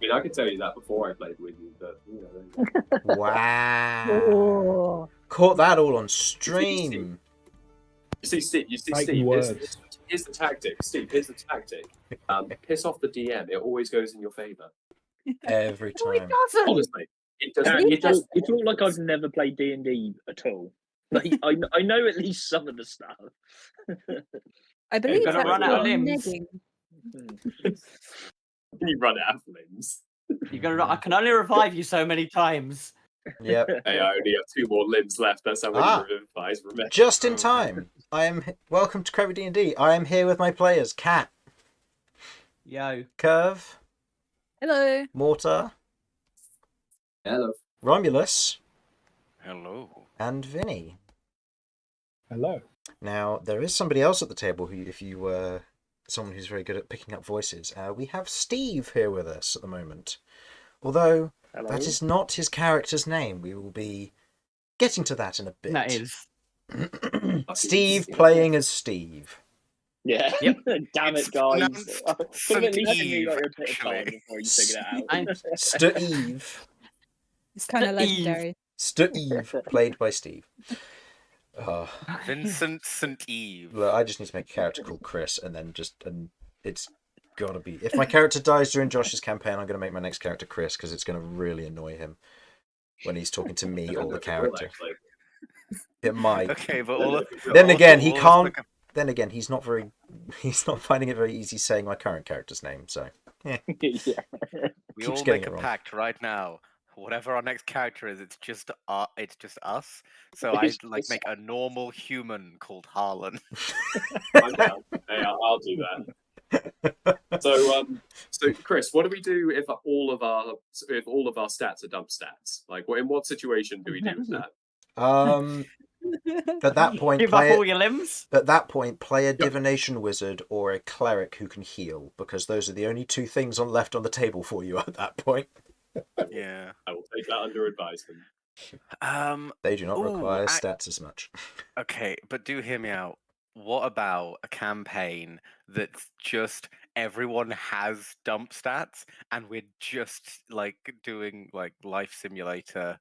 mean, I could tell you that before I played with you, but Wow. Oh. Caught that all on stream. You see, Steve. Fighting words. Here's the tactic, Steve. Here's the tactic. Piss off the DM. It always goes in your favour. Every time. Honestly, it doesn't. It's all like I've never played D&D at all. Like I know at least some of the stuff. I believe gonna that's run out of what limbs. negging. You run out of limbs. I can only revive you so many times. Yep. Hey, I only have 2 more limbs left. That's how many revives remain. Just in time. Welcome to Crabby D&D. I am here with my players, Cat, Yo. Kirv, Hello. Mortar, Hello. Romulus, Hello. and Vinny. Hello. Now, there is somebody else at the table who, if you were someone who's very good at picking up voices, we have Steve here with us at the moment. Although, Hello. that is not his character's name. We will be getting to that in a bit. That is. Steve playing as Steve. Yeah. Yep. Damn it, It's guys. pronounced Could have at least given me Steve, like a bit of time actually. before you figured it out. I'm Steve. It's kind of Steve. legendary. Steve, played by Steve. Vincent St. Eve. Look, I just need to make a character called Chris, and it's gotta be. If my character dies during Josh's campaign, I'm gonna make my next character Chris because it's gonna really annoy him when he's talking to me or the character. It might. Okay, but all of, Then again, he all of can't. the- Then again, he's not finding it very easy saying my current character's name. So Yeah. We keeps all getting make it a wrong. pact right now. Whatever our next character is, it's just us. So I It's- make a normal human called Harlan. I'm down. Hey, I'll do that. So Chris, what do we do if all of our stats are dump stats? Like, in what situation do we do with that? At that point, give up all your limbs. At that point, play a divination wizard or a cleric who can heal, because those are the only 2 things left on the table for you at that point. Yeah. I will take that under advisement. They do not Ooh, require stats as much. Okay, but do hear me out. What about a campaign that's just everyone has dump stats and we're just like doing like life simulator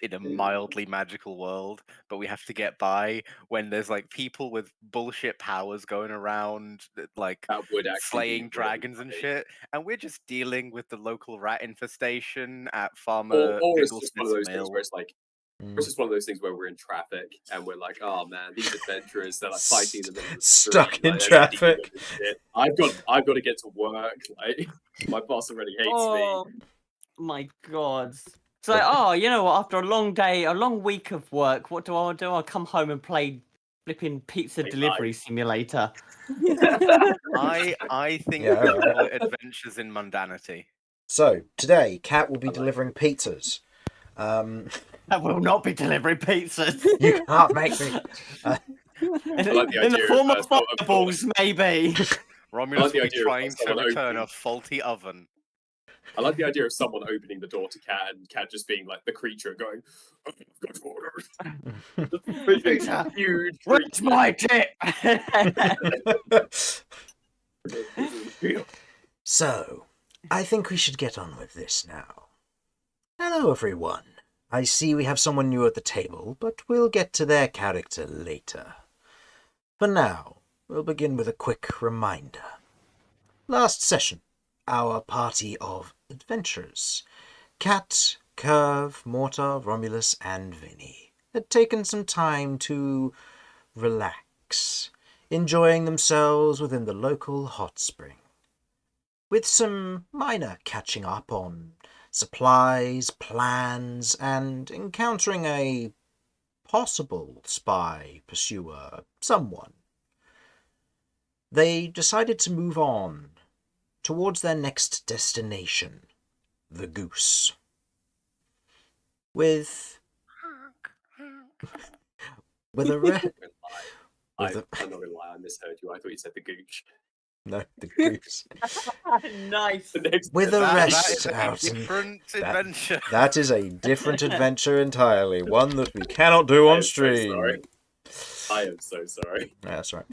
in a mildly magical world, but we have to get by when there's like people with bullshit powers going around like That would actually slaying be dragons and great. shit, and we're just dealing with the local rat infestation at Farmer Or it's just one of Bigglesmith's those things mill. where it's like, it's just one of those things where we're in traffic and we're like, oh man, these adventurers, they're like fighting in the middle of the Stuck street, in like, traffic. I've got to get to work. Like, my boss already hates Oh me. my god. It's like, oh, you know what? After a long day, a long week of work, what do? I come home and play flipping pizza Play delivery live. simulator. I think Yeah, we alright. call it adventures in mundanity. So, today, Cat will be delivering pizzas. I will not be delivering pizzas. You can't make me. in like the in the idea form of, of uh, fireballs, maybe. Romulus the will be idea of trying to someone return a opening- faulty oven. I like the idea of someone opening the door to Cat and Cat just being like the creature going, oh, I've got orders. Pizza. Huge Where's creature. my tip? So, I think we should get on with this now. Hello, everyone. I see we have someone new at the table, but we'll get to their character later. For now, we'll begin with a quick reminder. Last session, our party of adventurers, Cat, Kirv, Mortar, Romulus, and Vinny, had taken some time to relax, enjoying themselves within the local hot spring, with some minor catching up on supplies, plans, and encountering a possible spy, pursuer, someone. They decided to move on towards their next destination, the Goose. With a I'm not gonna lie, I misheard you. I thought you said the gooch. no, the Goose. Nice. The next With a That rest is a out in different that- adventure. That is a different adventure entirely, one that we cannot do I on am so stream. sorry. I am so sorry. Yeah, that's right.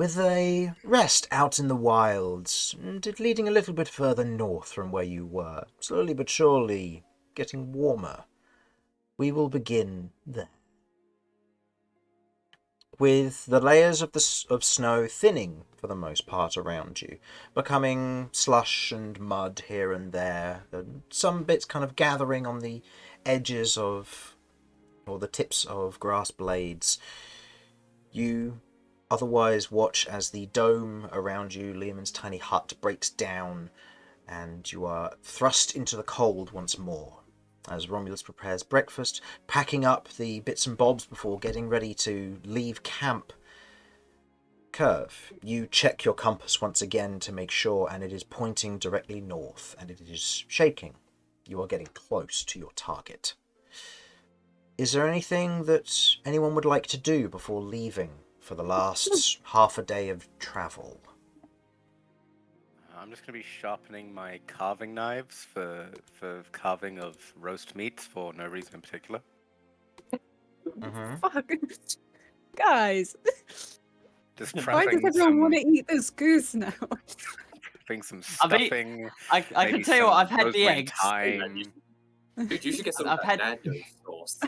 with a rest out in the wilds, and it leading a little bit further north from where you were, slowly but surely getting warmer, we will begin there. With the layers of snow thinning for the most part around you, becoming slush and mud here and there, and some bits kind of gathering on the edges of, or the tips of grass blades, you otherwise watch as the dome around you, Lehman's tiny hut, breaks down, and you are thrust into the cold once more. As Romulus prepares breakfast, packing up the bits and bobs before getting ready to leave camp. Kirv, you check your compass once again to make sure, and it is pointing directly north, and it is shaking. You are getting close to your target. Is there anything that anyone would like to do before leaving for the last half a day of travel? I'm just going to be sharpening my carving knives for carving of roast meats for no reason in particular. Mm-hmm. Fuck. Guys, Just why does prepping everyone want some, to eat this goose now? prepping some I mean, stuffing. I maybe can tell you what, some I've had the rosemary eggs. thyme. Dude, you should get some I've of had- that Nando sauce.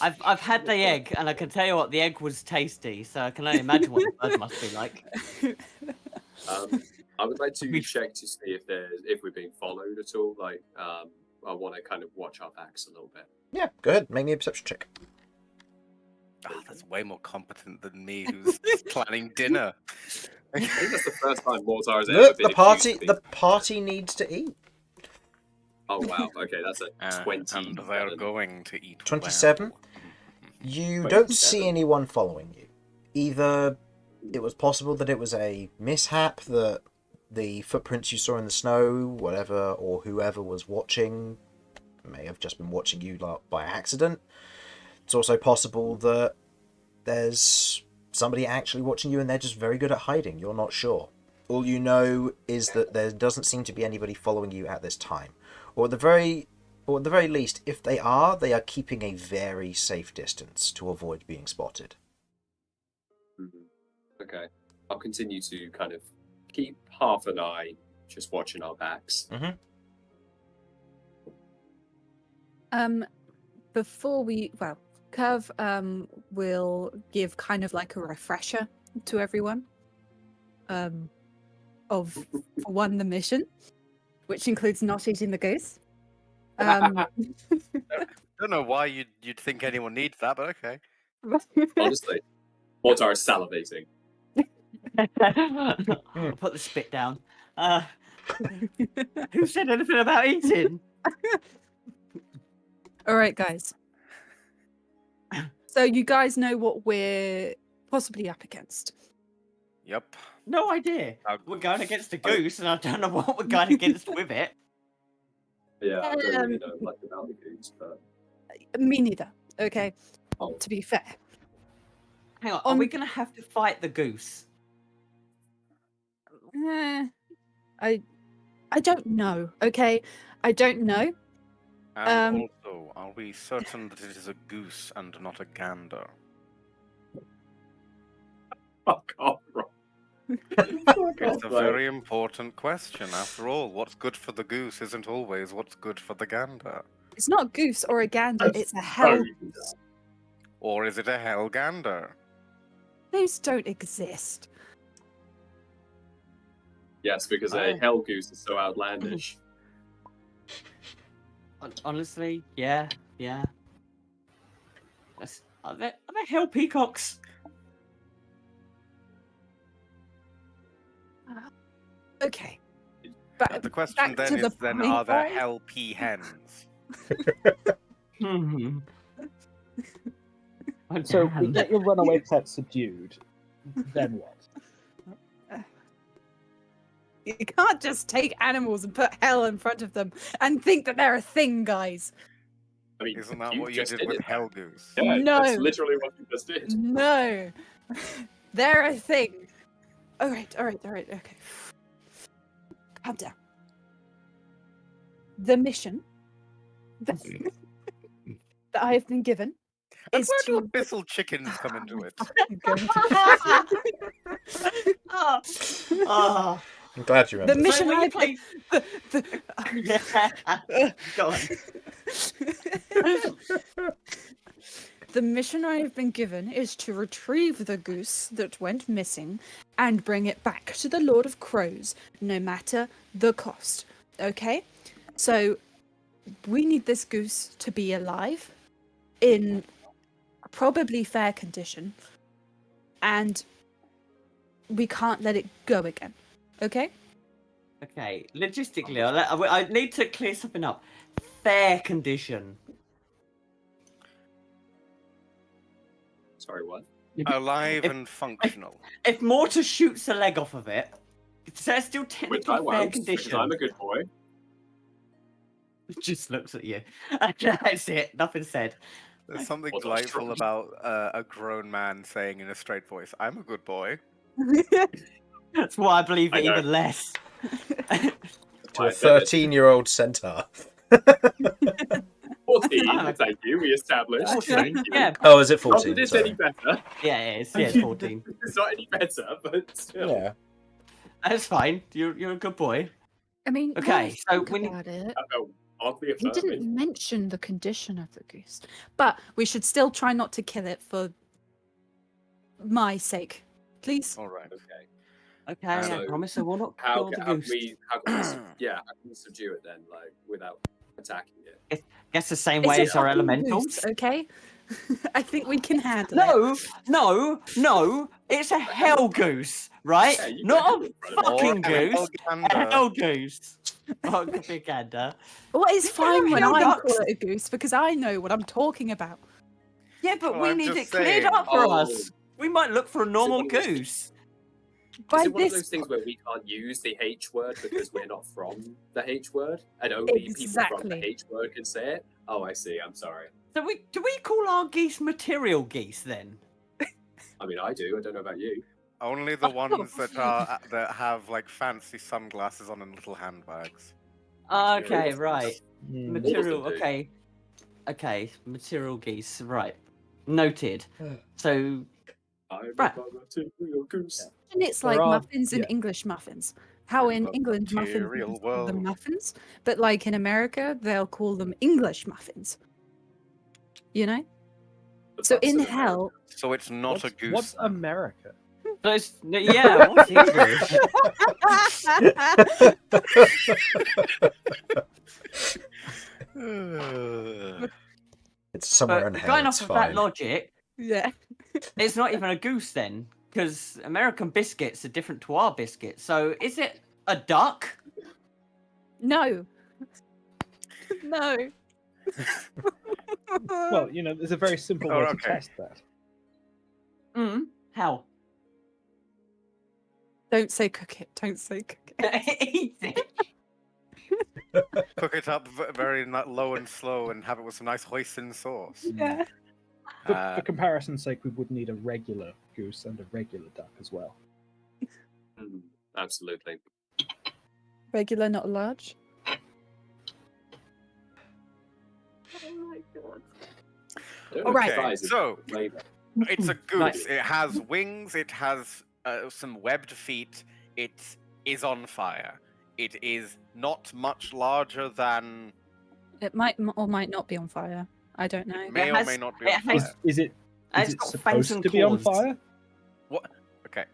I've had the egg, and I can tell you what, the egg was tasty. So I can only imagine what the bird must be like. I would like to check to see if we're being followed at all. Like, I want to kind of watch our backs a little bit. Yeah, go ahead. Make me a perception check. Oh, that's way more competent than me, who's planning dinner. I think that's the first time Mortar has ever Look, been the party. accused of The being- party needs to eat. Oh wow, okay, that's a 20. And they're going to eat 27? well. You Wait, don't see 7. anyone following you. Either it was possible that it was a mishap, that the footprints you saw in the snow, whatever, or whoever was watching may have just been watching you by accident. It's also possible that there's somebody actually watching you and they're just very good at hiding. You're not sure. All you know is that there doesn't seem to be anybody following you at this time. Or at the very least, if they are keeping a very safe distance to avoid being spotted. Okay, I'll continue to kind of keep half an eye, just watching our backs. Before Kirv will give kind of like a refresher to everyone. Of for one, the mission, which includes not eating the goose. Don't know why you'd think anyone needs that, but okay. Honestly, Mortar is salivating. Put the spit down. Who said anything about eating? All right, guys. So you guys know what we're possibly up against. Yep. No idea. We're going against a goose, and I don't know what we're going against with it. Yeah, I don't really know much about the goose, but Me neither. Okay. Oh. To be fair. Hang on, are we going to have to fight the goose? I don't know. Okay, I don't know. And also, are we certain that it is a goose and not a gander? fuck off, bro. It's a very important question. After all, what's good for the goose isn't always what's good for the gander. It's not a goose or a gander. It's a hell. Or is it a hell gander? Those don't exist. Yes, because a hell goose is so outlandish. Honestly, yeah. Are they hell peacocks? Okay. The question back then to is, the then point, are there guys. hell pea hens? So we get your runaway pet subdued. Then what? You can't just take animals and put hell in front of them and think that they're a thing, guys. I mean, Isn't that you what you just did with it. hell goose? Yeah, No. that's literally what you just did. No. They're a thing. All right. Okay. Calm down. The mission that I have been given. And is where do to abyssal chickens come into it? Oh. I'm glad you the remember. mission when you I've play- Go on. The mission I have been given is to retrieve the goose that went missing and bring it back to the Lord of Crows, no matter the cost. Okay? So, we need this goose to be alive, in probably fair condition, and we can't let it go again. Okay? Okay, logistically, I need to clear something up. Fair condition. Sorry, what? Alive If- and functional. If Mortar shoots a leg off of it, is that still Which technically I fair won't, because condition? I'm a good boy. Just looks at you. That's it. Nothing said. There's something Well, that's delightful true. about a grown man saying in a straight voice, "I'm a good boy." That's why I believe I it know. even less. To a 13-year-old centaur. 14, thank you, we established. 14, Thank you. yeah. Oh, is it Not 14? that it's Sorry. any better. Yeah, it's 14. It's not any better, but still. Yeah. That's fine. You're a good boy. I mean, Okay, now I so think when you- about it, Oh, oddly he didn't affirming. mention the condition of the goose, but we should still try not to kill it for my sake, please. All right. Okay. Okay, I So, promise I will not How kill the can goose. how can we how can we subdue it then, like without attacking it? Guess the same It's way a as our fucking elementals. goose, okay? I think we can handle it. No, it's a hell goose, right? Yeah, you Not got a it in front of fucking Or goose. A gander. hell goose. Oh, it could be a gander. Well, it's fine when hell I ducks. call it a goose because I know what I'm talking about. Yeah, but Well, we I'm need just it cleared saying. up for Oh. us. We might look for a normal one of those- goose. By Is it one of this those things where we can't use the H word because we're not from the H word, and only people from Exactly. the H word can say it? Oh, I see. I'm sorry. Do we call our geese material geese then? I mean, I do. I don't know about you. Only the Oh. ones that have like fancy sunglasses on and little handbags. Okay, right. Hmm. Material. do. Okay. Material geese. Right. Noted. So I'm Right. a material goose. and it's There like are- muffins and yeah. English muffins. How in the England muffins material we just call them world. muffins, but like in America they'll call them English muffins. You know? But So that's in America. hell, So it's not a goose. What's then. America? yeah, what's English? It's somewhere in But hell. going It's off of that fine. logic, yeah. it's not even a goose then, because American biscuits are different to our biscuits. So is it a duck? No. No. Well, you know, there's a very simple Oh, way to okay. test that. How? Don't say cook it. Don't say cook it. Eat it. Cook it up very low and slow and have it with some nice hoisin sauce. Yeah. For comparison's sake, we would need a regular goose and a regular duck as well. Absolutely. Regular, not large. Oh my god. I don't All know right. if size is So flavor. it's a goose. Right. It has wings. It has some webbed feet. It is on fire. It is not much larger than. It might or might not be on fire. I don't know. It may or has- may not be it on has- fire. Is it And is it's it got fangs supposed and to be on claws. fire? Okay.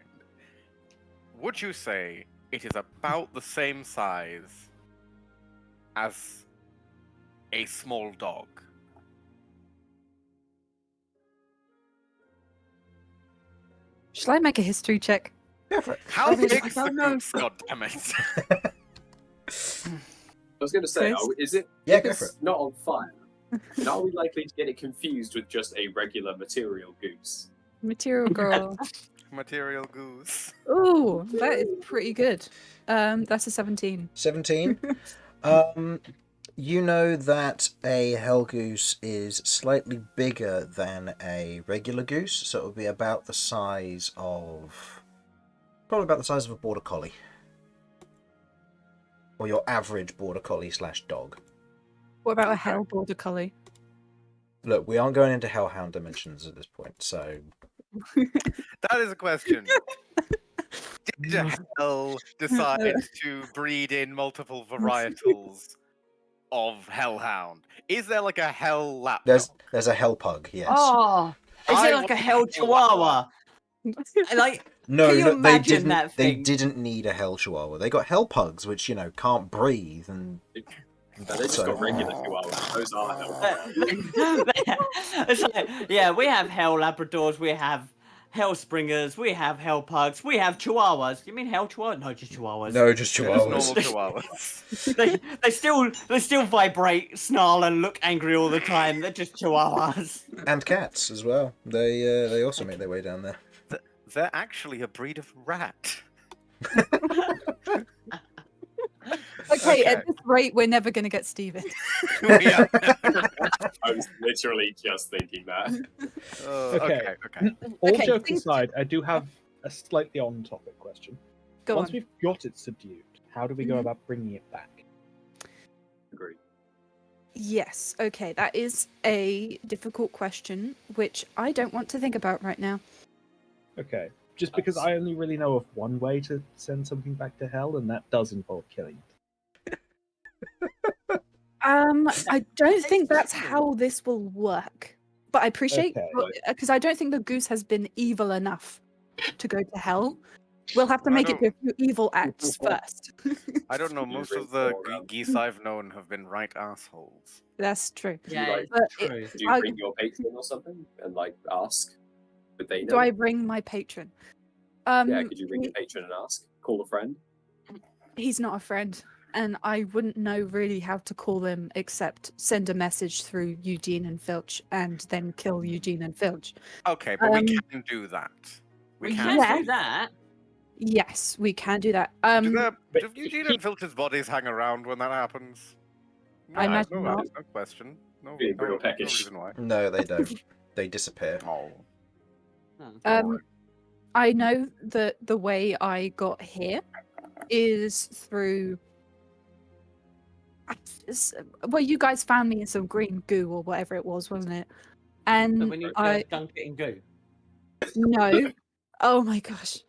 Would you say it is about the same size as a small dog? Shall I make a history check? How Obviously, big's I the don't know. goose? God damn it! I was going to say, Chris? is it? Yeah, if go it's for it. not on fire, then are we likely to get it confused with just a regular material goose? Material girl. Material goose. Ooh, that is pretty good. That's a 17. 17. You know that a hell goose is slightly bigger than a regular goose, so it would be about the size of... probably about the size of a border collie. Or your average border collie / dog. What about a hell border collie? look, we aren't going into Hellhound dimensions at this point, so That is a question. Did Hell decide to breed in multiple varietals of Hellhound? Is there like a Hell lapdog? there's a Hell Pug, yes. Oh, is I it like want a hell chihuahua? Like, No, can you no, they imagine didn't. that They thing? didn't need a Hell Chihuahua. They got Hell Pugs, which can't breathe, and No, they just So- got regular chihuahuas. Those are hell. It's like, yeah, we have hell Labradors, we have hell Springers, we have hell Pugs, we have Chihuahuas. You mean hell Chihuahuas? No, just Chihuahuas. no, just Just normal Chihuahuas. Chihuahuas. they still vibrate, snarl, and look angry all the time. They're just Chihuahuas. And cats as well. They also make their way down there. They're actually a breed of rat. Okay, Okay. at this rate, we're never going to get Steven. Yeah. I was literally just thinking that. Okay. All Okay, jokes think- aside, I do have a slightly on-topic question. Go Once on. we've got it subdued, how do we go about bringing it back? Agreed. Yes, okay, that is a difficult question, which I don't want to think about right now. Okay, just because I only really know of one way to send something back to hell, and that does involve killing it. I don't think that's how this will work. But I appreciate, Okay. because I don't think the goose has been evil enough to go to hell. We'll have to I make it do a don't- few evil acts first. I don't know. Most of the geese I've known have been right assholes. That's true. Yeah, Like, But true. it, Do you I- bring your patron or something and like ask? Would they know? do I ring my patron? Yeah, could you ring your patron and ask? Call a friend? He's not a friend, and I wouldn't know really how to call him except send a message through Eugene and Filch and then kill Eugene and Filch. Okay, but we Um, can do that. We can. can Yeah. do that. Yes, we can do that. Do but Eugene and Filch's bodies hang around when that happens? I No, imagine no, not. no question. No, Being no, real no peckish. reason why. No, they don't. They disappear. Oh. I know that the way I got here is through. Well, you guys found me in some green goo or whatever it was, wasn't it? So And we need I to dunk it in goo. no. Oh my gosh.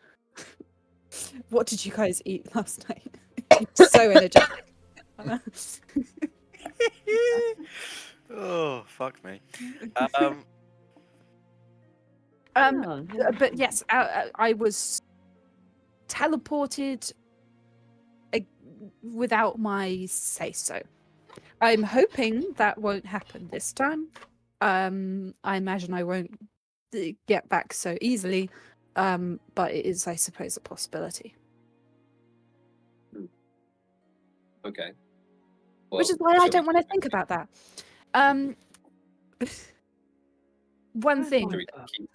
What did you guys eat last night? So energetic. Oh, fuck me. Oh, But yes, I was teleported without my say so. I'm hoping that won't happen this time. I imagine I won't get back so easily, but it is, I suppose, a possibility. Okay. Which is why I don't want to think about that. One thing. Should we keep-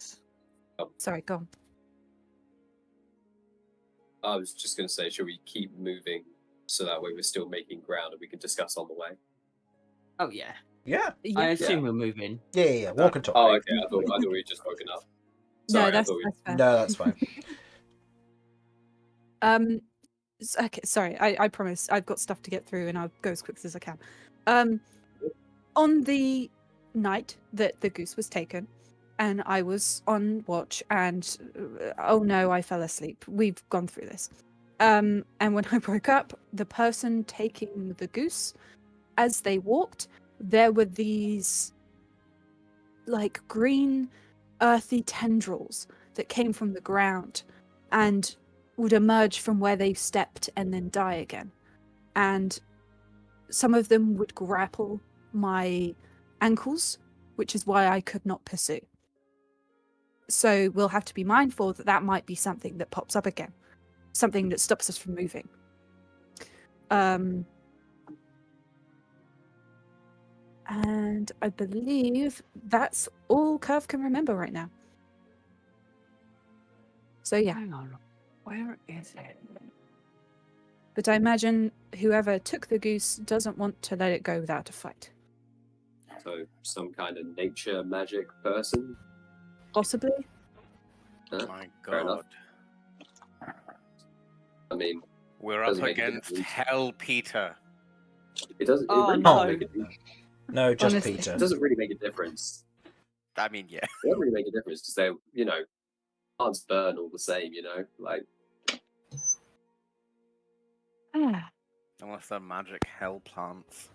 Sorry, go on. I was just going to say, should we keep moving so that way we're still making ground and we can discuss on the way? oh yeah. Yeah. I Yeah. assume we're moving. Yeah. Walk and talk. Oh, mate. okay. I thought we had just woken up. No, Sorry, that's I thought we... fair. No, that's fine. Okay, sorry. I promise I've got stuff to get through, and I'll go as quick as I can. On the night that the goose was taken, and I was on watch, and oh no, I fell asleep. We've gone through this. And when I woke up, the person taking the goose, as they walked, there were these like green, earthy tendrils that came from the ground, and would emerge from where they stepped and then die again. And some of them would grapple my ankles, which is why I could not pursue. So we'll have to be mindful that that might be something that pops up again, something that stops us from moving. And I believe that's all Kirv can remember right now. So yeah. Hang on. Where is it? But I imagine whoever took the goose doesn't want to let it go without a fight. So, some kind of nature magic person? Possibly. Huh? My Fair enough. God. I mean, We're up Doesn't make a against difference. Hell Peter. it doesn't. It Oh, really no. doesn't make a difference. No, just Honestly. Peter. It doesn't really make a difference. I mean, yeah. It doesn't really make a difference because they're, plants burn all the same, like. Ah, Unless they're magic hell plants.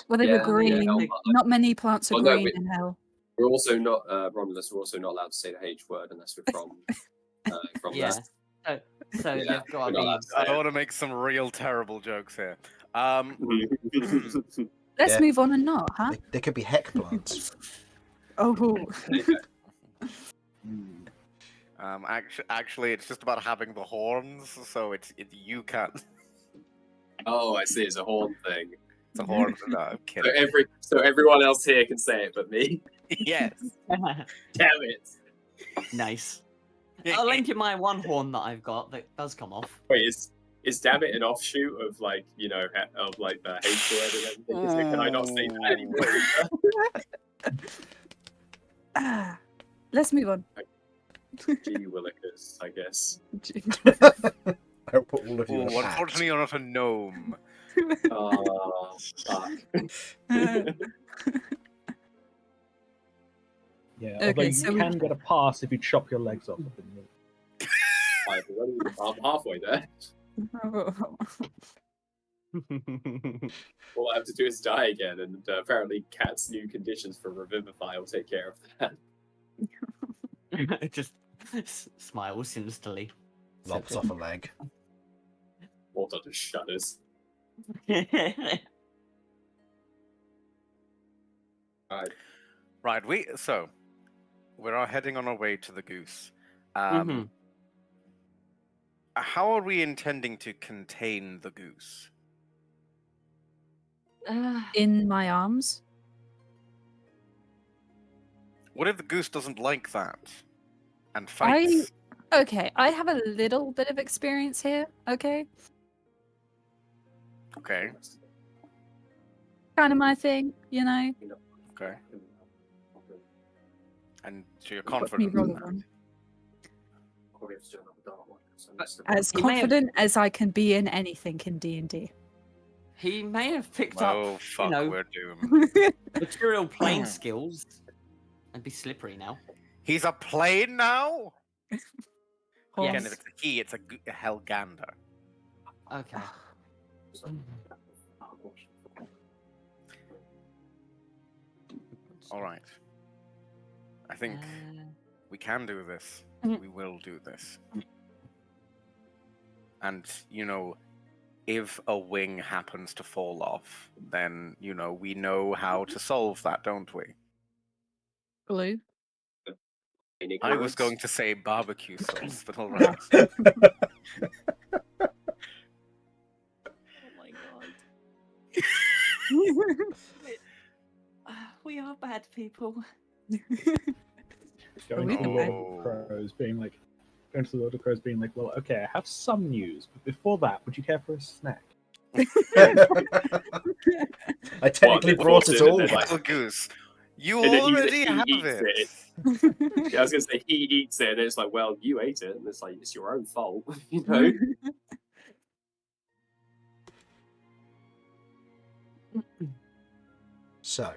well, they Yeah, were yeah, green. hell- Not many plants are Oh, no, green in hell. We're also not Romulus. We're also not allowed to say the H word unless we're from Yeah. this. So Yeah, you've got we're to not be. allowed to I say want to make some real terrible jokes here. it. Let's Yeah. move on and not, huh? They could be heck plants. Oh. Actually, it's just about having the horns, so it's you can't. Oh, I see. It's a horn thing. It's a horn. No, I'm So kidding. everyone else here can say it, but me. Yes. Damn it! Nice. I'll link you my one horn that I've got that does come off. Wait, is damn it an offshoot of like of like the H word and everything? Is it, can I not say that anymore? Ah, let's move on. Gee willikers, I guess. I'll put all of you in Oh, a hat. unfortunately, you're not a gnome. Oh, fuck. Yeah, Okay, although you so we- can get a pass if you chop your legs off at the knee. I'm halfway there. All I have to do is die again, and apparently Cat's new conditions for Revivify will take care of that. Just smile sinisterly. Lops off a leg. Mortar just shudders. Right, we're heading on our way to the Goose. Mhm. How are we intending to contain the Goose? In my arms. What if the Goose doesn't like that and fights? Okay, I have a little bit of experience here. Okay, Okay, kind of my thing, okay. And so you're Put me confident roll in that? one. As As You may have- confident as I can be in anything in D&D. He may have picked Oh up, fuck, know, we're doomed. material plane skills and be slippery now. He's a plane now? Again, Horse. if it's a he, it's a Helgander. Okay. Alright. I think we can do this. Mhm. We will do this. And, if a wing happens to fall off, then, we know how to solve that, don't we? Blue. I was going to say barbecue sauce, but alright. Oh my god. We are bad people. Going We to the can Lord Oh. of Crows, being like, well, okay, I have some news, but before that, would you care for a snack? I technically What, brought it force it all. and then, Little Goose, you And then already he have eats it. it. Yeah, I was gonna say he eats it, and it's like, well, you ate it, and it's like it's your own fault, So,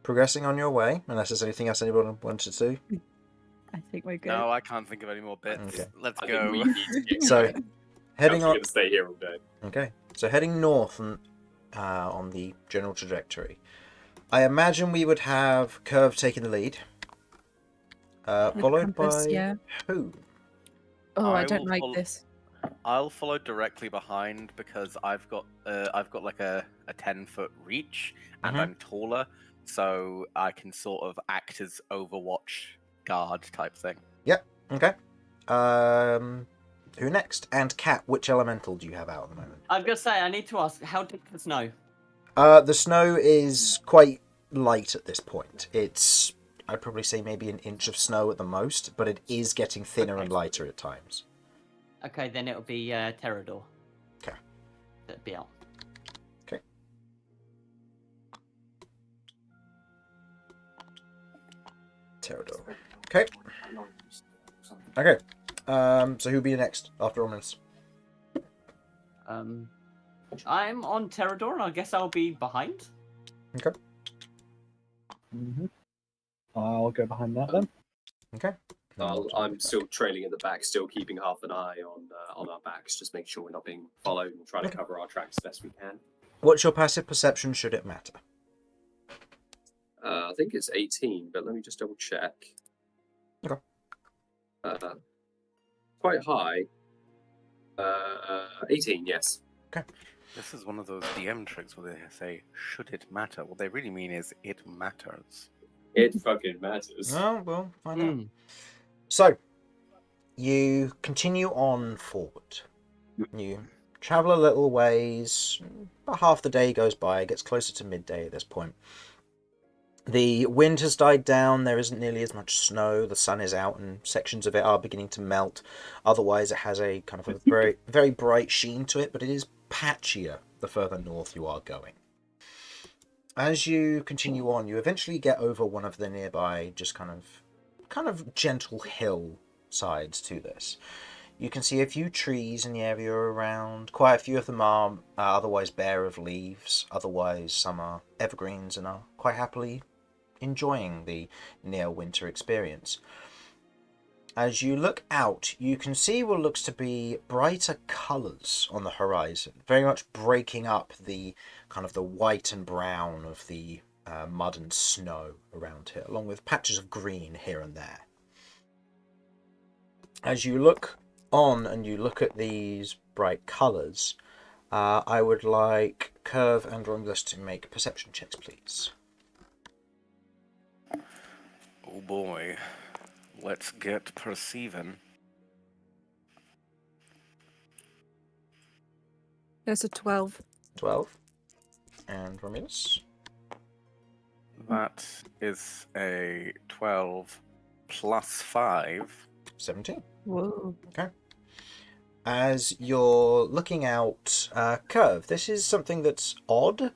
progressing on your way, unless there's anything else anyone wanted to do. I think we're good. No, I can't think of any more bits. Okay. Let's I go. think we need to get So, going. heading We're on. gonna stay here all day. Okay, so heading north on the general trajectory. I imagine we would have Kirv taking the lead, With followed compass, by yeah. who? Oh, I I don't will like follow- this. I'll follow directly behind because I've got like a 10-foot reach and Mhm. I'm taller, so I can sort of act as Overwatch guard type thing. Okay. Who next? And Cat, which elemental do you have out at the moment? I was gonna say, I need to ask, how deep is the snow? The snow is quite light at this point. It's, I'd probably say maybe an inch of snow at the most, but it is getting thinner and lighter at times. Okay, then it'll be Terrador. Okay. That'd be out. Terrador. Okay. Okay. So who'll be next after Romulus? I'm on Terrador, and I guess I'll be behind. Okay. I'll go behind that then. Okay. I'm still trailing in the back, still keeping half an eye on our backs, just make sure we're not being followed and trying to cover our tracks as best we can. What's your passive perception, should it matter? I think it's 18, but let me just double check. Okay. Quite high. 18, yes. Okay. This is one of those DM tricks where they say, should it matter? What they really mean is, it matters. It fucking matters. Oh, we'll find out. So, you continue on forward. You travel a little ways. About half the day goes by. It gets closer to midday at this point. The wind has died down. There isn't nearly as much snow. The sun is out and sections of it are beginning to melt. Otherwise, it has a kind of a very, very bright sheen to it, but it is patchier the further north you are going. As you continue on, you eventually get over one of the nearby just kind of gentle hill sides to this. You can see a few trees in the area around. Quite a few of them are otherwise bare of leaves. Otherwise, some are evergreens and are quite happily enjoying the near winter experience. As you look out, you can see what looks to be brighter colours on the horizon, very much breaking up the kind of the white and brown of the mud and snow around here, along with patches of green here and there. As you look on and you look at these bright colours, I would like Kirv and Romulus to make perception checks, please. Oh boy. Let's get perceiving. There's a 12. 12. And Romulus? That is a 12 plus 5. 17. Whoa. Okay. As you're looking out, Kirv, this is something that's odd.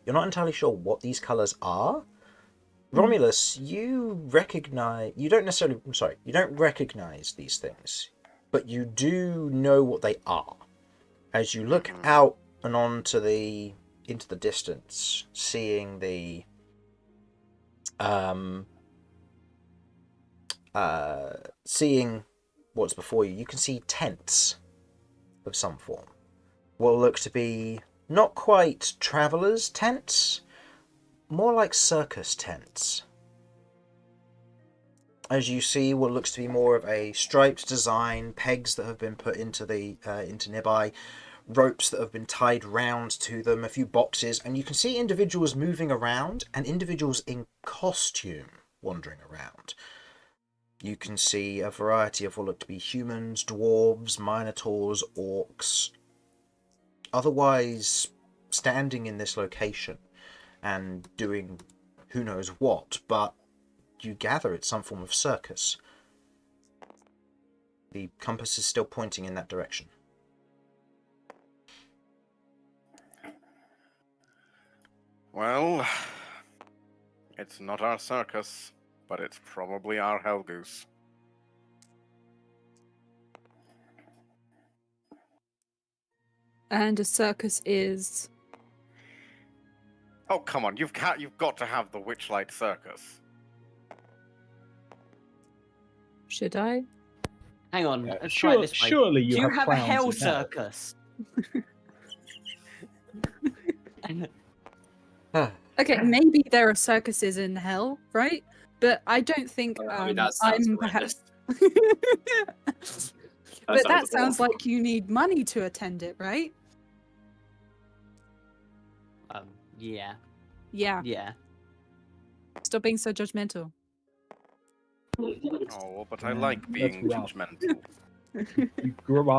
You're not entirely sure what these colours are. Romulus, you don't recognize these things, but you do know what they are. As you look out and into the distance, seeing the seeing what's before you, you can see tents of some form. What look to be not quite travelers' tents, more like circus tents. As you see what looks to be more of a striped design, pegs that have been put into the into nearby, ropes that have been tied round to them, a few boxes, and you can see individuals moving around and individuals in costume wandering around. You can see a variety of what look to be humans, dwarves, minotaurs, orcs, otherwise standing in this location and doing who knows what, but you gather it's some form of circus. The compass is still pointing in that direction. Well, it's not our circus, but it's probably our hell goose. And a circus is... Oh, come on, you've got to have the Witchlight Circus. Should I? Hang on, let's try it this way. Surely Do you have a clowns hell in hell. circus? Okay, maybe there are circuses in hell, right? But I don't think I mean, that sounds I'm horrendous. perhaps... But that sounds awful. like you need money to attend it, right? Yeah. Yeah. Yeah. Stop being so judgmental. Oh, but I Yeah, like that's being rough. judgmental. You grew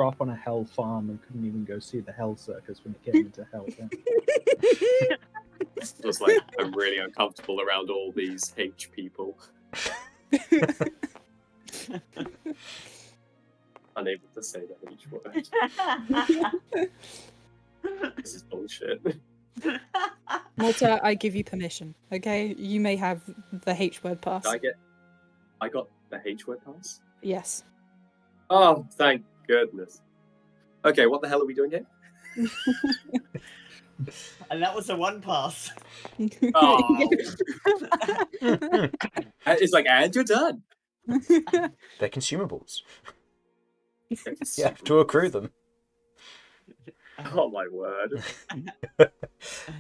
up on a hell farm and couldn't even go see the hell circus when it came into hell. Yeah. Just like I'm really uncomfortable around all these H people. Unable to say the H word. This is bullshit. Mortar, I give you permission, okay? You may have the H word pass. I got the H word pass? Yes. Oh, thank goodness. Okay, what the hell are we doing here? And that was a one pass. Oh. It's like, and you're done. They're consumables. You have to accrue them. Oh my word. And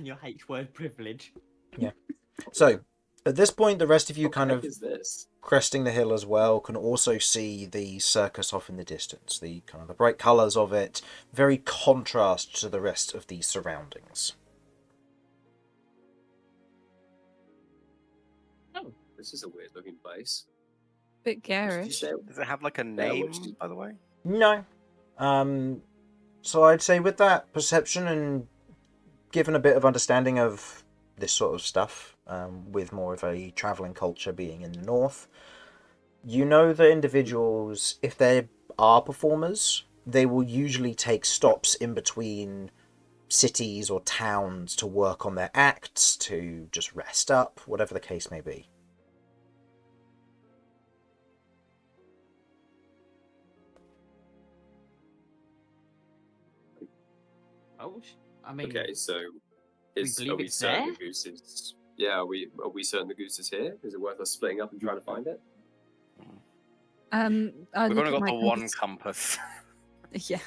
your H word privilege. So, at this point, the rest of you What kind the of heck is this? cresting the hill as well can also see the circus off in the distance. The kind of the bright colours of it, very contrast to the rest of the surroundings. This is a weird looking place. Bit What did you garish. say? Does it have like a Yeah, name, what's- by the way? No. So I'd say with that perception and given a bit of understanding of this sort of stuff, with more of a travelling culture being in the north, you know that individuals, if they are performers, they will usually take stops in between cities or towns to work on their acts, to just rest up, whatever the case may be. Oh, I mean, Okay, so believe are we it's certain there? the goose is? Yeah, are we certain the goose is here? Is it worth us splitting up and trying to find it? I We've look only at got my the one compass. compass. Yeah.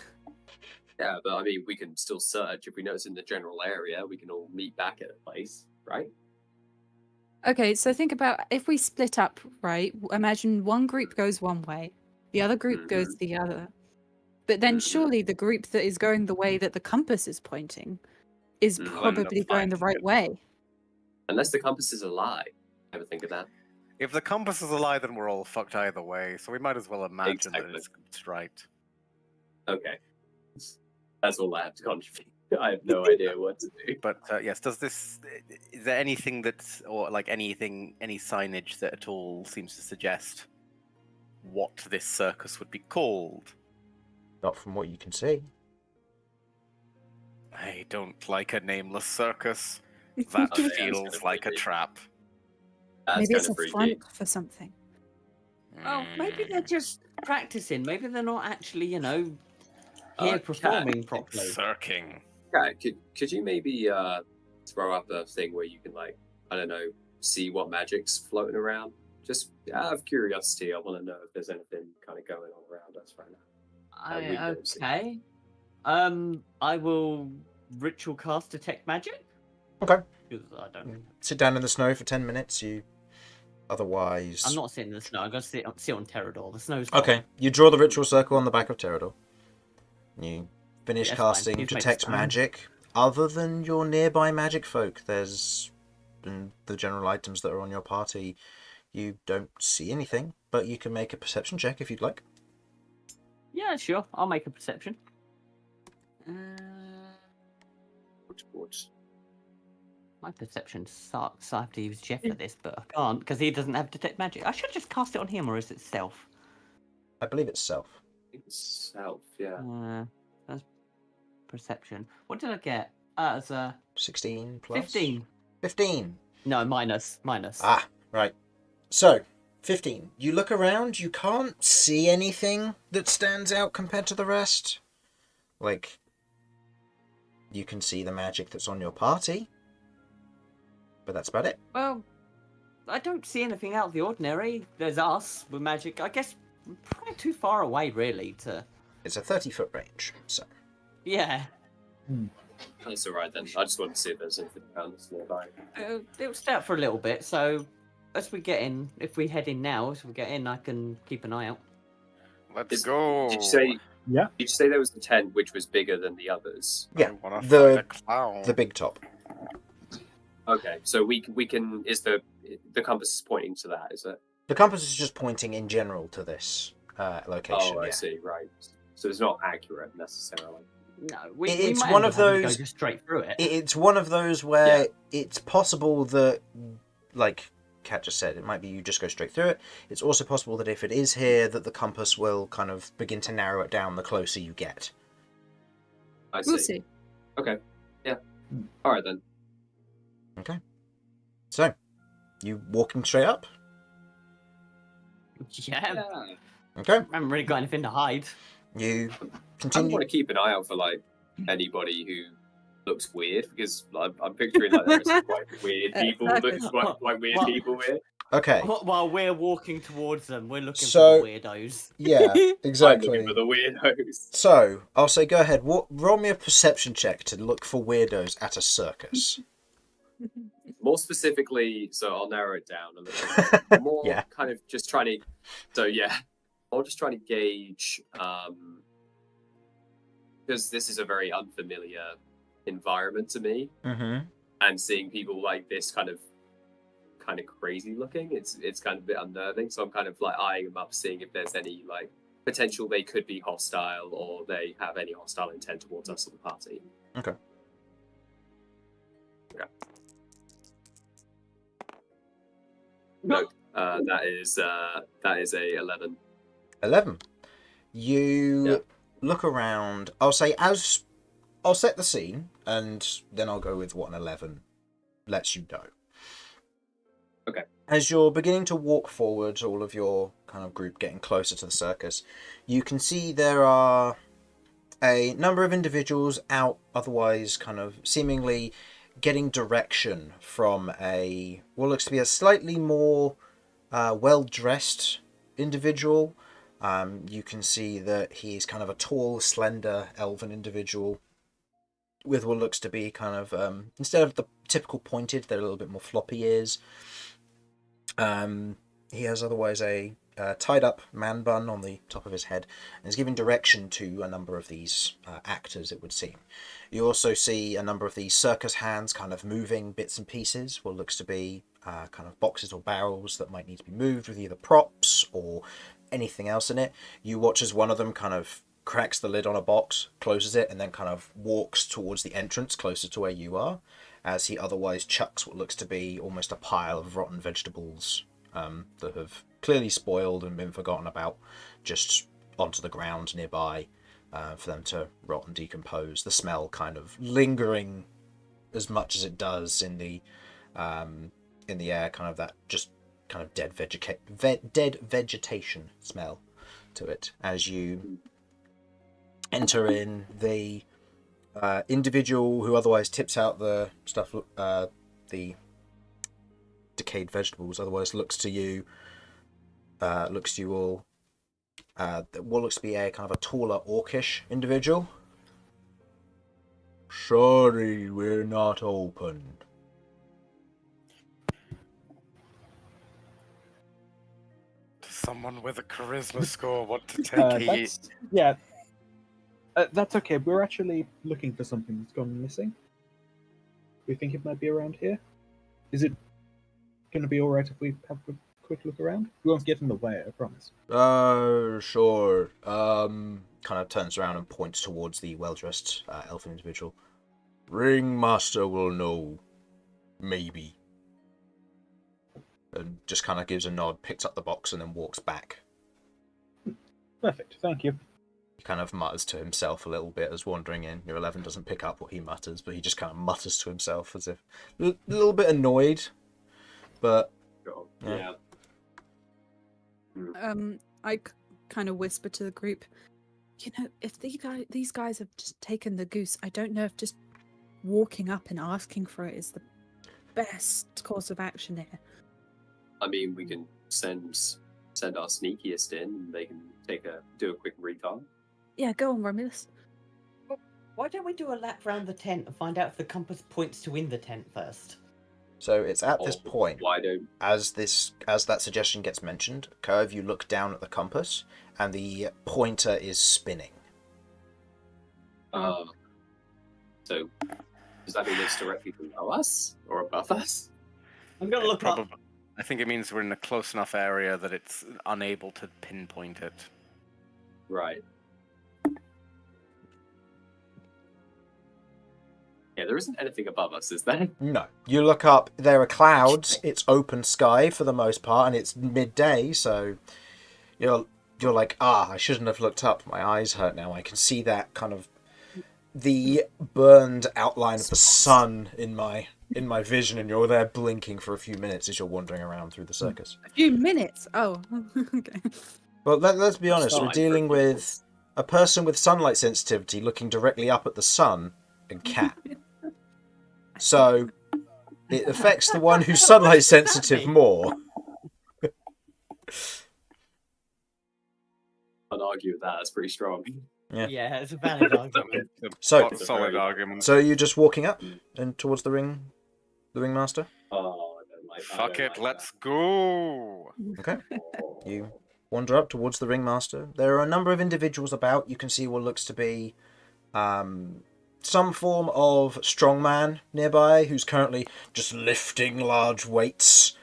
Yeah, but I mean, we can still search if we know it's in the general area. We can all meet back at a place, right? Okay, so think about if we split up, right? Imagine one group goes one way, the other group goes the other. But then Mhm. surely the group that is going the way that the compass is pointing is Mm, I'll end up probably going the finding right it. way. Unless the compass is a lie. Ever think of that? If the compass is a lie, then we're all fucked either way. So we might as well imagine that Exactly. it's right. Okay, that's all I have to contribute. I have no idea what to do. But yes, is there anything that's, or like any signage that at all seems to suggest what this circus would be called? Not from what you can see. I don't like a nameless circus. That Oh, yeah, it's feels kinda like a creepy. trap. That's Maybe kind it's of a freaky. front for something. oh, maybe they're just practicing. Maybe they're not actually, here Cat, performing properly. Circing. Yeah, could you maybe throw up a thing where you can, like, I don't know, see what magic's floating around? Just out of curiosity, I want to know if there's anything kind of going on around us right now. We don't see. Okay. I will ritual cast detect magic. Okay. Because I don't. Sit down in the snow for 10 minutes, you... Otherwise... I'm not sitting in the snow. I'm going to sit on Terrador. The snow's Okay, you draw the ritual circle on the back of Terrador. You finish Yeah, it's fine. casting He's made detect stone. magic. Other than your nearby magic folk, there's the general items that are on your party. You don't see anything, but you can make a perception check if you'd like. Yeah, sure. I'll make a perception. What? My perception sucks. I have to use Jeff for this, but I can't because he doesn't have detect magic. I should just cast it on him, or is it stealth? I believe it's self. It's self, yeah. That's perception. What did I get? As a 16 plus? 15. 15. No, minus. Ah, right. So, 15. You look around, you can't see anything that stands out compared to the rest. Like, you can see the magic that's on your party, but that's about it. Well, I don't see anything out of the ordinary. There's us with magic. I guess we're probably too far away, really, to... It's a 30-foot range, so... Yeah. That's alright then. I just wanted to see if there's anything around us nearby. It'll stay out for a little bit, so as we get in, if we head in now, as we get in, I can keep an eye out. Let's go. Did you say? Yeah. Did you say there was a tent which was bigger than the others? Yeah, I wanna the- find a clown. The big top. Okay, so we can. Is the compass is pointing to that? Is it? The compass is just pointing in general to this location. Oh, I yeah. see. Right. So it's not accurate necessarily. No, we It's might one end of up having to those- go just straight through it. It's one of those where it's possible that, like Kat just said, it might be you just go straight through it. It's also possible that if it is here, that the compass will kind of begin to narrow it down the closer you get. I see. We'll see. Okay. Yeah. All right then. Okay. So, you walking straight up? Yeah, Okay. I haven't really got anything to hide. You I continue. want to keep an eye out for like anybody who looks weird? Because I'm picturing like there are some quite weird people, quite weird people here. Okay. While we're walking towards them, we're looking So- for the weirdos. Yeah, I'm exactly. looking for the weirdos. So, I'll say go ahead. Roll me a perception check to look for weirdos at a circus. More specifically, so I'll narrow it down a little bit. More Yeah. kind of just trying to. So yeah, I'm just trying to gauge because this is a very unfamiliar environment to me, Mm-hmm. and seeing people like this kind of crazy looking, it's kind of a bit unnerving. So I'm kind of like eyeing them up, seeing if there's any like potential they could be hostile or they have any hostile intent towards us or the party. Okay. Okay. No, that is a 11. 11. You Yeah. look around. I'll say I'll set the scene, and then I'll go with what an 11 lets you know. Okay. As you're beginning to walk forward, all of your kind of group getting closer to the circus, you can see there are a number of individuals out, otherwise kind of seemingly getting direction from what looks to be a slightly more well-dressed individual. You can see that he's kind of a tall, slender, elven individual with what looks to be kind of, instead of the typical pointed, they're a little bit more floppy ears. He has otherwise a tied up man bun on the top of his head and is giving direction to a number of these actors, it would seem. You also see a number of these circus hands kind of moving bits and pieces, what looks to be kind of boxes or barrels that might need to be moved with either props or anything else in it. You watch as one of them kind of cracks the lid on a box, closes it, and then kind of walks towards the entrance closer to where you are, as he otherwise chucks what looks to be almost a pile of rotten vegetables that have clearly spoiled and been forgotten about just onto the ground nearby for them to rot and decompose. The smell kind of lingering as much as it does in the air, kind of that just kind of dead vegetation smell to it. As you enter in, the individual who otherwise tips out the stuff, the decayed vegetables, otherwise looks to you all. What looks to be a kind of a taller, orcish individual. Sorry, we're not open. Does someone with a charisma score want to take a that's okay. We're actually looking for something that's gone missing. We think it might be around here. Is it going to be all right if we have a quick look around? We won't get in the way, I promise. Sure. Kind of turns around and points towards the well-dressed elfin individual. Ringmaster will know. Maybe. And just kind of gives a nod, picks up the box, and then walks back. Perfect, thank you. He kind of mutters to himself a little bit as wandering in. Your 11 doesn't pick up what he mutters, but he just kind of mutters to himself as if a little bit annoyed. But Yeah. I kind of whisper to the group, you know, if these guys have just taken the goose, I don't know if just walking up and asking for it is the best course of action here. I mean, we can send our sneakiest in, and they can do a quick recon. Yeah, go on, Romulus. Why don't we do a lap round the tent and find out if the compass points to in the tent first? so it's at this Or point, why don't as that suggestion gets mentioned, Kirv, you look down at the compass, and the pointer is spinning. So does that mean it's directly below us or above us? I'm gonna look up. Probably. I think it means we're in a close enough area that it's unable to pinpoint it. Right. Yeah, there isn't anything above us, is there? No. You look up, there are clouds, it's open sky for the most part, and it's midday, so you're like, I shouldn't have looked up, my eyes hurt now. I can see that kind of the burned outline of the sun in my vision, and you're there blinking for a few minutes as you're wandering around through the circus. A few minutes. Oh, okay. Well, let's be honest, we're Fine, dealing for with a person with sunlight sensitivity looking directly up at the sun, and cat. So it affects the one who's sunlight sensitive more. I'd argue with that. That's pretty strong. Yeah, it's a valid argument. So- solid argument. So you're just walking up and towards the ringmaster. Oh, I don't like. Fuck it, let's go. Okay. You wander up towards the ringmaster. There are a number of individuals about. You can see what looks to be some form of strongman nearby who's currently just lifting large weights,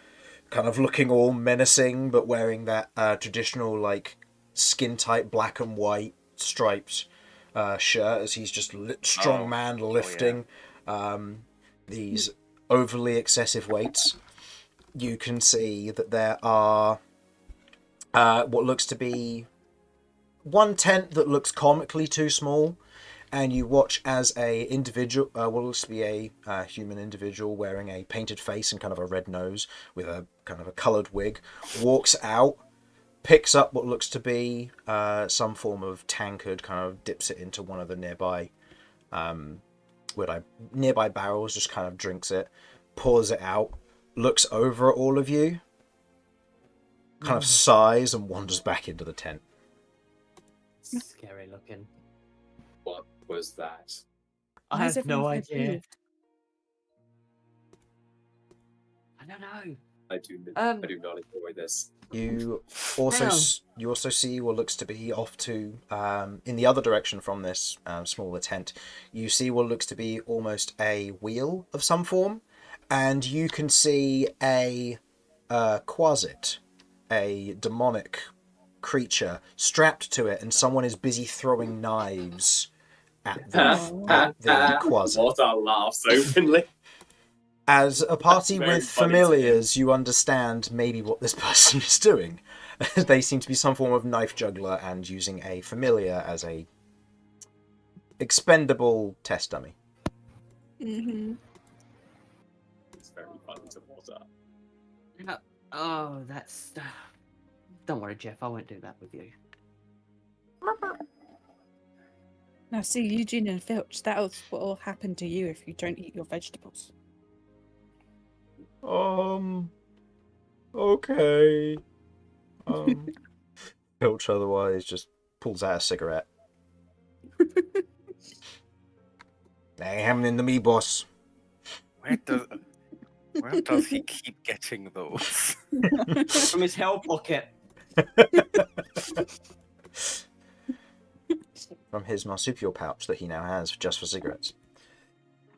kind of looking all menacing, but wearing that traditional like skin tight black and white striped shirt as he's just strongman lifting these overly excessive weights. You can see that there are what looks to be one tent that looks comically too small, and you watch as a individual, what looks to be a human individual wearing a painted face and kind of a red nose with a kind of a coloured wig, walks out, picks up what looks to be some form of tankard, kind of dips it into one of the nearby barrels, just kind of drinks it, pours it out, looks over at all of you, kind of sighs and wanders back into the tent. Scary looking. What was that? I Why is have no everyone so idea. moved? I don't know. I do not enjoy this. You also see what looks to be off to in the other direction from this smaller tent. You see what looks to be almost a wheel of some form, and you can see a quasit, a demonic creature strapped to it, and someone is busy throwing knives at the quasit. Mortar laughs openly. As a party Very with funny to him. familiars, you understand maybe what this person is doing. They seem to be some form of knife juggler and using a familiar as a expendable test dummy. Mm-hmm. It's very funny to Mortar. Oh, that's. Don't worry, Jeff. I won't do that with you. Now, see, Eugene and Filch, that'll what will happen to you if you don't eat your vegetables. Okay. Filch otherwise just pulls out a cigarette. Ain't happening to me, boss. Where does he keep getting those? From his hell pocket. From his marsupial pouch that he now has just for cigarettes.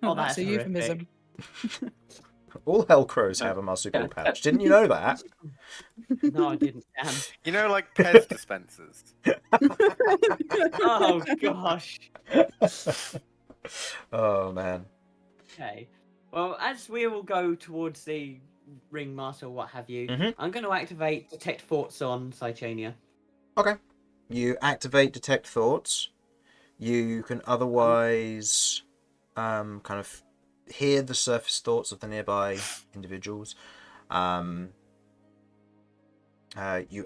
Oh, That's that's a euphemism. All Hellcrows have a marsupial pouch. Didn't you know that? No, I didn't. Damn. You know, like Pez dispensers. Oh gosh. Oh, man. Okay. Well, as we all go towards the ringmaster or what have you, Mhm. I'm going to activate detect thoughts on Cychania. Okay. You activate Detect Thoughts. You can otherwise kind of hear the surface thoughts of the nearby individuals. You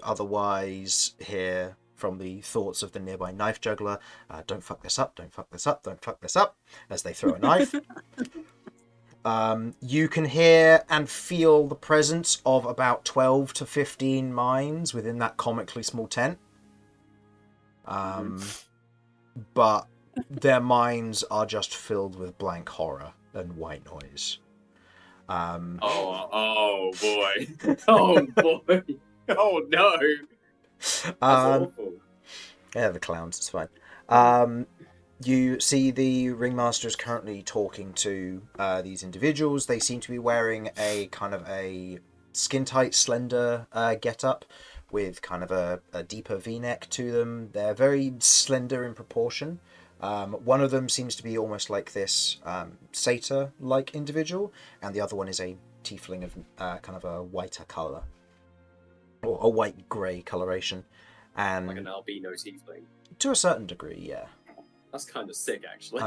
otherwise hear from the thoughts of the nearby knife juggler, don't fuck this up, don't fuck this up, don't fuck this up, as they throw a knife. You can hear and feel the presence of about 12 to 15 minds within that comically small tent. But their minds are just filled with blank horror and white noise. Oh boy. Oh boy. Oh no. That's awful. Yeah, the clowns, it's fine. You see the ringmaster is currently talking to these individuals. They seem to be wearing a kind of a skin-tight, slender get-up with kind of a deeper V-neck to them. They're very slender in proportion. One of them seems to be almost like this satyr-like individual, and the other one is a tiefling of kind of a whiter colour, or a white-grey coloration. And Like an albino tiefling. to a certain degree, yeah. That's kind of sick, actually.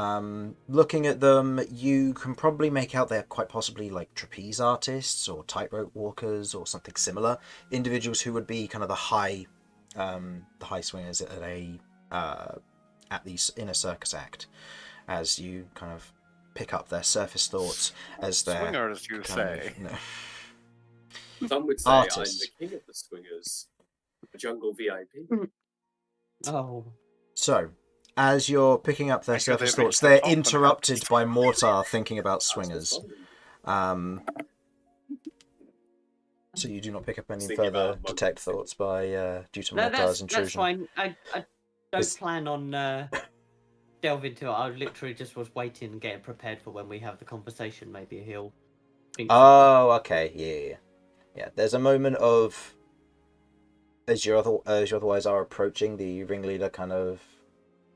Looking at them, you can probably make out they're quite possibly like trapeze artists or tightrope walkers or something similar. Individuals who would be kind of the high swingers at a at the inner circus act, as you kind of pick up their surface thoughts as their Swingers, you say? Some would say Artists. I'm the king of the swingers, a jungle VIP. Oh. So, as you're picking up their Make sure surface they reach thoughts, the they're top and interrupted have- by Mortar thinking about That's the swingers. fun. So you do not pick up any Thinking further about detect thoughts by due to No, Mortar's that's intrusion. fine. I don't It's- plan on delve into it. I literally just was waiting and getting prepared for when we have the conversation. Maybe he'll think something. Oh, okay, yeah. There's a moment of as you otherwise are approaching, the ringleader kind of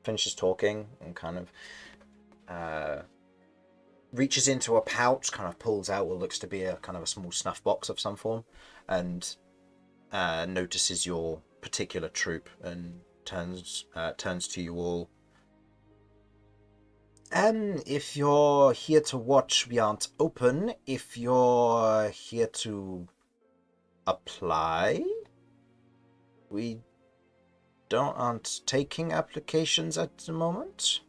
finishes talking and kind of reaches into a pouch, kind of pulls out what looks to be a kind of a small snuff box of some form, and notices your particular troop and turns to you all. If you're here to watch, we aren't open. If you're here to apply, we aren't taking applications at the moment.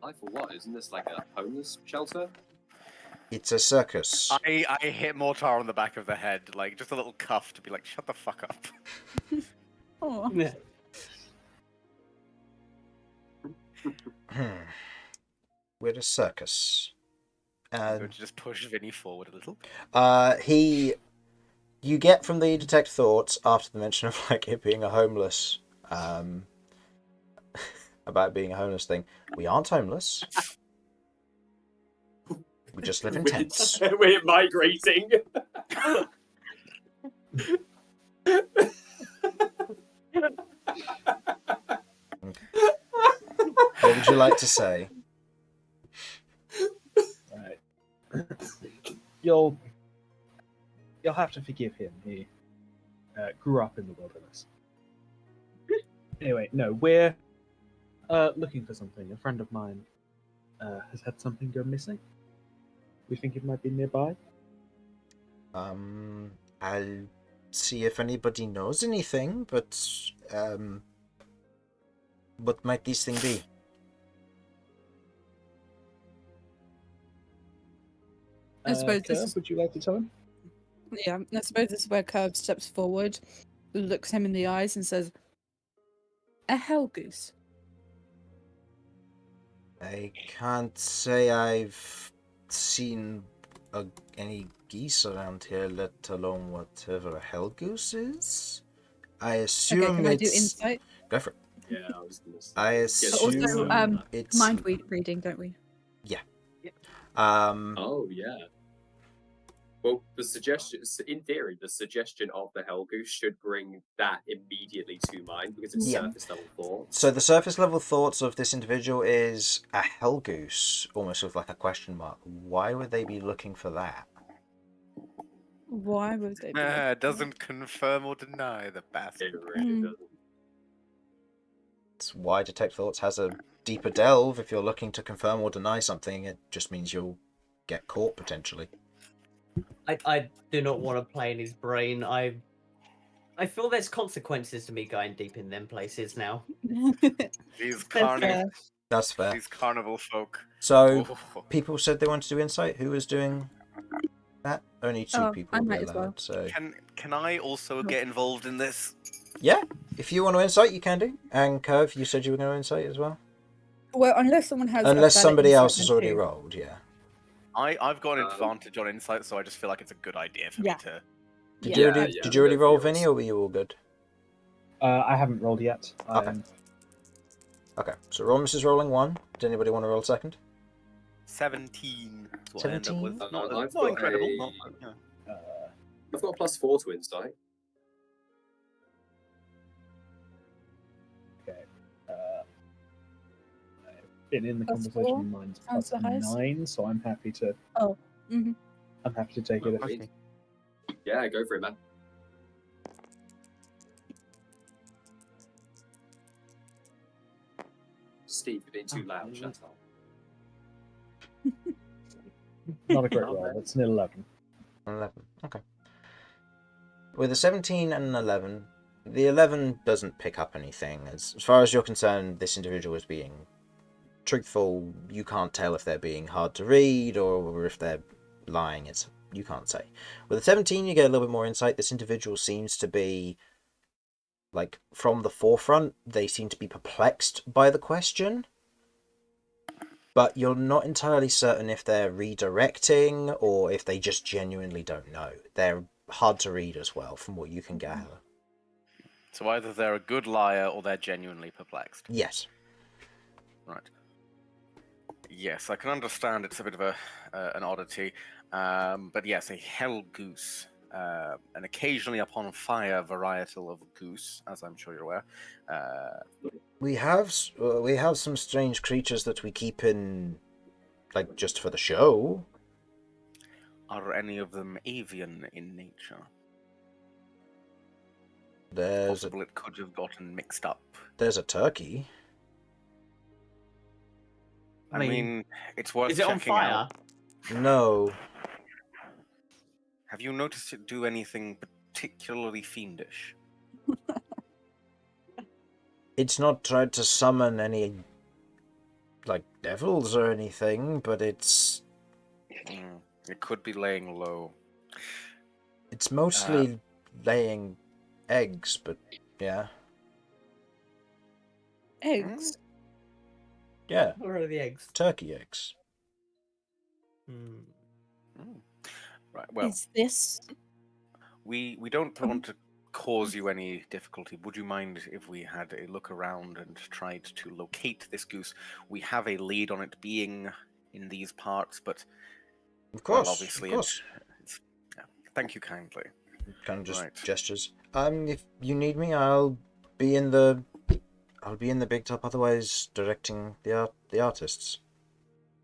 I for what? Isn't this like a homeless shelter? It's a circus. I hit Mortar on the back of the head, like just a little cuff to be like, shut the fuck up. Oh, Yeah. We're a circus. So just push Vinny forward a little. You get from the detect thoughts after the mention of like it being a homeless, about being a homeless thing. We aren't homeless. We just live in tents. We're migrating. What would you like to say? Right. You'll have to forgive him. He grew up in the wilderness. Anyway, no, we're looking for something. A friend of mine has had something go missing. We think it might be nearby. I'll see if anybody knows anything, but what might this thing be? I suppose this Kirv, is- would you like to tell him? yeah. I suppose this is where Kirv steps forward, looks him in the eyes, and says, "A hell goose." I can't say I've seen any geese around here, let alone whatever a hell goose is. I assume Okay, can I do it's... insight? Go for it. Yeah, I was gonna say. I Yeah, assume also, it's... Mind reading, don't we? Oh yeah. Well, the suggestion, in theory, the suggestion of the Hell Goose should bring that immediately to mind because it's Yeah. surface level 4. So the surface level thoughts of this individual is a hell goose, almost with like a question mark. Why would they be looking for that? Why would they do that? Doesn't confirm or deny the It bastard. really Mm. doesn't. It's why detect thoughts has a deeper delve. If you're looking to confirm or deny something, it just means you'll get caught potentially. I do not want to play in his brain. I feel there's consequences to me going deep in them places now. These fair. That's fair. these carnival folk. So Oh. people said they wanted to do insight. Who was doing that? Only two Oh, people I will be might as allowed. well. So Can I also get involved in this? yeah, if you want to insight, you can do. And Kirv, you said you were going to insight as well. Well, unless someone has. a Unless better somebody insight else has than already you. rolled, yeah. I've got an Um, advantage on insight, so I just feel like it's a good idea for Yeah. me to. Did Yeah. you already, Yeah, did you already that roll, feels- Vinny, or were you all good? I haven't rolled yet. Okay. Okay, so Romulus is rolling 1. Did anybody want to roll second? 17. That's what I end up 17? with. Not, I've not got incredible. a- Not, yeah. I've got a +4 to insight. Okay. I've been in the Plus conversation. 4? Mine's Sounds plus the highest. 9, so I'm happy to. Mhm. I'm happy to take it. Okay. Yeah, go for it, man. Steve, you're being too loud. Shut up. Not a great roll. It's an 11. 11. Okay. With a 17 and an 11, The 11 doesn't pick up anything. As far as you're concerned, this individual is being truthful. You can't tell if they're being hard to read or if they're lying. You can't say. With a 17, you get a little bit more insight. This individual seems to be, like, from the forefront. They seem to be perplexed by the question. But you're not entirely certain if they're redirecting or if they just genuinely don't know. They're hard to read as well, from what you can gather. So either they're a good liar or they're genuinely perplexed. Yes. Right. Yes, I can understand it's a bit of an oddity. But yes, a hell goose. An occasionally upon fire varietal of goose, as I'm sure you're aware. We have some strange creatures that we keep in, like, just for the show. Are any of them avian in nature? There's Possible it could have gotten mixed up. a turkey. I mean, it's worth is it on checking fire? out. No. Have you noticed it do anything particularly fiendish? It's not tried to summon any, like, devils or anything, but it's It could be laying low. mostly laying eggs, but yeah. Eggs. Yeah, Where are the eggs? turkey eggs. Right, well, Is this? we don't want to cause you any difficulty. Would you mind if we had a look around and tried to locate this goose? We have a lead on it being in these parts, but Of course, well, obviously, of course. yeah. Thank you kindly. Kind of just Right. gestures. If you need me, I'll be in the big top. Otherwise, directing the artists.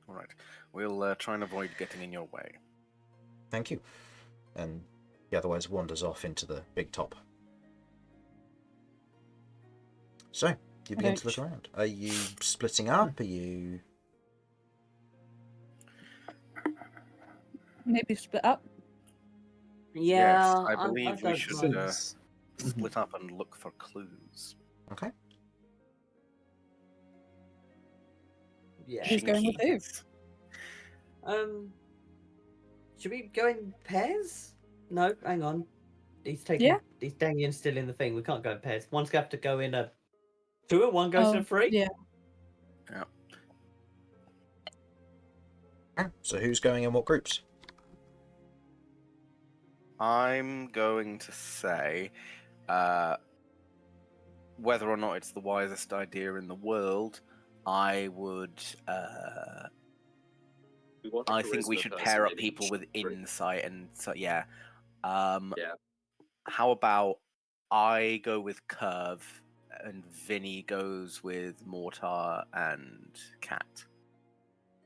All right, we'll try and avoid getting in your way. Thank you. And he otherwise wanders off into the big top. So, you begin to look around. Are you splitting up? Are you... Maybe split up. Yeah, Yes, I I believe we don't should mind. split up and look for clues. Okay. Yeah. Who's going with who? Chinkies. Should we go in pairs? No, hang on. He's taking. Yeah. He's Daniel's still in the thing. We can't go in pairs. One's gonna have to go in a two, and one goes in a three. Yeah. So who's going in what groups? I'm going to say, whether or not it's the wisest idea in the world, I would. We want a I think we charisma should person pair up in people each with group. insight and so yeah. Yeah. How about I go with Kirv and Vinny goes with Mortar and Cat?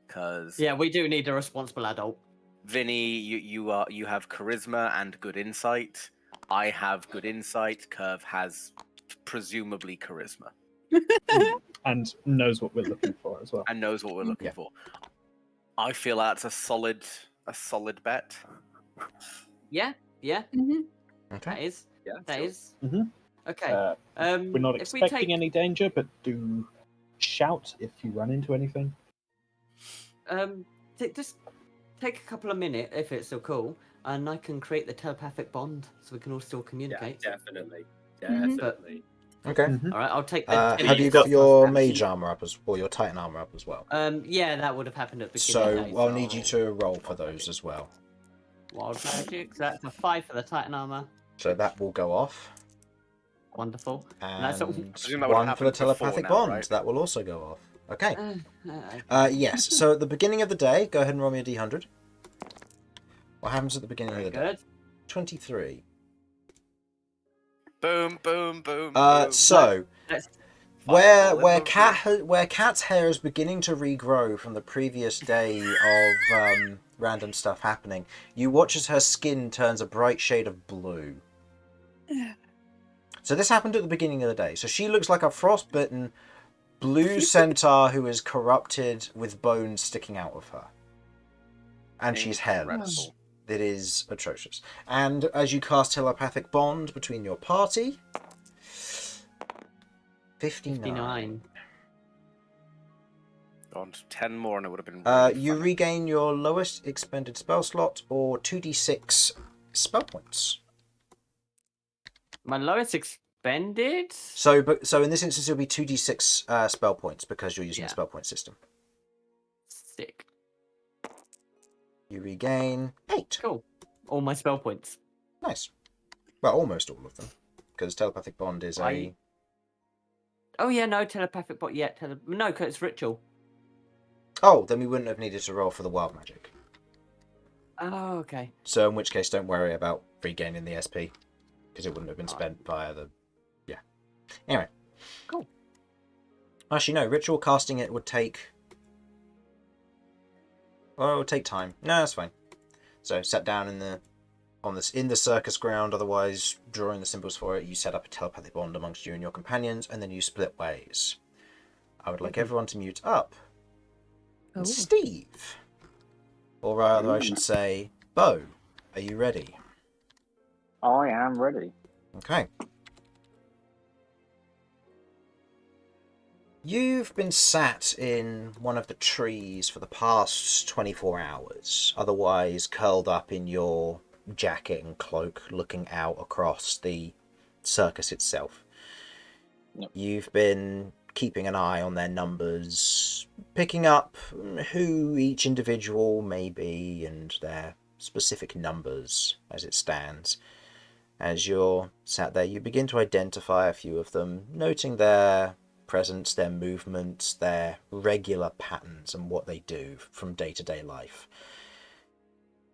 Because Yeah, we do need a responsible adult. Vinny, you have charisma and good insight. I have good insight. Kirv has presumably charisma And knows what we're looking for as well. and knows what we're looking Yeah. for. I feel that's a solid bet. Yeah, yeah, Mm-hmm. that Okay. is. Yeah. That sure. is. Mhm. Okay. We're not if we expecting take, any danger, but do shout if you run into anything. just take a couple of minutes if it's still cool, and I can create the telepathic bond so we can all still Yeah, communicate. definitely. Mhm. Definitely. Okay. All right, I'll take the. Have you got your mage armor up or your titan armor up as well? Yeah, that would have happened at the beginning. So of the day, I'll need you to roll for those as well. Wild magic. So that's a 5 for the Titan armor. So that will go off. Wonderful. And that's all- presume that would have one for the happened before telepathic now, bond. right? That will also go off. Okay. Okay. Yes. So at the beginning of the day, go ahead and roll me a d100. What happens at the beginning Very of the day? good. 23. Boom, boom, boom. So Let's where Cat's hair is beginning to regrow from the previous day of random stuff happening, you watch as her skin turns a bright shade of blue. So this happened at the beginning of the day. So she looks like a frostbitten blue centaur who is corrupted with bones sticking out of her. And she's hairless. Incredible. It is atrocious. And as you cast telepathic bond between your party, 59. On 10 more and it would have been really You funny. regain your lowest expended spell slot or 2d6 spell points. My lowest expended? So in this instance, it'll be 2d6 spell points because you're using the spell point system. Sick. You regain 8. Cool. All my spell points. Nice. Well, almost all of them, because telepathic bond is a. Oh yeah, no telepathic bot yet. No, because it's ritual. Oh, then we wouldn't have needed to roll for the wild magic. Oh, okay. So in which case, don't worry about regaining the SP, because it wouldn't have been spent via the. Yeah. Anyway. Cool. Actually, no. Ritual casting it would take. Well, it would take time. No, that's fine. So sat down in the circus ground. Otherwise, drawing the symbols for it, you set up a telepathic bond amongst you and your companions, and then you split ways. I would like everyone to mute up. Oh. Steve, or rather, I should say, Beau, are you ready? I am ready. Okay. You've been sat in one of the trees for the past 24 hours, otherwise curled up in your jacket and cloak, looking out across the circus itself. Yep. You've been keeping an eye on their numbers, picking up who each individual may be and their specific numbers as it stands. As you're sat there, you begin to identify a few of them, noting their presence, their movements, their regular patterns, and what they do from day-to-day life.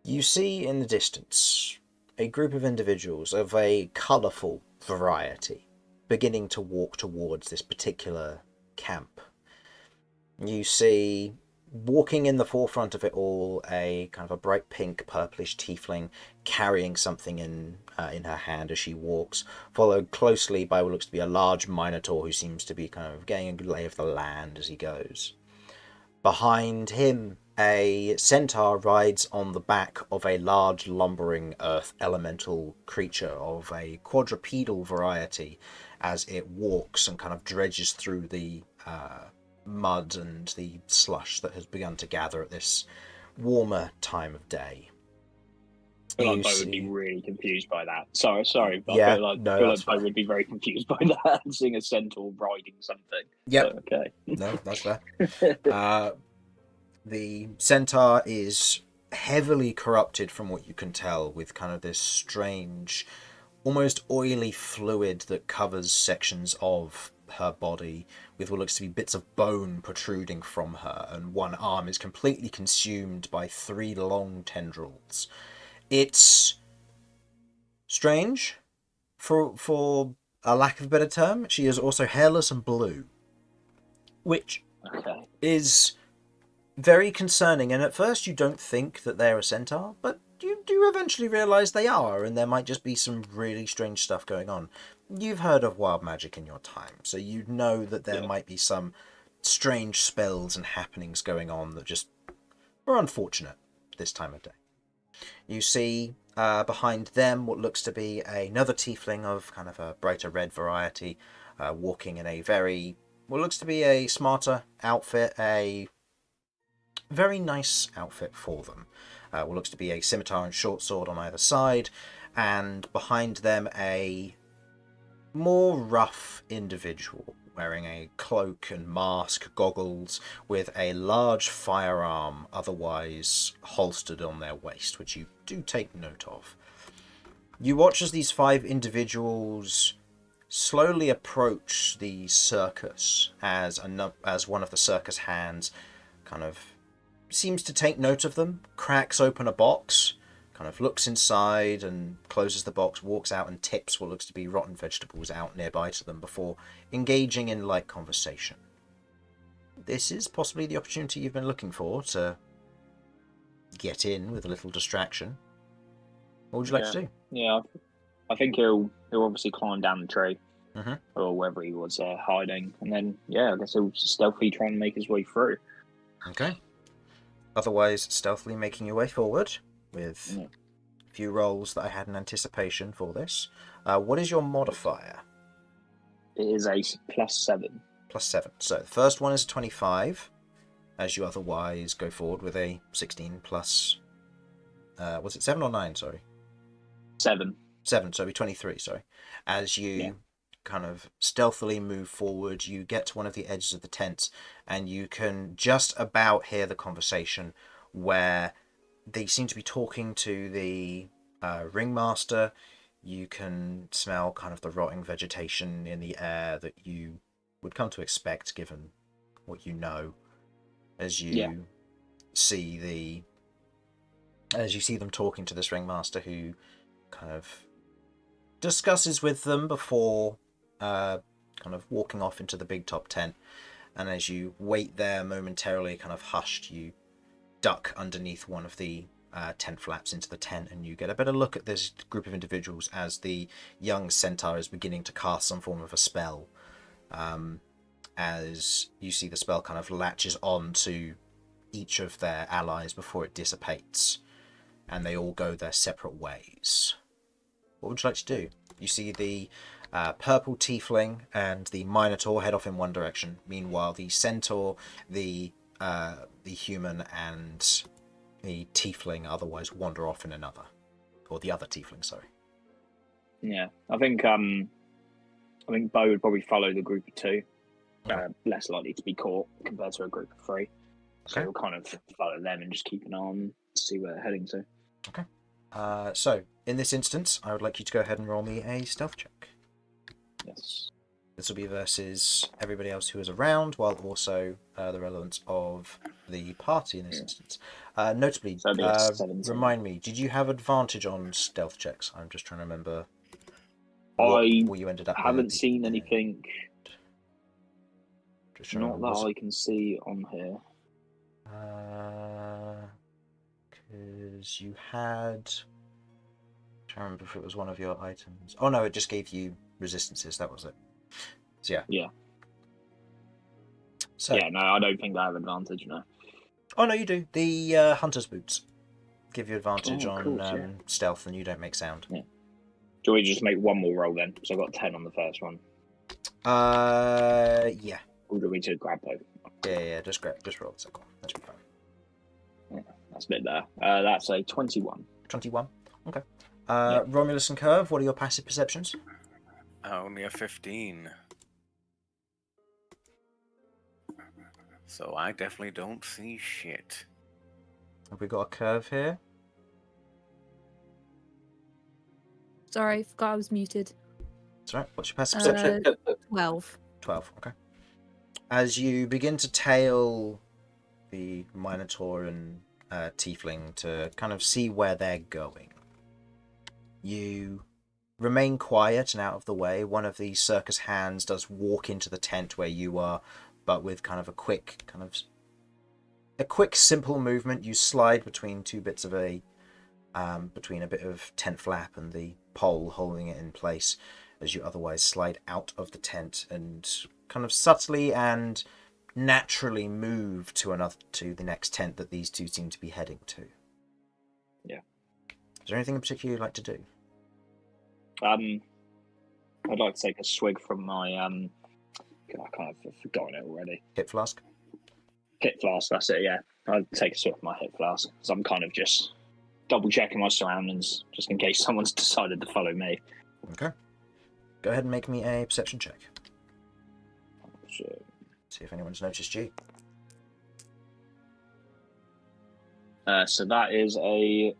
You see in the distance a group of individuals of a colourful variety beginning to walk towards this particular camp. You see, walking in the forefront of it all, a kind of a bright pink, purplish tiefling carrying something in her hand as she walks, followed closely by what looks to be a large Minotaur who seems to be kind of getting a good lay of the land as he goes. Behind him, a Centaur rides on the back of a large lumbering earth elemental creature of a quadrupedal variety as it walks and kind of dredges through the mud and the slush that has begun to gather at this warmer time of day. I feel You like Beau would be see- really confused by that. Sorry, but Yeah, I feel like, no, Beau that's fine. would be very confused by that, seeing a centaur riding something. Yep. But okay. No, that's fair. The Centaur is heavily corrupted from what you can tell, with kind of this strange, almost oily fluid that covers sections of her body, with what looks to be bits of bone protruding from her, and one arm is completely consumed by 3 long tendrils. It's strange, for a lack of a better term. She is also hairless and blue, which Okay. is very concerning, and at first you don't think that they're a centaur, but you do eventually realise they are, and there might just be some really strange stuff going on. You've heard of wild magic in your time, so you know that there might be some strange spells and happenings going on that just are unfortunate this time of day. You see behind them what looks to be another tiefling of kind of a brighter red variety, walking in a what looks to be a smarter outfit, a very nice outfit for them. What looks to be a scimitar and short sword on either side, and behind them a more rough individual wearing a cloak and mask, goggles, with a large firearm otherwise holstered on their waist, which you do take note of. You watch as these 5 individuals slowly approach the circus as one of the circus hands kind of seems to take note of them, cracks open a box, kind of looks inside and closes the box, walks out and tips what looks to be rotten vegetables out nearby to them before engaging in light conversation. This is possibly the opportunity you've been looking for to get in with a little distraction. What would you like to do? Yeah, I think he'll obviously climb down the tree, Mhm. or wherever he was hiding, and then I guess he'll stealthily try and make his way through. Okay. Otherwise, stealthily making your way forward with a few rolls that I had in anticipation for this. What is your modifier? It is a +7. +7. So the first one is a 25, as you otherwise go forward with a 16 plus. Was it 7 or 9? Sorry. 7. 7, so it'll be 23, sorry. As you kind of stealthily move forward, you get to one of the edges of the tent, and you can just about hear the conversation where they seem to be talking to the ringmaster. You can smell kind of the rotting vegetation in the air that you would come to expect given what you know as you see them talking to this ringmaster, who kind of discusses with them before kind of walking off into the big top tent. And as you wait there momentarily, kind of hushed, you duck underneath one of the tent flaps into the tent, and you get a better look at this group of individuals as the young Centaur is beginning to cast some form of a spell. As you see the spell kind of latches on to each of their allies before it dissipates, and they all go their separate ways. What would you like to do? You see the purple tiefling and the Minotaur head off in one direction. Meanwhile, the Centaur, the human, and the tiefling otherwise wander off in another. Or the other tiefling, sorry. Yeah, I think Beau would probably follow the group of 2. Less likely to be caught compared to a group of 3. So we'll kind of follow them and just keep an eye on to see where they're heading to. Okay. So, in this instance, I would like you to go ahead and roll me a stealth check. Yes. This will be versus everybody else who is around, while also the relevance of the party in this instance. Notably, So it'll be a 17. remind me, did you have advantage on stealth checks? I'm just trying to remember I what you ended up haven't with. seen anything. Just trying to Not remember, that I can see on here. Because you had... I'm trying to remember if it was one of your items. Oh no, it just gave you resistances, that was it. So yeah. Yeah. So, Yeah, no, I don't think I have advantage, no. Oh no, you do. The hunter's boots give you advantage on cool, stealth, and you don't make sound. Yeah. Do we just make one more roll then? Because I got 10 on the first one. Yeah. Or do we just grab both? Yeah, just roll the second one. That should be fine. Yeah, that's a bit there. That's a 21. 21? Okay. Romulus and Kirv, what are your passive perceptions? Only a 15. So I definitely don't see shit. Have we got a Kirv here? Sorry, forgot I was muted. That's right. What's your passive perception? 12. 12, okay. As you begin to tail the Minotaur and Tiefling to kind of see where they're going, you remain quiet and out of the way. One of the circus hands does walk into the tent where you are, but with kind of a quick, simple movement, you slide between two bits of between a bit of tent flap and the pole holding it in place, as you otherwise slide out of the tent and kind of subtly and naturally move to the next tent that these two seem to be heading to. Yeah. Is there anything in particular you'd like to do? I'd like to take a swig from my I kind of forgotten it already. Hip flask? Hip flask, that's it, yeah. I'd take a swig from my hip flask. So I'm kind of just double checking my surroundings just in case someone's decided to follow me. Okay. Go ahead and make me a perception check. So, See if anyone's noticed you. so that is a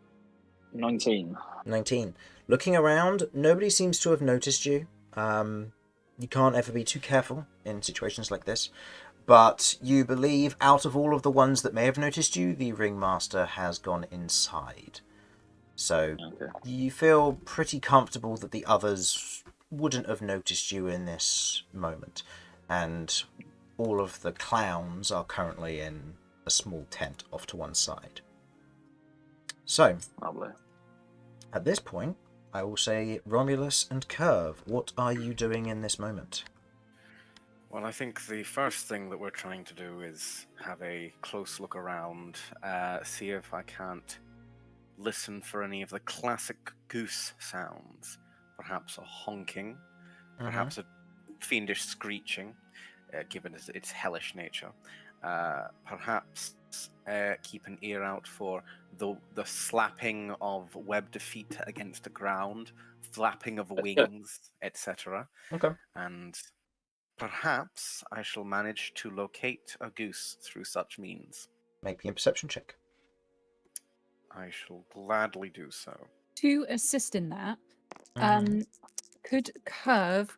19. 19. Looking around, nobody seems to have noticed you. You can't ever be too careful in situations like this. But you believe out of all of the ones that may have noticed you, the ringmaster has gone inside. So you feel pretty comfortable that the others wouldn't have noticed you in this moment. And all of the clowns are currently in a small tent off to one side. So, Lovely. At this point, I will say Romulus and Kirv, what are you doing in this moment? Well, I think the first thing that we're trying to do is have a close look around, see if I can't listen for any of the classic Goose sounds. Perhaps a honking, perhaps a fiendish screeching, given its hellish nature. Perhaps keep an ear out for the slapping of webbed feet against the ground, flapping of wings, etc. Okay. And perhaps I shall manage to locate a goose through such means. Make me a perception check. I shall gladly do so. To assist in that, could Kirv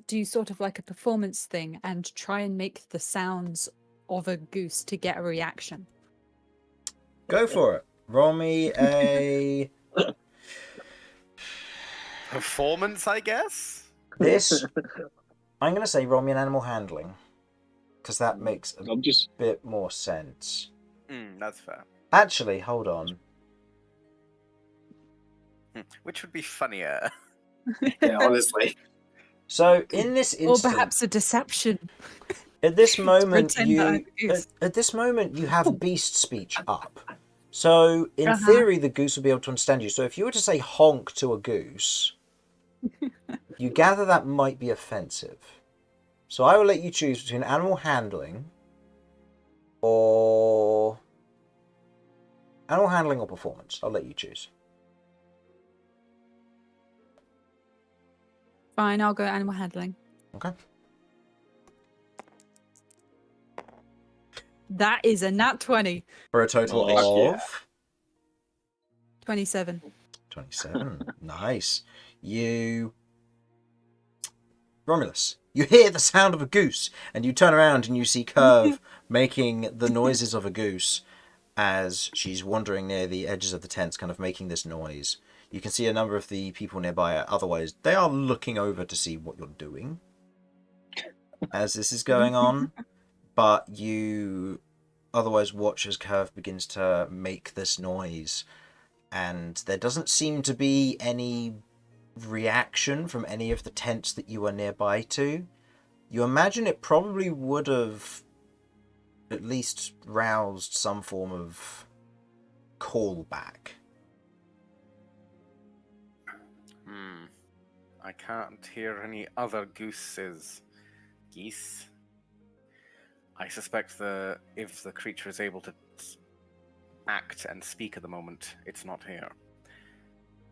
do sort of like a performance thing and try and make the sounds of a goose to get a reaction? Go for it. Roll me a... Performance, I guess? This... I'm going to say roll me an animal handling. Because that makes a I'm just bit more sense. That's fair. Actually, hold on. Which would be funnier? Yeah, honestly. So, in this Or instance... perhaps a deception. At this moment, Pretend that I'm a goose. at this moment, you have beast speech up. So, in Uh-huh. theory, the goose will be able to understand you. So, if you were to say honk to a goose, you gather that might be offensive. So, I will let you choose between animal handling or performance. I'll let you choose. Fine, I'll go animal handling. Okay. That is a nat 20. For a total Nice. of Yeah. 27. 27. Nice. Romulus, you hear the sound of a goose, and you turn around and you see Kirv making the noises of a goose as she's wandering near the edges of the tents, kind of making this noise. You can see a number of the people nearby, otherwise, they are looking over to see what you're doing as this is going on. But you otherwise watch as Kirv begins to make this noise, and there doesn't seem to be any reaction from any of the tents that you are nearby to. You imagine it probably would have at least roused some form of callback. I can't hear any other geese. I suspect if the creature is able to act and speak at the moment, it's not here.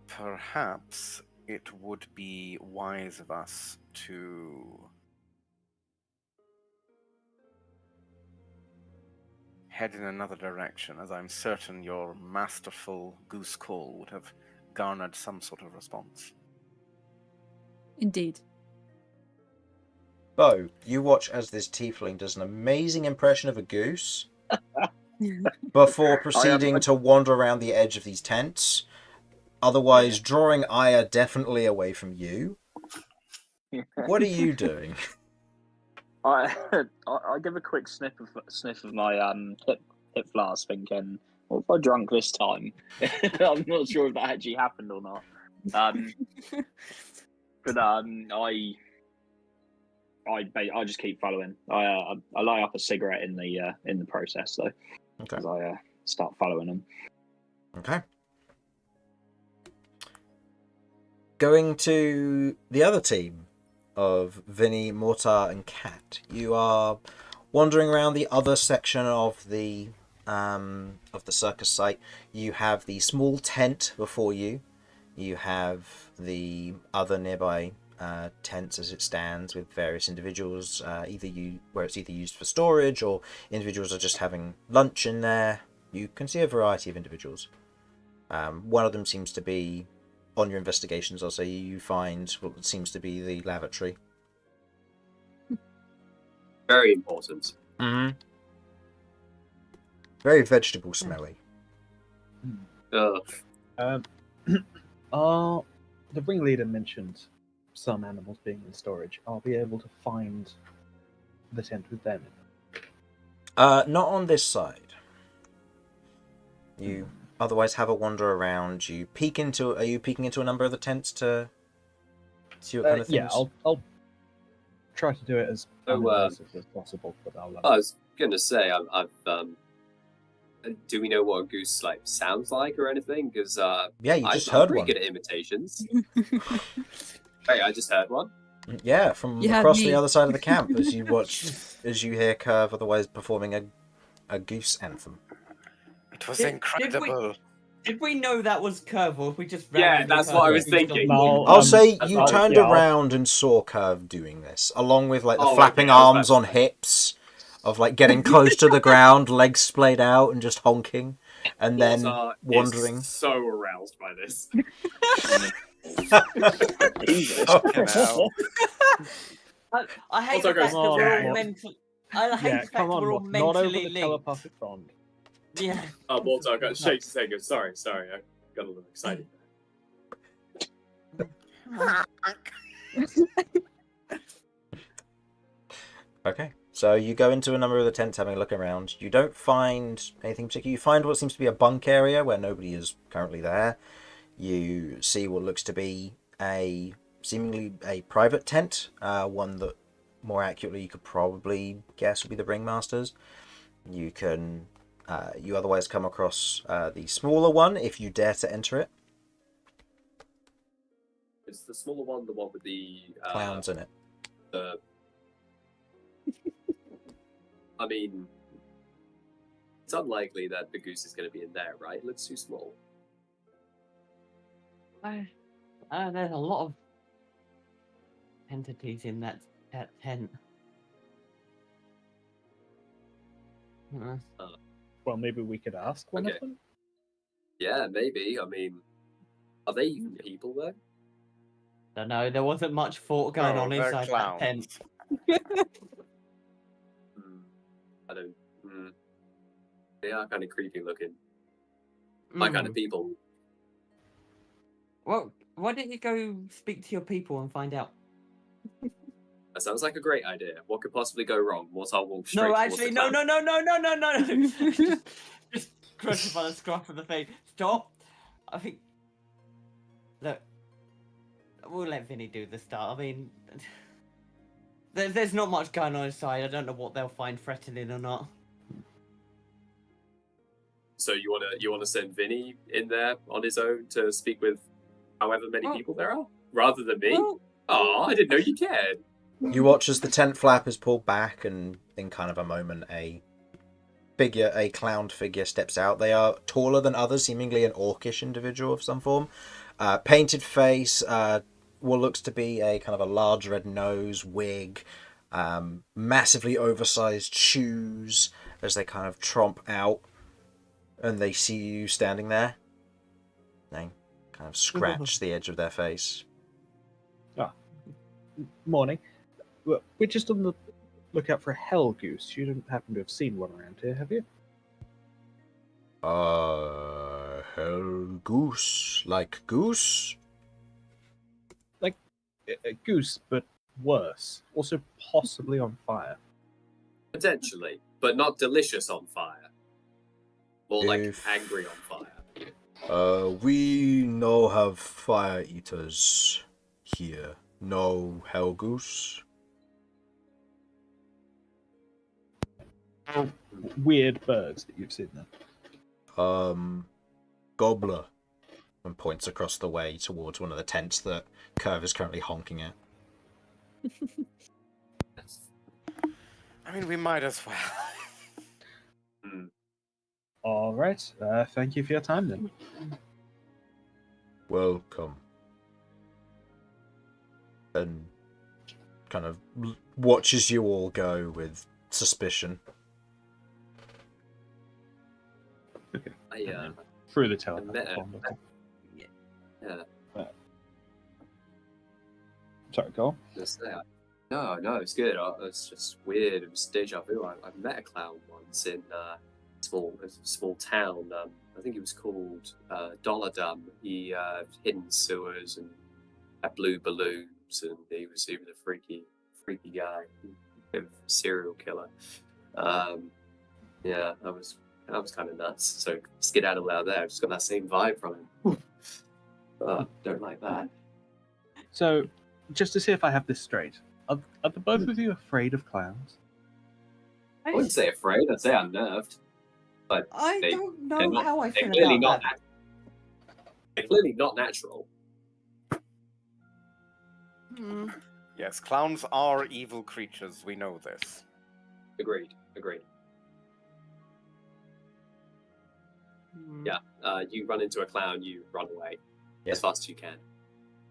Perhaps it would be wise of us to head in another direction, as I'm certain your masterful goose call would have garnered some sort of response. Indeed. Beau, you watch as this tiefling does an amazing impression of a goose before proceeding to wander around the edge of these tents, otherwise drawing Aya definitely away from you. What are you doing? I give a quick sniff of my hip flask, thinking, what have I drunk this time? I'm not sure if that actually happened or not. But I just keep following. I light up a cigarette in the process, though, Okay. as I start following them. Okay. Going to the other team of Vinny, Mortar, and Cat. You are wandering around the other section of the circus site. You have the small tent before you. You have the other nearby tents as it stands with various individuals, where it's either used for storage or individuals are just having lunch in there. You can see a variety of individuals. One of them seems to be, on your investigations, I'll say you find what seems to be the lavatory. Very important. Mm-hmm. Very vegetable smelly. Ugh. The ringleader mentioned some animals being in storage. I'll be able to find the tent with them in it. Not on this side. You otherwise have a wander around. Are you peeking into a number of the tents to see what kind of things? Yeah, I'll try to do it as So, uninvasive as possible. But I was gonna say, I've do we know what a goose sounds like or anything? Because Yeah, you I'm just heard pretty one. good at imitations. Hey, I just heard one. Yeah, from You have across the me. other side of the camp as you hear Kirv otherwise performing a goose anthem. It was Did we- incredible. Did we know that was Kirv, or if we just Yeah, randomly that's heard what I a was goose on thinking. the No, wind? I'll say that's you all- turned yeah, I'll- around and saw Kirv doing this, along with like the Oh, flapping okay, I was about arms to on say. hips, of like getting close to the ground, legs splayed out, and just honking, and then Mortar wandering. is so aroused by this. Jesus. Fucking hell. I hate Also the goes, fact that we're "Yeah, all mental. I hate Yeah, the fact come that on, we're all Mortar. Not over mentally the linked. telepathic bond. Yeah. Oh, Mortar shakes his head. Goes, sorry, I got a little excited. Okay, so you go into a number of the tents having a look around. You don't find anything particular. You find what seems to be a bunk area where nobody is currently there. You see what looks to be seemingly a private tent, one that more accurately you could probably guess would be the ringmaster's. You can you otherwise come across the smaller one if you dare to enter it. Is the smaller one the one with the Clowns in it. the? I mean, it's unlikely that the goose is going to be in there, right? It looks too small. There's a lot of entities in that tent. Well, maybe we could ask one Okay. of them. Yeah, maybe. I mean, are they even people though? Don't know. There wasn't much thought going No, on they're inside that tent. I don't. They are kind of creepy looking. My kind of people. Well, why don't you go speak to your people and find out? That sounds like a great idea. What could possibly go wrong? Mortar walks straight No, towards actually, the no. clown. Just crush him by the scruff of the face. Stop. I think. Look, we'll let Vinny do the start. I mean, there's not much going on inside. I don't know what they'll find threatening or not. So you wanna send Vinny in there on his own to speak with however many Well- people there are, rather than me? Well, Oh, I didn't know you cared. You watch as the tent flap is pulled back, and in kind of a moment, a clowned figure steps out. They are taller than others, seemingly an orcish individual of some form. Painted face, what looks to be a kind of a large red nose, wig, massively oversized shoes as they kind of tromp out, and they see you standing there. They kind of scratch the edge of their face. Morning. Well, we're just on the lookout for a hell goose. You don't happen to have seen one around here, have you? Hell goose. Like goose? Like a goose, but worse. Also possibly on fire. Potentially, but not delicious on fire. More like If- angry on fire. We no have fire eaters here. No hell goose. Weird birds that you've seen then. Gobbler. And points across the way towards one of the tents that Kirv is currently honking at. I mean, we might as well. All right. Thank you for your time then. Welcome. And kind of watches you all go with suspicion. Through the met telepathic her. bond. Yeah. Sorry, go on. Just there. No, it's good. It's just weird. It was deja vu. I met a clown once in a small town. I think it was called Dollardum. He hid in sewers and had blue balloons, and he was a freaky guy, a serial killer. Yeah, that was kind of nuts. So skedaddle out there. Just got that same vibe from him. Don't like that. So, just to see if I have this straight, are the both of you afraid of clowns? I wouldn't say afraid. I'd say unnerved. But I they- don't they're know not- how I they're feel clearly about not. that. They're clearly not natural. Yes, clowns are evil creatures. We know this. Agreed. Yeah. You run into a clown, you run away as fast as you can.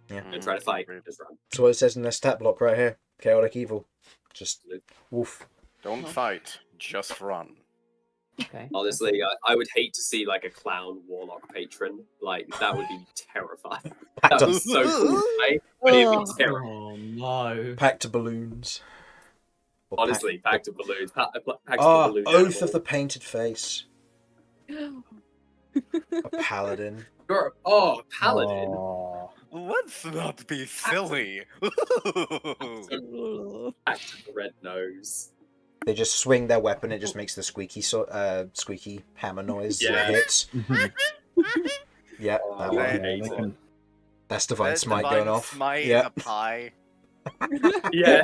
Yeah. And try to fight. Just run. That's what it says in their stat block right here. Chaotic evil. Just woof. Don't fight, just run. Okay. Honestly, I would hate to see like a clown warlock patron. Like that would be terrifying. That would be so cool, right? But it'd be terrifying. Oh no. Pack to balloons. Or Honestly, back to balloons. Back to Ah, balloon Oath animal. of the Painted Face. A paladin. Oh, paladin. Oh, Let's not be silly. Back to the red nose. They just swing their weapon. It just makes the squeaky hammer noise. Yeah. It hits. Yeah, Oh, that yeah, one. they can That's Divine There's Smite Divine going off. Smite Yeah. in a pie. Yeah.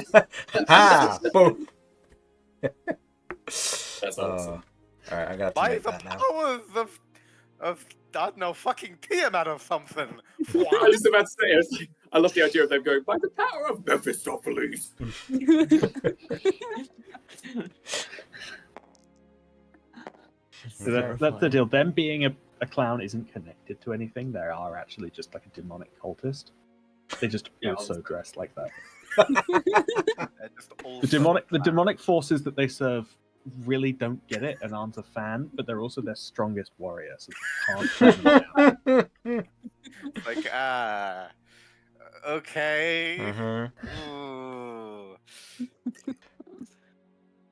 Ah! Boom! That's awesome. Alright, I'm gonna have to By make the that now. powers of I don't know, fucking Tiamat or something. I was just about to say, I love the idea of them going by the power of Mephistopheles. So that's the deal. Them being a clown isn't connected to anything. They are actually just like a demonic cultist. They just Yeah, also dress like that. They're just also The demonic forces that they serve really don't get it and aren't a fan, but they're also their strongest warrior, so they can't turn them down. like okay. Mm-hmm. Ooh.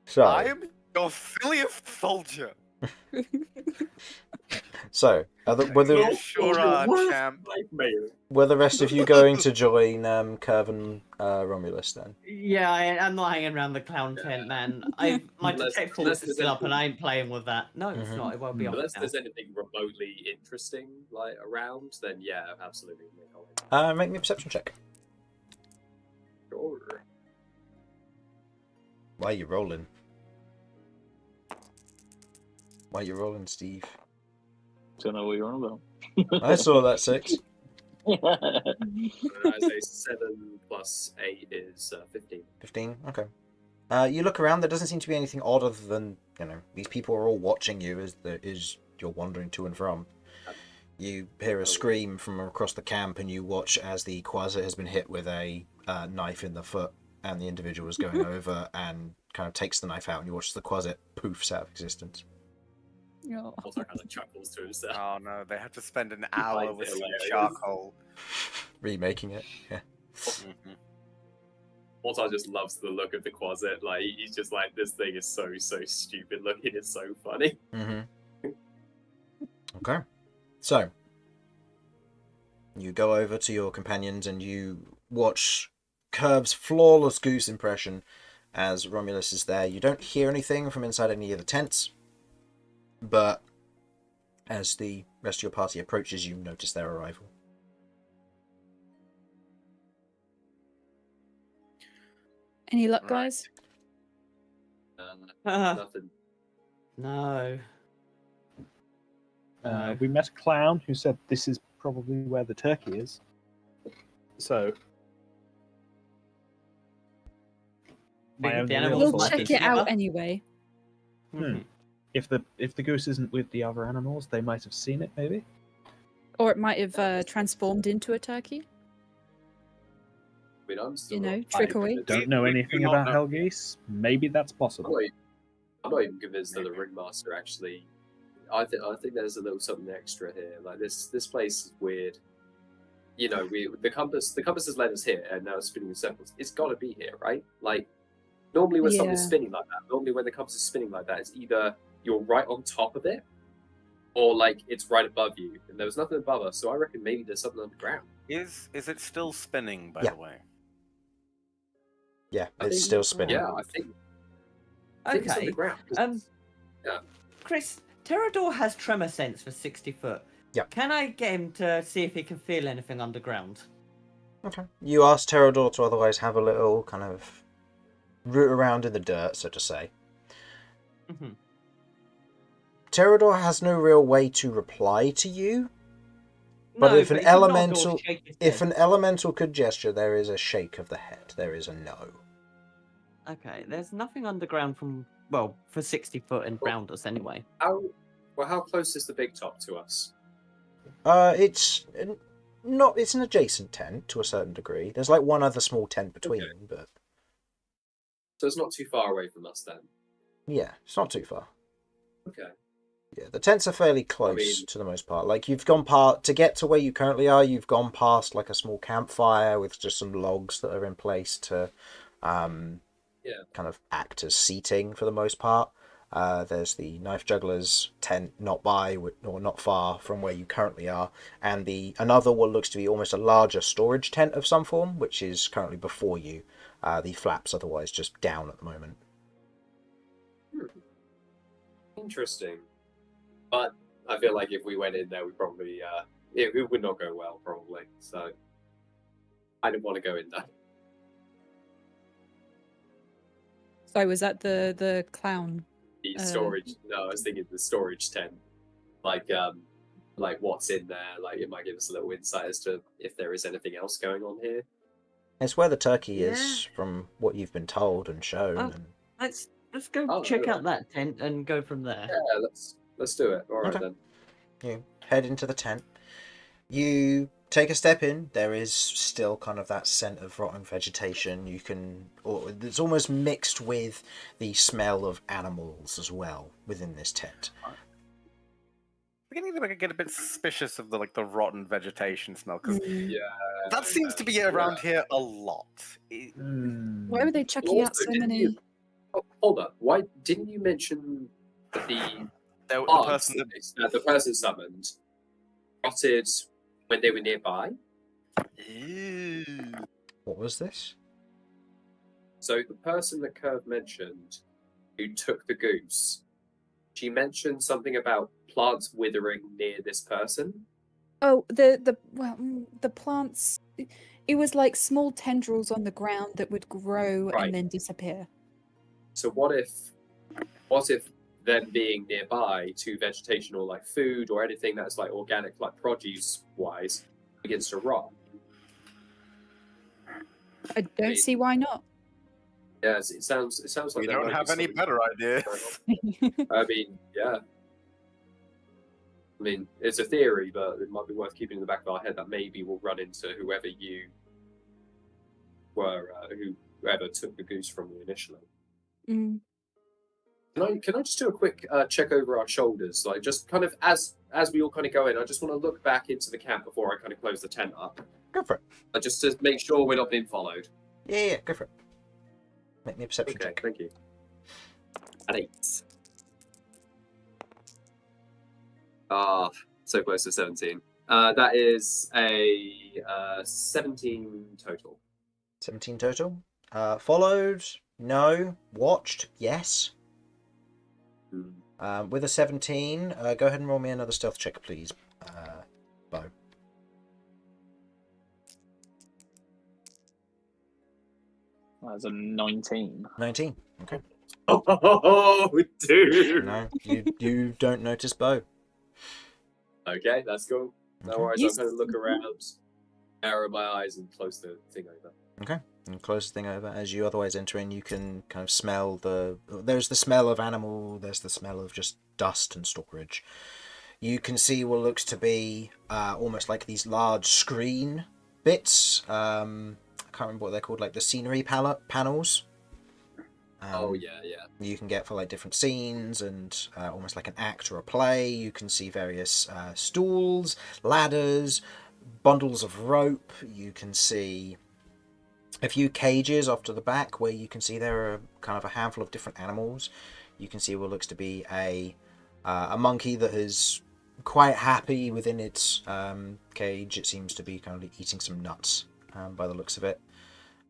So, I am your silliest soldier. were Sure are, champ. the rest of you going to join Kirv and Romulus then? Yeah, I'm not hanging around the clown tent, man. My detect force is still up, and I ain't playing with that. No, it's not. It won't be Unless off now. there's anything remotely interesting like around, then yeah, absolutely. Make me a perception check. Sure. Why are you rolling? Why are you rolling, Steve? Don't know what you're on about. I saw that 6. I say 7 plus 8 is 15. 15? Okay. You look around, there doesn't seem to be anything odd other than, these people are all watching you as you're wandering to and from. You hear a scream from across the camp and you watch as the Quasar has been hit with a knife in the foot and the individual is going over and kind of takes the knife out and you watch as the Quasar poofs out of existence. Also kind of chuckles to himself. Oh no, they have to spend an hour Finds with it some hilarious. charcoal. Remaking it, yeah. Mhm. Mortar just loves the look of the Quasar. Like he's just like, this thing is so stupid looking. It's so funny. Mm-hmm. Okay. So, you go over to your companions and you watch Kirv's flawless Goose impression as Romulus is there. You don't hear anything from inside any of the tents, but as the rest of your party approaches, you notice their arrival. Any luck, guys? Nothing. No. We met a clown who said this is probably where the turkey is. So, my Think own the real animals We'll might thought be check is it out together. anyway. if the goose isn't with the other animals, they might have seen it. Maybe. Or it might have transformed into a turkey. I mean, I'm still You know, not, trickery. Don't know We anything do not about know. hell geese. Maybe that's possible. I'm not even convinced that the ringmaster actually. I think there's a little something extra here. Like this place is weird. You know, the compass has led us here, and now it's spinning in circles. It's got to be here, right? Like normally when something's Yeah. spinning like that, normally when the compass is spinning like that, it's either you're right on top of it, or like it's right above you. And there was nothing above us, so I reckon maybe there's something underground. Is it still spinning, by Yeah. the way? Yeah, I it's think- still spinning. Yeah, I think it's Okay. underground. Yeah. Chris, Pterodor has tremor sense for 60 foot. Yeah. Can I get him to see if he can feel anything underground? Okay. You ask Pterodor to otherwise have a little kind of root around in the dirt, so to say. Mm-hmm. Pterodor has no real way to reply to you. But No, if an it's a nod or elemental, shake his if head. an elemental could gesture, there is a shake of the head. There is a no. Okay, there's nothing underground for 60 foot and round us anyway. How close is the big top to us? It's not. It's an adjacent tent to a certain degree. There's like one other small tent between, but So it's not too far away from us then. yeah, it's not too far. Okay. Yeah, the tents are fairly close to the most part. Like you've gone past to get to where you currently are. You've gone past like a small campfire with just some logs that are in place to, kind of act as seating for the most part. There's the knife juggler's tent not not far from where you currently are, and another what looks to be almost a larger storage tent of some form, which is currently before you. The flaps otherwise just down at the moment. Interesting. But I feel like if we went in there, we probably it would not go well, probably. So I didn't want to go in there. So was that the clown? The storage. No, I was thinking the storage tent. Like what's in there? Like it might give us a little insight as to if there is anything else going on here. It's where the turkey is, from what you've been told and shown. Oh. And Let's go check out that tent and go from there. Yeah, let's do it. All right Okay. then. you head into the tent. You take a step in. There is still kind of that scent of rotting vegetation. It's almost mixed with the smell of animals as well within this tent. Beginning to get a bit suspicious of the rotten vegetation smell, because Yeah. that seems to be around here a lot. Why were they chucking out Also, so didn't many? you- Oh, hold up. Why didn't you mention that the the person summoned rotted when they were nearby? What was this? So the person that Kirv mentioned, who took the goose, she mentioned something about plants withering near this person. Oh, the plants. It was like small tendrils on the ground that would grow Right. and then disappear. So what if them being nearby to vegetation or like food or anything that's like organic, like produce wise, begins to rot? I don't see why not. Yes, it sounds like We there don't might be have any something better going ideas. on. I mean, yeah. I mean, it's a theory, but it might be worth keeping in the back of our head that maybe we'll run into whoever you were, whoever took the goose from you initially. Mm. Can I just do a quick check over our shoulders, like just kind of as we all kind of go in? I just want to look back into the camp before I kind of close the tent up, Go for it. just to make sure we're not being followed. Yeah, go for it. Make me a perception Okay, check. thank you. An 8. So close to 17. That is a 17 total. 17 total. Followed? No. Watched? Yes. With a 17, go ahead and roll me another stealth check, please, Beau. That's a 19. 19. Okay. Oh, dude. No, you don't notice Beau. Okay, that's cool. No Okay. worries. I'll kind of look around, narrow my eyes, and close the thing over. Okay. And close the thing over. As you otherwise enter in, you can kind of smell there's the smell of animal, there's the smell of just dust and storage. You can see what looks to be almost like these large screen bits. I can't remember what they're called, like the scenery panels. Oh, yeah. You can get for like different scenes and almost like an act or a play. You can see various stools, ladders, bundles of rope. You can see a few cages off to the back where you can see there are kind of a handful of different animals. You can see what looks to be a monkey that is quite happy within its cage. It seems to be kind of eating some nuts by the looks of it,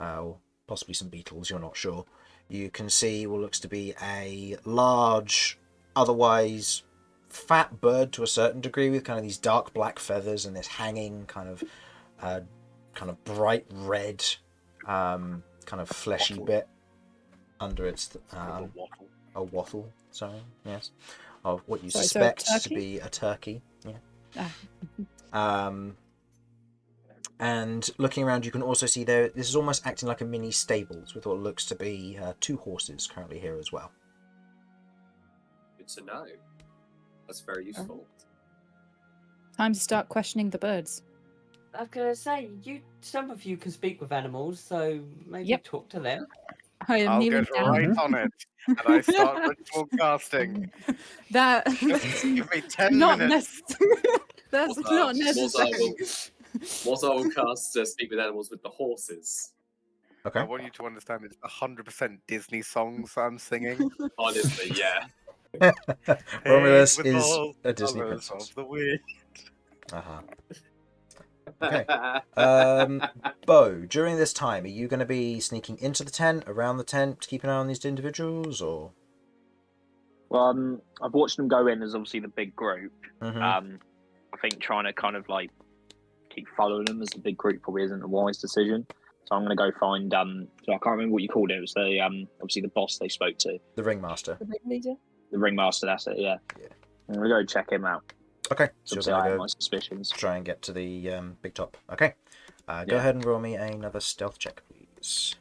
or possibly some beetles, you're not sure. You can see what looks to be a large, otherwise fat bird to a certain degree with kind of these dark black feathers and this hanging kind of bright red kind of fleshy bit under its a wattle, sorry, yes, of what you Sorry, so a suspect to turkey? be a turkey. Yeah. And looking around, you can also see there. This is almost acting like a mini stables with what looks to be 2 horses currently here as well. Good to know. That's very useful. Time to start questioning the birds. I was gonna say, some of you can speak with animals, so maybe Yep. talk to them. I am I'll kneeling get down. right on it, and I start ritual casting. That Just give me 10 not minutes. necessary. That's Mortar- not Mortar necessary. Mortar will cast Speak with Animals with the horses. Okay. I want you to understand it's 100% Disney songs I'm singing. Honestly, yeah. Romulus Paint with is all a Disney colours princess. Of the wind. Uh-huh. Okay. Beau, during this time, are you going to be sneaking into the tent, around the tent, to keep an eye on these individuals, or? Well, I've watched them go in as obviously the big group. Mhm. I think trying to kind of like keep following them as a big group probably isn't a wise decision. So I'm going to go find. So I can't remember what you called it. It was the obviously the boss they spoke to, The ringmaster. The big leader. the ringmaster. That's it. Yeah. Yeah. I'm going to go check him out. Okay, So so you're obviously I going have to my go suspicions. try and get to the big top. Okay. Go Yeah. ahead and roll me another stealth check, please.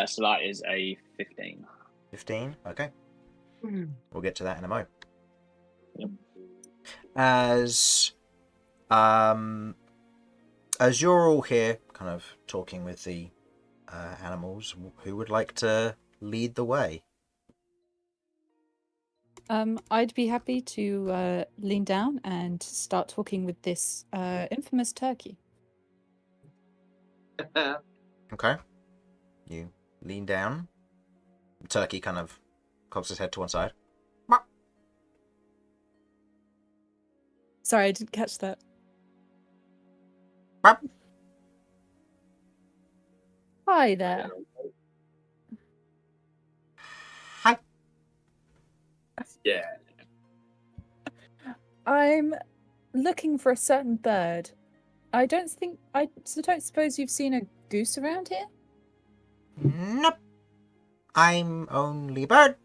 So that is a 15. 15. Okay. We'll get to that in a mo. Yep. As you're all here, kind of talking with the animals, who would like to lead the way? I'd be happy to lean down and start talking with this infamous turkey. Okay. You lean down. The turkey kind of cocks his head to one side. Sorry, I didn't catch that. Hi there. Hi. Yeah. I'm looking for a certain bird. I don't suppose you've seen a goose around here? Nope. I'm only a bird.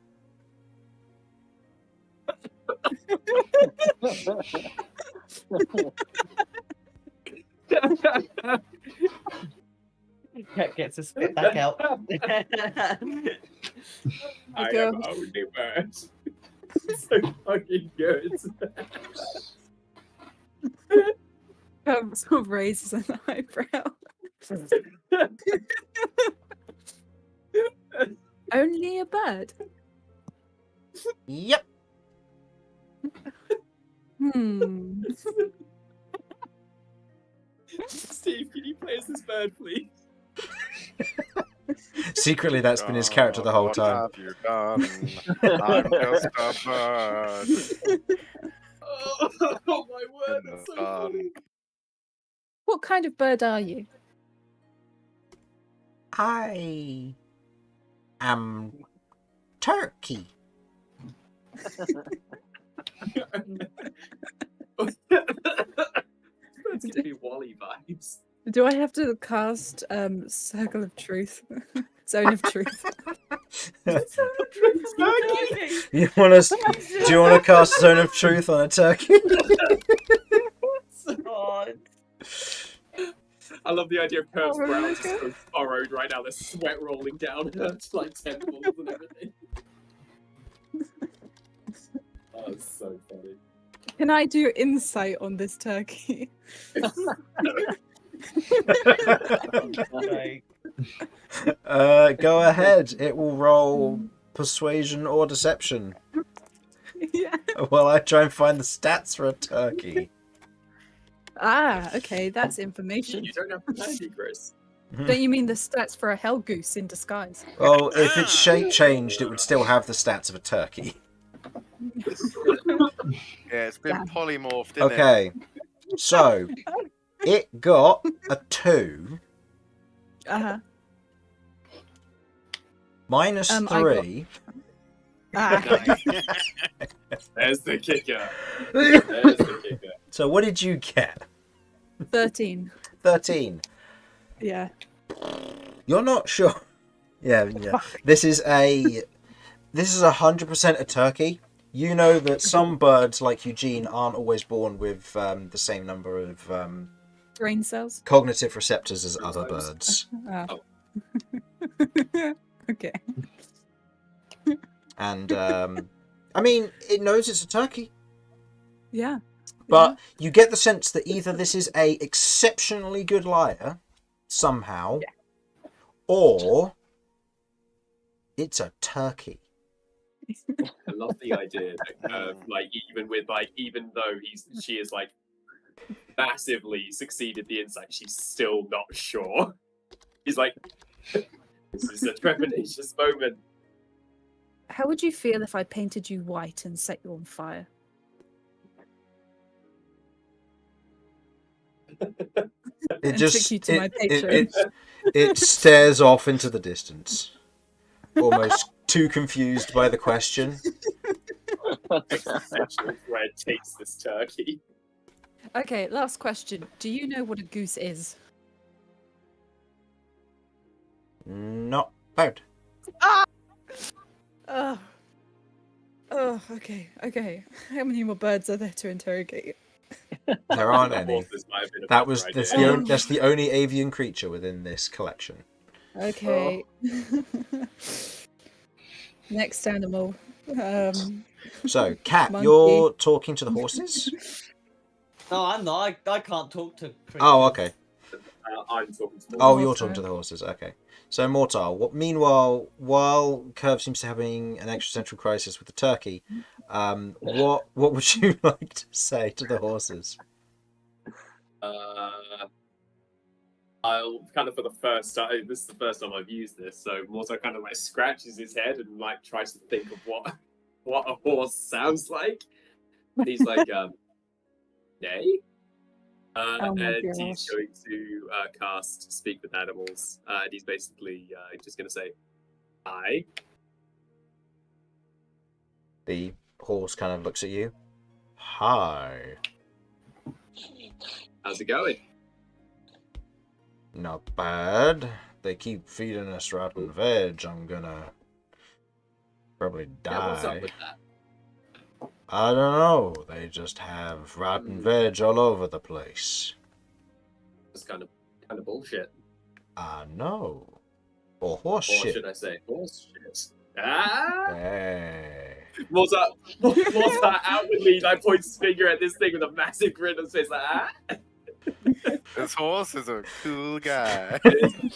Gets to spit back out. I go- am only bird. So fucking good. Sort of raises an eyebrow. Only a bird? Yep. Hmm. Steve, can you play as this bird, please? Secretly, that's been his character the whole What time. have you done? I'm just a bird. Oh my word, that's so funny. What kind of bird are you? I am turkey. That's giving me Wally vibes. Do I have to cast Circle of Truth? Zone of Truth. You want to? Do you want to cast Zone of Truth on a turkey? God. I love the idea of Kirv's Oh, brow just okay. so furrowed right now. There's sweat rolling down her like temples and everything. Oh, it's so funny. Can I do insight on this turkey? Like, Go ahead. It will roll persuasion or deception Yeah. while I try and find the stats for a turkey. Ah, okay, that's information. You don't have the candy, Chris. Don't you mean the stats for a hell goose in disguise? Well, if it's shape changed, it would still have the stats of a turkey. Yeah, it's been Damn. polymorphed, isn't it? Okay, so it got a 2 Uh-huh. minus I 3. Ah, There's the kicker. There's the kicker. So what did you get? 13. 13. Yeah. You're not sure. Yeah. This is a This is 100% a turkey. You know that some birds, like Eugene, aren't always born with the same number of Brain cells. cognitive receptors as other birds. Oh. Okay. And, I mean, it knows it's a turkey. Yeah. But you get the sense that either this is a exceptionally good liar, somehow, or it's a turkey. I love the idea that, even though she is like massively succeeded the insight, she's still not sure. He's like, this is a trepidatious moment. How would you feel if I painted you white and set you on fire? It And just took you to my Patreon. it stares off into the distance, almost too confused by the question. Essentially where it takes this turkey. Okay, last question. Do you know what a goose is? Not bad. Oh. Oh, okay. How many more birds are there to interrogate? There aren't any. Horses might have been a better idea. That's the only avian creature within this collection. Okay. Next animal. So, Cat, Monkey. you're talking to the horses? No, I'm not. I can't talk to creatures. Oh, okay. I'm talking to the Oh, you're Mortar. talking to the horses. Okay. So, Mortar, meanwhile, while Kirv seems to be having an existential crisis with the turkey, what would you like to say to the horses? I'll kind of, for the first time, this is the first time I've used this, so Mortar kind of like scratches his head and like tries to think of what a horse sounds like. And he's like, nay? Oh my And gosh. he's going to cast Speak with Animals, and he's basically just going to say, "Hi." The horse kind of looks at you. Hi. How's it going? Not bad. They keep feeding us rotten veg. I'm gonna probably die. Yeah, what's up with that? I don't know. They just have rotten veg all over the place. It's kind of bullshit. I know. Or horse Or shit. should I say horse shit? Ah! Hey. Mortar outwardly like points his finger at this thing with a massive grin and says, "Ah!" This horse is a cool guy.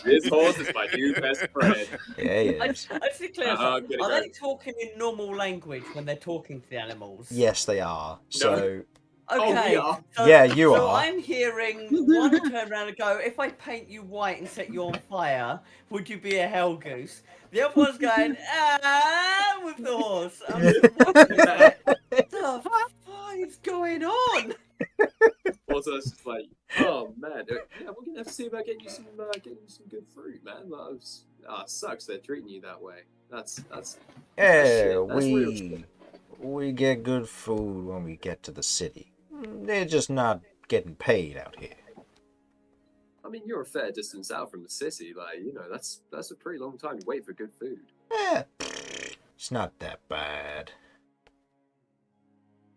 This horse is my new best friend. Yeah, he I is. just be clear. I'm gonna Are go. they talking in normal language when they're talking to the animals? Yes, they are. So, Okay. Oh, we are. So, yeah, you so are. I'm hearing one turn around and go, if I paint you white and set you on fire, would you be a hell goose? The other one's going, with the horse. What the fuck is going on? Mortar's just like, "Oh man, yeah, we're gonna have to see about getting you some good fruit, man. Sucks they're treating you that way. That's Yeah, shit. That's real shit. we get good food when we get to the city. They're just not getting paid out here. I mean, you're a fair distance out from the city. Like, that's a pretty long time to wait for good food. Eh, it's not that bad.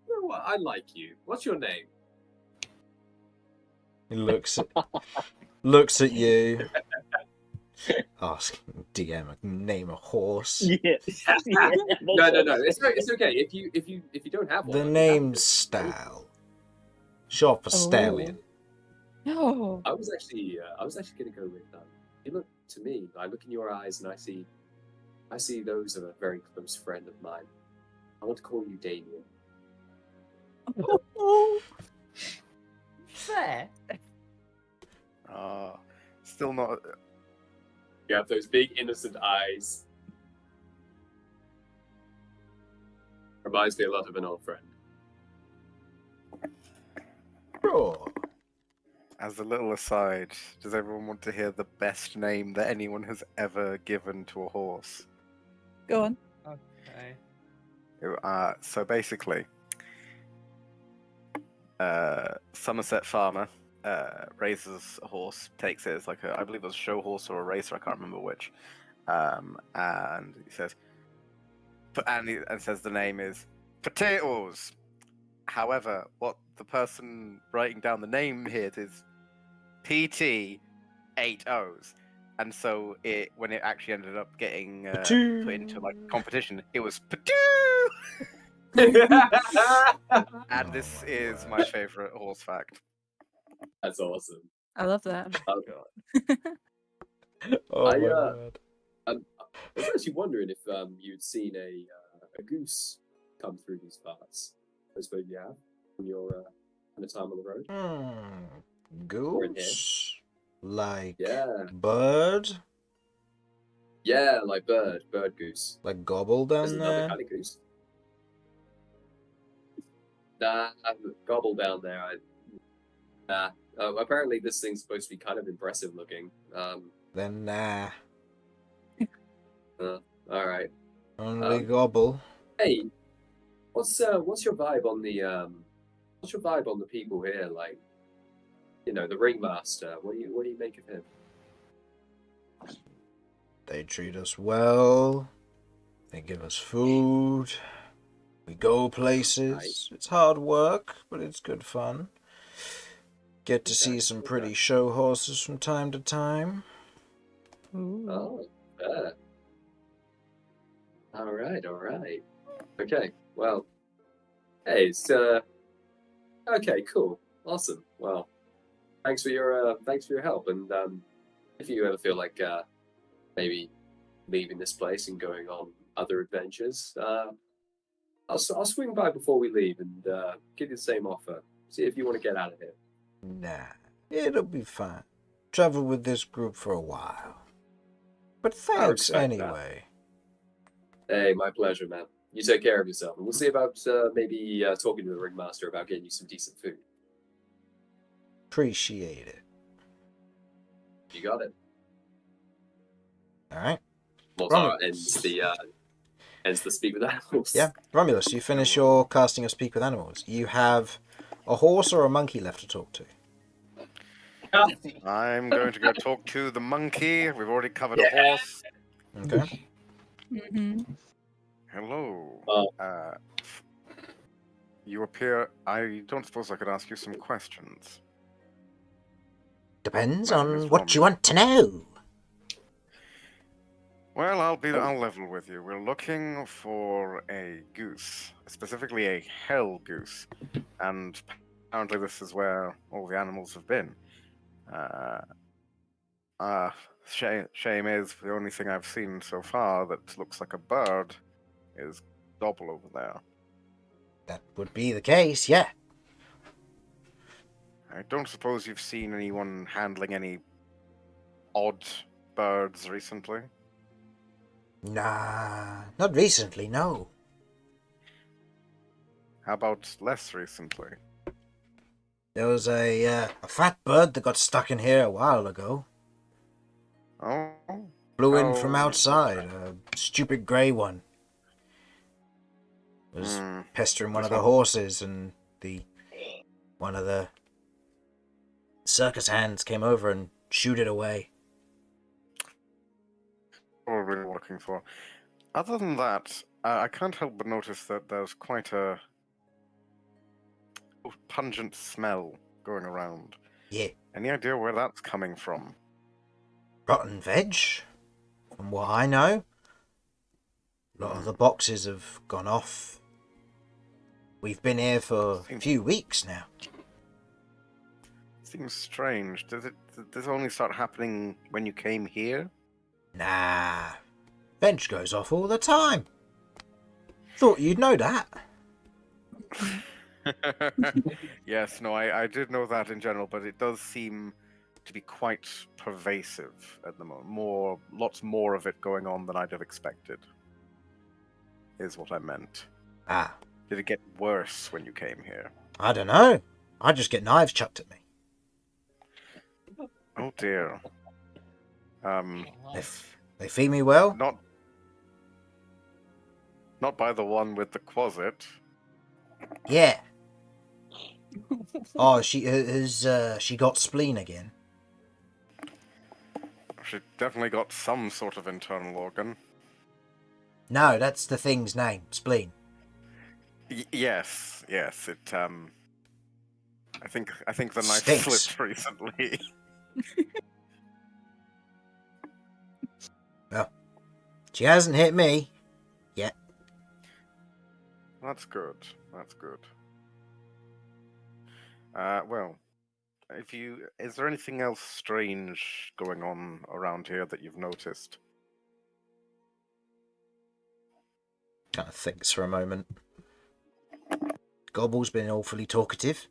You know what? I like you. What's your name?" He looks at you, asking DM name a horse. Yeah. No. It's okay. If you don't have one, The I'll be name's Style, short for stallion. No. I was actually gonna go with you look to me. I look in your eyes and I see those of a very close friend of mine. I want to call you Damien. Fair. Still not. You have those big innocent eyes. Reminds me a lot of an old friend. Sure. As a little aside, does everyone want to hear the best name that anyone has ever given to a horse? Go on. Okay. So basically, Somerset farmer raises a horse, takes it as like I believe it was a show horse or a racer, I can't remember which. And he says, and it says the name is Potatoes. However, what the person writing down the name here is PT 8 O's. And so when it actually ended up getting put into like competition, it was Patoo! And this is my favorite horse fact. That's awesome. I love that. Oh god. Oh I, my uh, god. I was actually wondering if you'd seen a goose come through these parts. I suppose you have when you're in a time on the road. Or in here. Goose? Like Yeah. bird? Yeah, like bird goose. Like gobble There's down another there? kind of goose. Nah, gobble down there. Apparently this thing's supposed to be kind of impressive looking. Then nah. All right. Only gobble. Hey, what's your vibe on the people here? Like, you know, the ringmaster. What do you make of him? They treat us well. They give us food. We go places. Right. It's hard work, but it's good fun. Get to see some pretty show horses from time to time. Oh, fair. All right. Okay, well, hey, it's okay, cool, awesome. Well, thanks for your help, and if you ever feel like maybe leaving this place and going on other adventures, I'll swing by before we leave and give you the same offer. See if you want to get out of here. Nah, it'll be fine. Travel with this group for a while. But thanks respect anyway. Hey, my pleasure, man. You take care of yourself, and we'll see about maybe talking to the ringmaster about getting you some decent food. Appreciate it. You got it. All right. Mortar ends the speak with animals. Yeah, Romulus, you finish your casting of Speak with Animals. You have a horse or a monkey left to talk to. I'm going to go talk to the monkey. We've already covered a horse. Okay. Hello. You appear... I don't suppose I could ask you some questions. Depends My name on is what you Romulus. want to know. Well, I'll level with you. We're looking for a goose, specifically a hell goose, and apparently this is where all the animals have been. Shame is the only thing I've seen so far that looks like a bird is Gobble over there. That would be the case, yeah. I don't suppose you've seen anyone handling any odd birds recently? Nah, not recently, no. How about less recently? There was a fat bird that got stuck in here a while ago. Oh? Flew in from outside, a stupid grey one. Was pestering one of the horses, and one of the circus hands came over and shooed it away. Probably what we're looking for. Other than that, I can't help but notice that there's quite a pungent smell going around. Yeah. Any idea where that's coming from? Rotten veg, from what I know. A lot of the boxes have gone off. We've been here for a few weeks now. Seems strange. Did this only start happening when you came here? Nah. Veg goes off all the time. Thought you'd know that. Yes, no, I did know that in general, but it does seem to be quite pervasive at the moment. Lots more of it going on than I'd have expected, is what I meant. Ah. Did it get worse when you came here? I don't know. I just get knives chucked at me. Oh dear. They feed me well. Not by the one with the closet. Yeah. Oh, she got spleen again. She definitely got some sort of internal organ. No, that's the thing's name. Spleen. Yes. It I think the knife Stinks. slipped recently. Well, she hasn't hit me yet. That's good. Well, is there anything else strange going on around here that you've noticed? Kind of thinks for a moment. Gobble's been awfully talkative.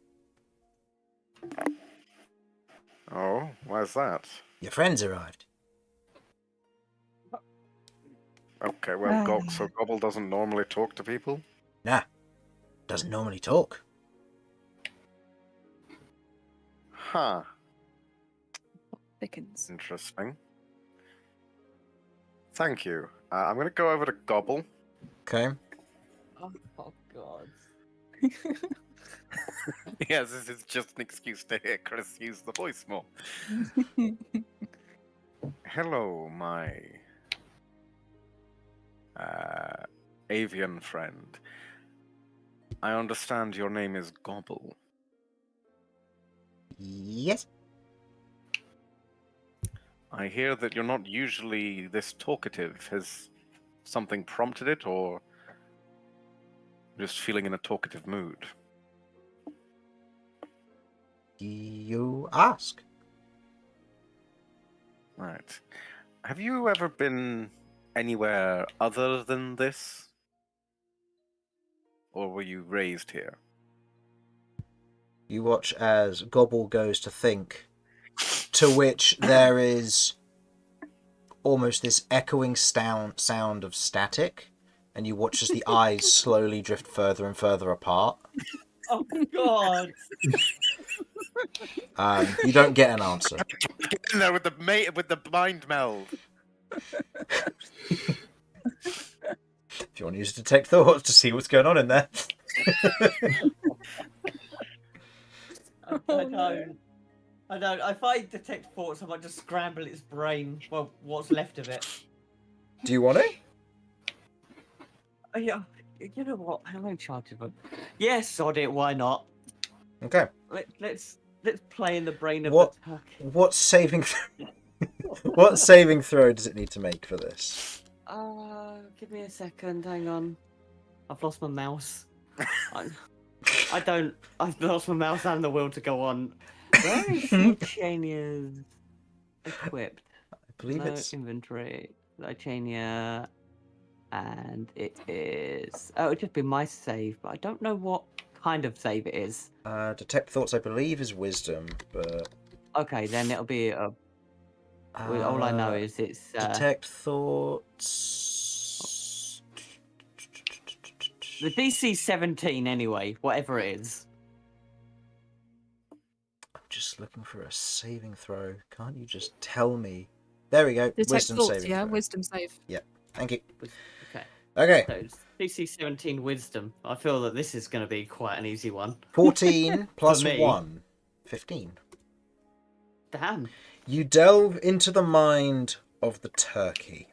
Oh, why's that? Your friends arrived. Okay, well, so Gobble doesn't normally talk to people? Nah, doesn't normally talk. Huh. Thickens. Interesting. Thank you. I'm going to go over to Gobble. Okay. Oh God. Yes, this is just an excuse to hear Chris use the voice more. Hello, my avian friend. I understand your name is Gobble. Yes. I hear that you're not usually this talkative. Has something prompted it, or just feeling in a talkative mood? You ask. Right. Have you ever been anywhere other than this? Or were you raised here? You watch as Gobble goes to think, to which there is almost this echoing sound of static, and you watch as the eyes slowly drift further and further apart. Oh God. You don't get an answer. Get in there with the mind meld. If you want to use detect thoughts to see what's going on in there. I don't. If I detect thoughts, I might just scramble its brain. Well, what's left of it. Do you want it? Yeah. You know what? I'm in charge of it. Yes, sod it. Why not? Okay. Let's play in the brain of What- the turkey. What saving what saving throw does it need to make for this? Give me a second. Hang on. I've lost my mouse. I've lost my mouse and the will to go on. Where is Chania's equipped? I believe No, it's inventory. Chania. And it is. Oh, it'd just be my save, but I don't know what kind of save it is. detect thoughts. I believe is wisdom, but Okay, then it'll be a. All I know is it's. detect thoughts. The DC 17 anyway, whatever it is. I'm just looking for a saving throw. Can't you just tell me? There we go. Detect Wisdom thoughts, saving yeah? throw. Wisdom save. Thank you. Okay. Okay. So it's DC 17 wisdom. I feel that this is going to be quite an easy one. 14 plus me. 1. 15. Damn. You delve into the mind of the turkey.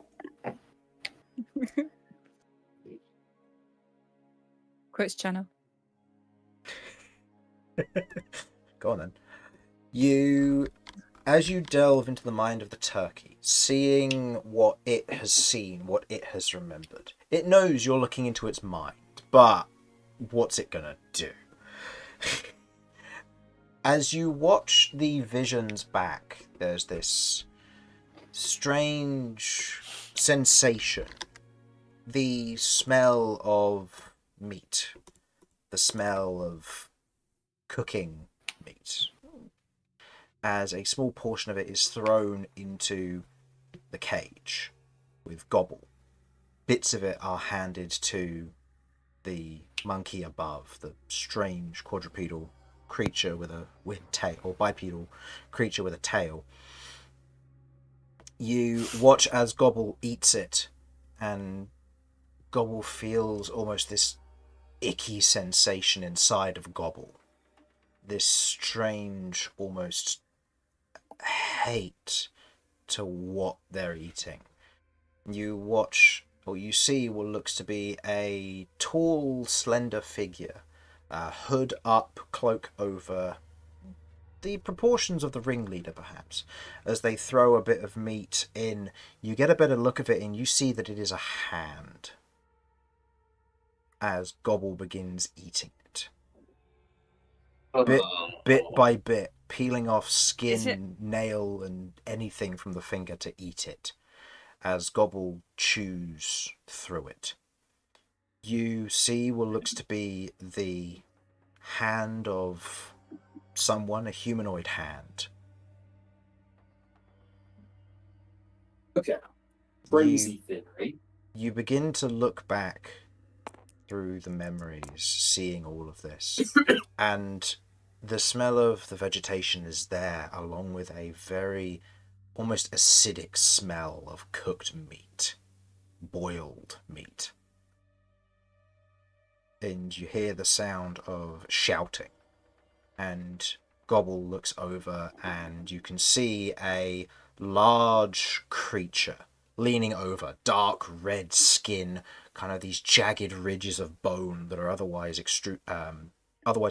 Quits channel. Go on then. As you delve into the mind of the turkey, seeing what it has seen, what it has remembered, it knows you're looking into its mind, but what's it gonna do? As you watch the visions back, there's this strange sensation. The smell of meat. The smell of cooking meat. As a small portion of it is thrown into the cage with Gobble. Bits of it are handed to the monkey above, the strange quadrupedal creature with tail, or bipedal creature with a tail. You watch as Gobble eats it, and Gobble feels almost this icky sensation inside of Gobble. This strange, almost hate to what they're eating. You watch what you see what looks to be a tall, slender figure, hood up, cloak over, the proportions of the ringleader, perhaps. As they throw a bit of meat in, you get a better look of it, and you see that it is a hand. As Gobble begins eating it, bit by bit, peeling off skin, nail, and anything from the finger to eat it. As Gobble chews through it, you see what looks to be the hand of someone, a humanoid hand. Okay. Frenzy theory. You begin to look back through the memories, seeing all of this, and the smell of the vegetation is there, along with a very almost acidic smell of cooked meat, boiled meat. And you hear the sound of shouting, and Gobble looks over, and you can see a large creature leaning over, dark red skin, kind of these jagged ridges of bone that are otherwise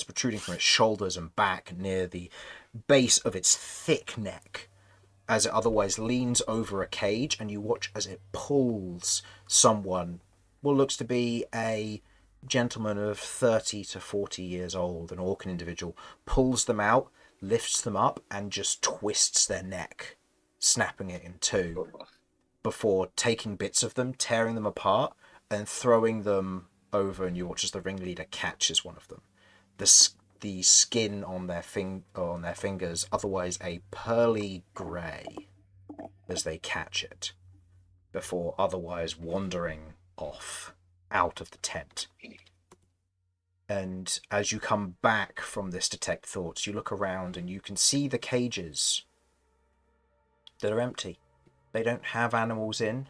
protruding from its shoulders and back near the base of its thick neck, as it otherwise leans over a cage, and you watch as it pulls someone, what looks to be a gentleman of 30 to 40 years old, an Orcan individual, pulls them out, lifts them up, and just twists their neck, snapping it in two, before taking bits of them, tearing them apart, and throwing them over, and you watch as the ringleader catches one of them. The skin on their fingers, otherwise a pearly grey, as they catch it, before otherwise wandering off out of the tent. And as you come back from this detect thoughts, you look around and you can see the cages that are empty. They don't have animals in.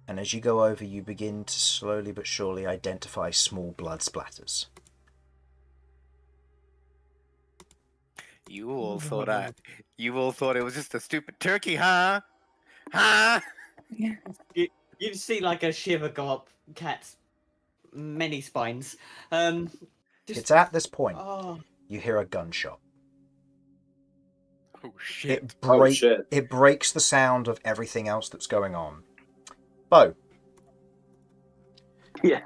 And as you go over, you begin to slowly but surely identify small blood splatters. You all thought it was just a stupid turkey, huh? Huh? You see like a shiver go up cat's many spines. It's at this point Oh, you hear a gunshot. Oh shit. It breaks the sound of everything else that's going on. Beau, Yeah.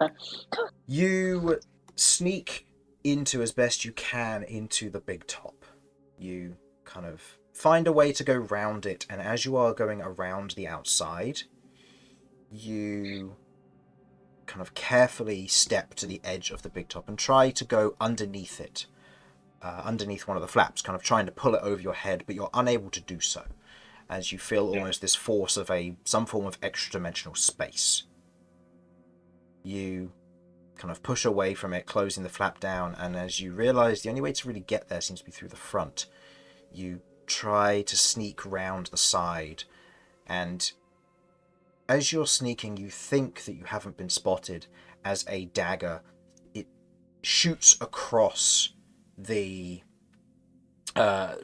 you sneak into as best you can into the big top. You kind of find a way to go round it, and as you are going around the outside, you kind of carefully step to the edge of the big top and try to go underneath it, underneath one of the flaps, kind of trying to pull it over your head, but you're unable to do so, as you feel almost this force of some form of extra-dimensional space. You kind of push away from it, closing the flap down, and as you realise the only way to really get there seems to be through the front, you try to sneak round the side, and as you're sneaking, you think that you haven't been spotted, as a dagger, it shoots across the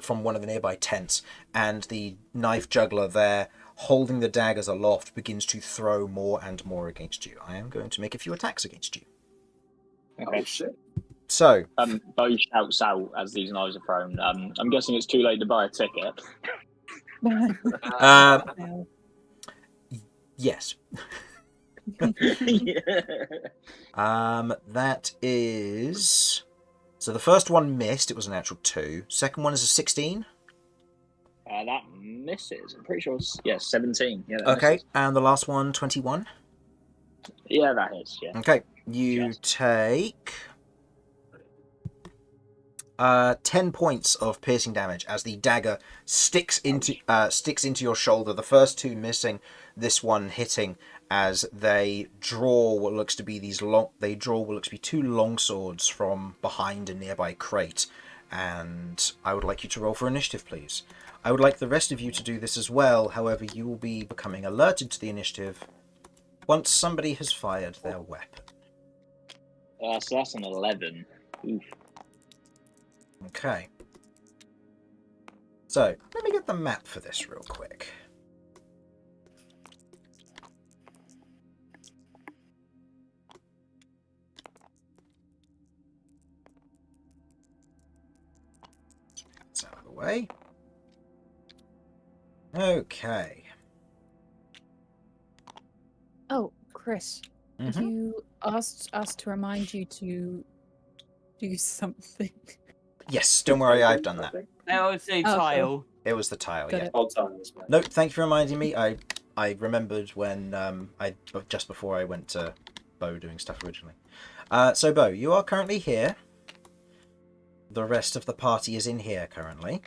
from one of the nearby tents, and the knife juggler there, holding the daggers aloft, begins to throw more and more against you. I am going to make a few attacks against you. Okay. Oh shit. So, Beau shouts out as these knives are thrown. I'm guessing it's too late to buy a ticket. yes. Yeah. That is... So the first one missed, it was a natural 2. Second one is a 16. That misses. I'm pretty sure it's 17. Yeah. Okay, Misses. and the last one, 21. Yeah, that is. Yeah. Okay, you take 10 points of piercing damage as the dagger sticks into your shoulder. The first 2 missing, this one hitting, as they draw what looks to be 2 long swords from behind a nearby crate. And I would like you to roll for initiative, please. I would like the rest of you to do this as well. However, you will be becoming alerted to the initiative once somebody has fired their weapon. So that's an 11. Oof. Okay. So, let me get the map for this real quick. away. Okay. Oh, Chris, Mhm. you asked us to remind you to do something. Yes, don't worry, I've done that. LC Oh, cool. tile. It was the tile, Got yeah. it. Odd times, mate. Nope, thank you for reminding me. I remembered when just before I went to Beau doing stuff originally. So Beau, you are currently here. The rest of the party is in here currently.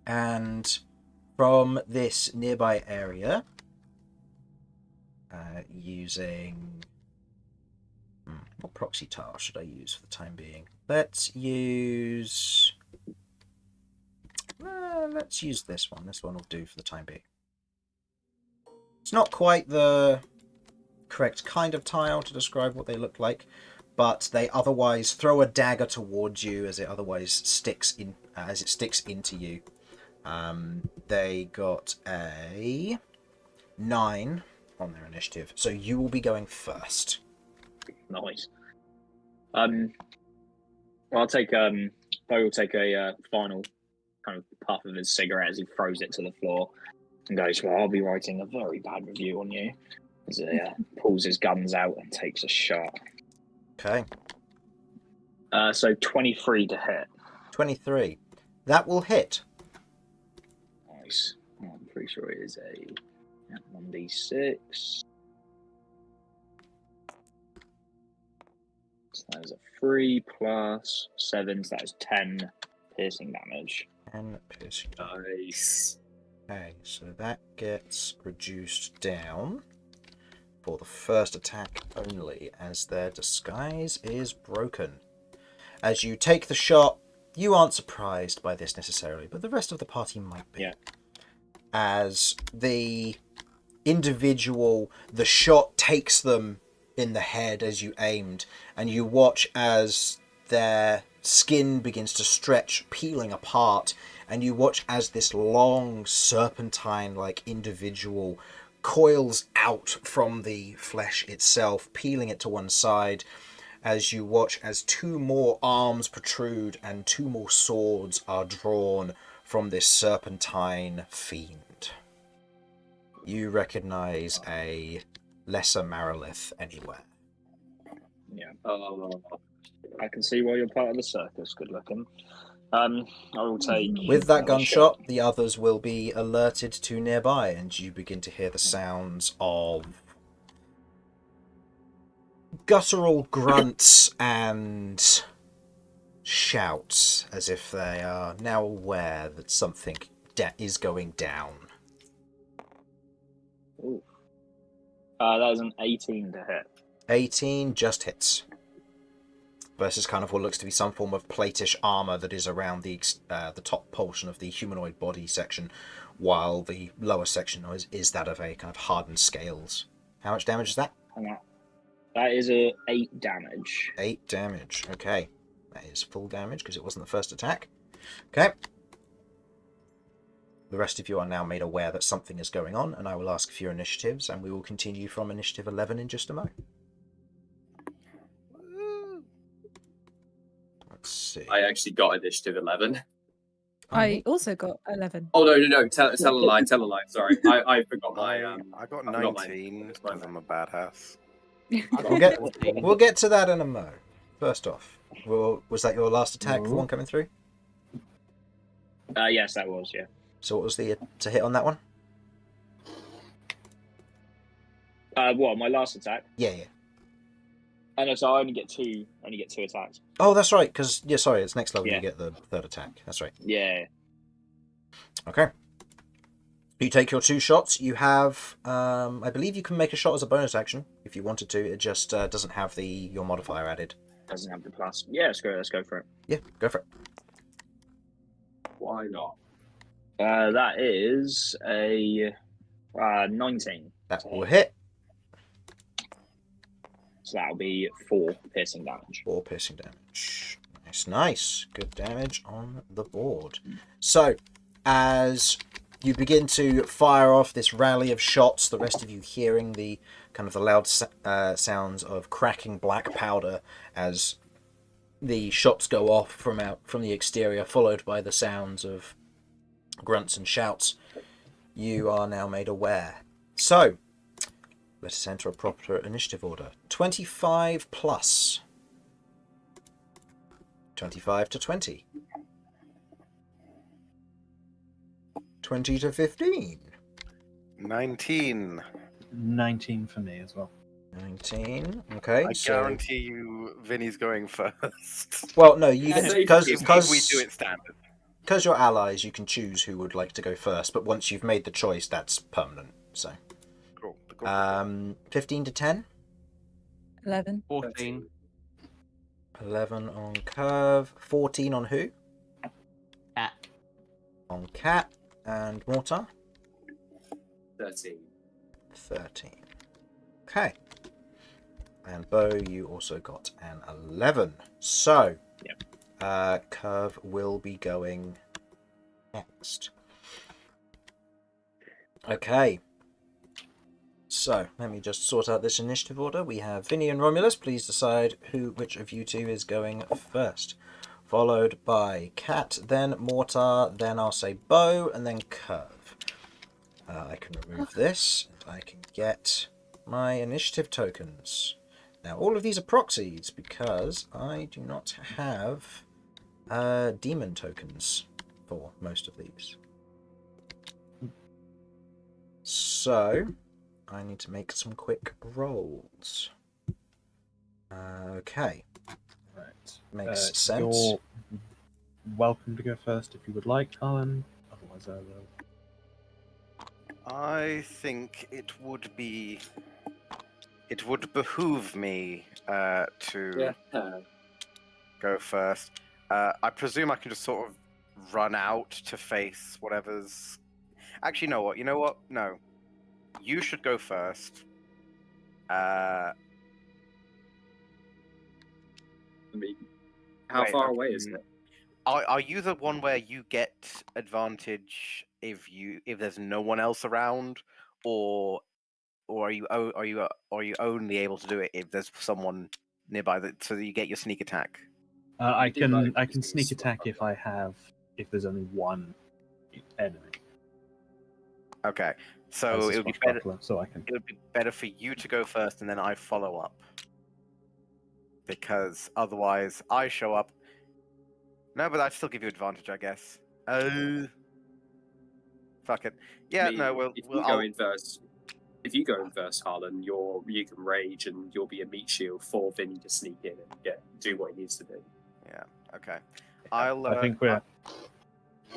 And from this nearby area, using... what proxy tile should I use for the time being? Let's use this one. This one will do for the time being. It's not quite the correct kind of tile to describe what they look like, but they otherwise throw a dagger towards you as it otherwise sticks into you. They got a 9 on their initiative, so you will be going first. Nice. I'll take Beau will take a final kind of puff of his cigarette as he throws it to the floor and goes, "Well, I'll be writing a very bad review on you." As he pulls his guns out and takes a shot. Okay. So 23 to hit. 23. That will hit. Nice. I'm pretty sure it is a 1d6. So that is a 3 plus 7, so that is 10 piercing damage. 10 piercing. Nice. Okay, so that gets reduced down for the first attack only, as their disguise is broken. As you take the shot, you aren't surprised by this necessarily, but the rest of the party might be. Yeah. As the individual, the shot takes them in the head as you aimed, and you watch as their skin begins to stretch, peeling apart, and you watch as this long serpentine-like individual coils out from the flesh itself, peeling it to one side, as you watch as 2 more arms protrude and 2 more swords are drawn from this serpentine fiend. You recognize a lesser Marilith anywhere. Yeah. Oh, I can see why you're part of the circus. Good looking. I will take. With that another gunshot, the others will be alerted to nearby, and you begin to hear the sounds of guttural grunts and shouts, as if they are now aware that something is going down. Ooh. That is an 18 to hit. 18 just hits. Versus kind of what looks to be some form of platish armor that is around the top portion of the humanoid body section, while the lower section is that of a kind of hardened scales. How much damage is that? That is a 8 damage. 8 damage. Okay. That is full damage because it wasn't the first attack. Okay. The rest of you are now made aware that something is going on, and I will ask for your initiatives, and we will continue from initiative 11 in just a moment. Let's see. I actually got initiative 11. I also got 11. Oh no! Tell a lie. Sorry, I forgot my. I got I forgot my- 19 because I'm a badass. We'll get to that in a mo. First off, was that your last attack, the one coming through? Yes, that was, yeah. So what was the to hit on that one? What, my last attack? Yeah. No, so I only get two attacks. Oh, that's right, because, sorry, it's next level Yeah. you get the third attack. That's right. Yeah. Okay. You take your 2 shots. You have, I believe you can make a shot as a bonus action if you wanted to. It just doesn't have your modifier added. Doesn't have the plus. Yeah, let's go for it. Yeah, go for it. Why not? That is a 19. That will hit. So that'll be 4 piercing damage. 4 piercing damage. Nice. Good damage on the board. So, as you begin to fire off this rally of shots, the rest of you hearing the kind of the loud sounds of cracking black powder as the shots go off from the exterior, followed by the sounds of grunts and shouts. You are now made aware. So, let us enter a proper initiative order. 25 plus. 25 to 20. 20 to 15. 19. 19 for me as well. 19. Okay, I so... guarantee you Vinny's going first. Well, no, you Yeah, because If we do it standard. because you're allies, you can choose who would like to go first. But once you've made the choice, that's permanent. So, Cool. 15 to 10. 11. 14. 11 on Kirv. 14 on who? Cat. On Cat and Mortar. 13. 13. Okay. And Beau, you also got an 11. So, Kirv will be going next. Okay. So, let me just sort out this initiative order. We have Vinny and Romulus. Please decide which of you two is going first. Followed by Cat, then Mortar, then I'll say Beau, and then Kirv. I can remove this. I can get my initiative tokens. Now, all of these are proxies because I do not have demon tokens for most of these. So, I need to make some quick rolls. Okay. Right. Makes sense. You're welcome to go first if you would like, Harlan. Otherwise, I will. I think it would behoove me to go first. I presume I can just sort of run out to face whatever's. Actually, you know what? No, you should go first. I mean, how Wait, far okay, away is it? Are you the one where you get advantage if there's no one else around, or are you only able to do it if there's someone nearby so that you get your sneak attack? I do like can sneak this attack if there's only one enemy. Okay, As so a it would be better. swashbuckler, so I can. It would be better for you to go first, and then I follow up, because otherwise I show up. No, but I'd still give you advantage, I guess. Fuck it. Yeah, I mean, no, if you go in first, Harlan, you can rage and you'll be a meat shield for Vinny to sneak in and do what he needs to do. Yeah. Okay. I think we're.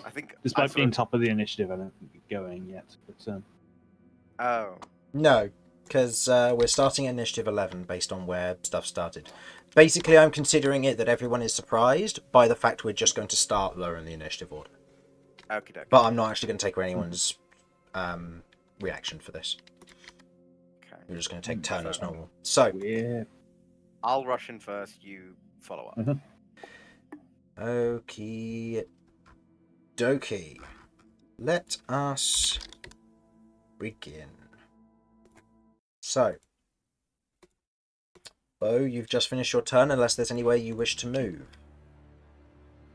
I think. Despite being top of the initiative, I don't think we're going yet. But Oh. No, because we're starting at initiative 11 based on where stuff started. Basically, I'm considering it that everyone is surprised by the fact we're just going to start lower in the initiative order. Okay. But I'm not actually going to take anyone's reaction for this. Okay. We're just going to take turn as normal. So, I'll rush in first. You follow up. okie dokie. Let us begin. So, Beau, you've just finished your turn unless there's any way you wish to move.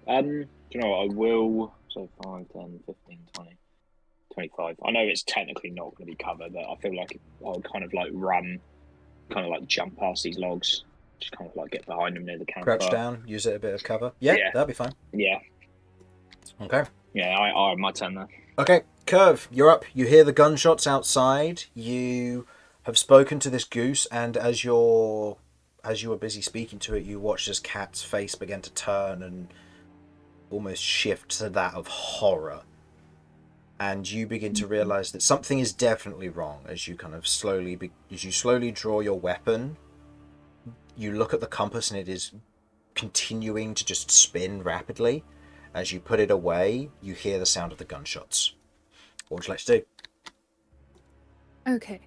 Do you know what? I will. So 5, 10, 15, 20, 25. I know it's technically not going to be covered, but I feel like I'll kind of like run, kind of like jump past these logs, just kind of like get behind them near the campfire. Crouch down, use it a bit of cover. Yeah, that'll be fine. Yeah. Okay. Yeah, I have my turn there. Okay, Kirv, you're up. You hear the gunshots outside. You have spoken to this goose, and as you were busy speaking to it, you watched as Cat's face began to turn and almost shift to that of horror. And you begin to realize that something is definitely wrong as you kind of slowly draw your weapon. You look at the compass and it is continuing to just spin rapidly. As you put it away, you hear the sound of the gunshots. What would you like to do? Okay.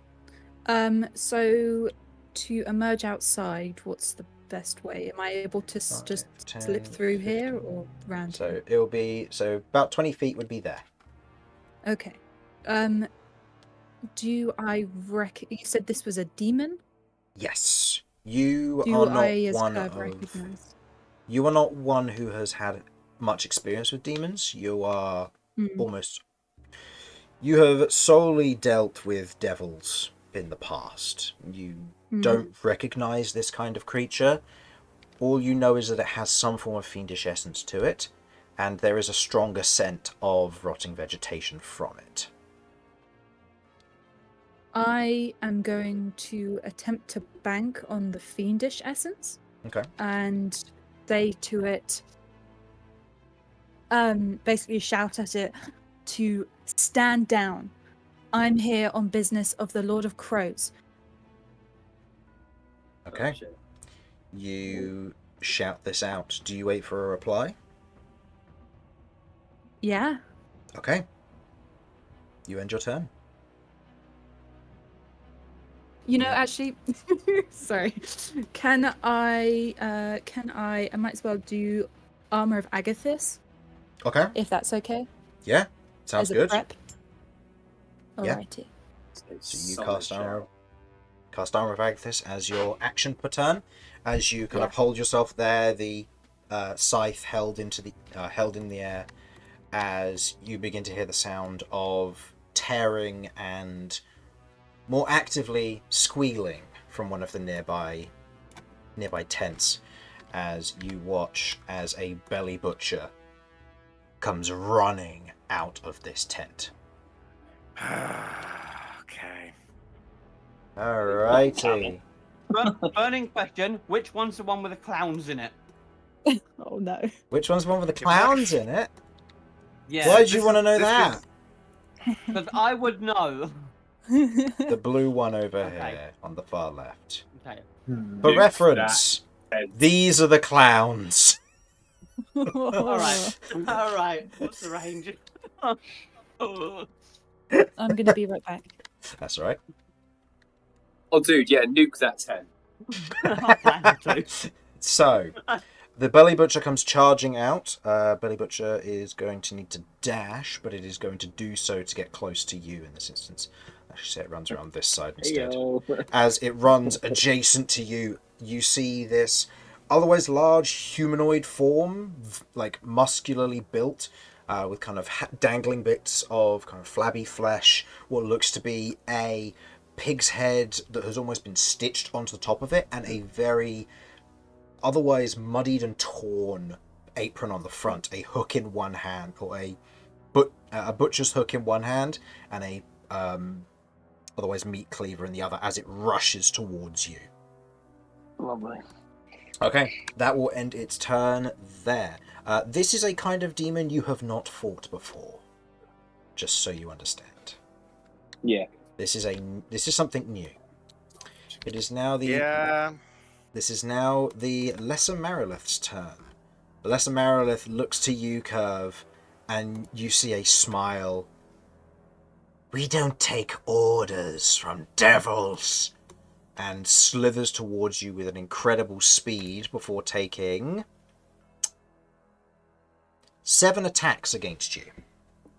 So to emerge outside, what's the best way? Am I able to just 10, slip through 15. here or round So here? it will be about 20 feet would be there. Okay. Do I reckon you said this was a demon? Yes. You Do are not I, as one Kirv, of. recognize? You are not one who has had much experience with demons. You are almost... You have solely dealt with devils in the past. You don't recognize this kind of creature. All you know is that it has some form of fiendish essence to it, and there is a stronger scent of rotting vegetation from it. I am going to attempt to bank on the fiendish essence. Okay. And say to it, basically shout at it to stand down. I'm here on business of the Lord of Crows. Okay. Oh, shit. You shout this out. Do you wait for a reply? Yeah. Okay. You end your turn. You know, Yeah. actually, sorry. Can I might as well do Armor of Agathis, Okay. if that's okay, Yeah. Sounds as a good. prep. Yeah. Alrighty. So you cast Armor of Agathis as your action per turn. As you kind of hold yourself there, the scythe held in the air, as you begin to hear the sound of tearing and more actively squealing from one of the nearby tents, as you watch as a belly butcher comes running out of this tent. Okay. Alrighty. Burning question: which one's the one with the clowns in it? Oh no. Which one's the one with the clowns in it? Yeah. Why do you want to know that? Because I would know. The blue one over Okay. here on the far left. Okay. For Dude, reference, that- these are the clowns. All right. All right. What's the range? I'm gonna be right back. That's all right. Oh, dude, yeah, nuke that 10. I plan to. So, the belly butcher comes charging out. Belly butcher is going to need to dash, but it is going to do so to get close to you in this instance. Actually, say it runs around this side instead. As it runs adjacent to you, you see this otherwise large humanoid form, like muscularly built, with kind of dangling bits of kind of flabby flesh, what looks to be a pig's head that has almost been stitched onto the top of it, and a very otherwise muddied and torn apron on the front, a hook in one hand, or a butcher's hook in one hand, and a otherwise meat cleaver in the other, as it rushes towards you. Lovely. Okay, that will end its turn there. This is a kind of demon you have not fought before, just so you understand. Yeah. This is something new. It is now the This is now the Lesser Marilith's turn. The Lesser Marilith looks to you, Kirv, and you see a smile. We don't take orders from devils. And slithers towards you with an incredible speed before taking 7 attacks against you.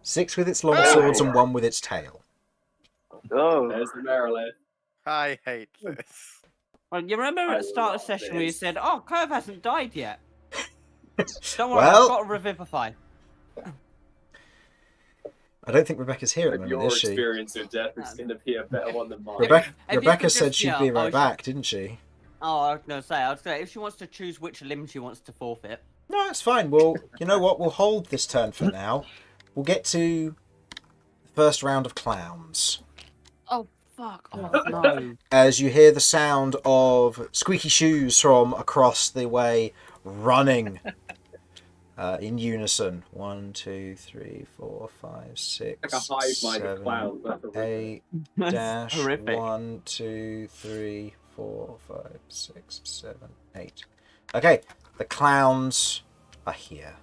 6 with its long swords and 1 with its tail. Oh. There's the Marilyn. I hate this. Well, you remember I at the start of the love session where you this. said, "Oh, Kirv hasn't died yet." Don't worry, Well- I've got to revivify. I don't think Rebecca's here at the But moment, your is she? experience of death is going to be a better one than mine. Rebecca, If you Rebecca could said just- she'd yeah, be I right was- back, didn't she? Oh, I was going to say, if she wants to choose which limb she wants to forfeit. No, it's fine. Well, you know what? We'll hold this turn for now. We'll get to the first round of clowns. Oh, fuck. Oh, no. As you hear the sound of squeaky shoes from across the way running in unison. 1, 2, 3, 4, 5, 6, Like a hive mind of 7, clowns. That's horrific. 8, That's dash, horrific. 1, 2, 3, 4, 5, 6, 7, 8. Okay, the clowns are here.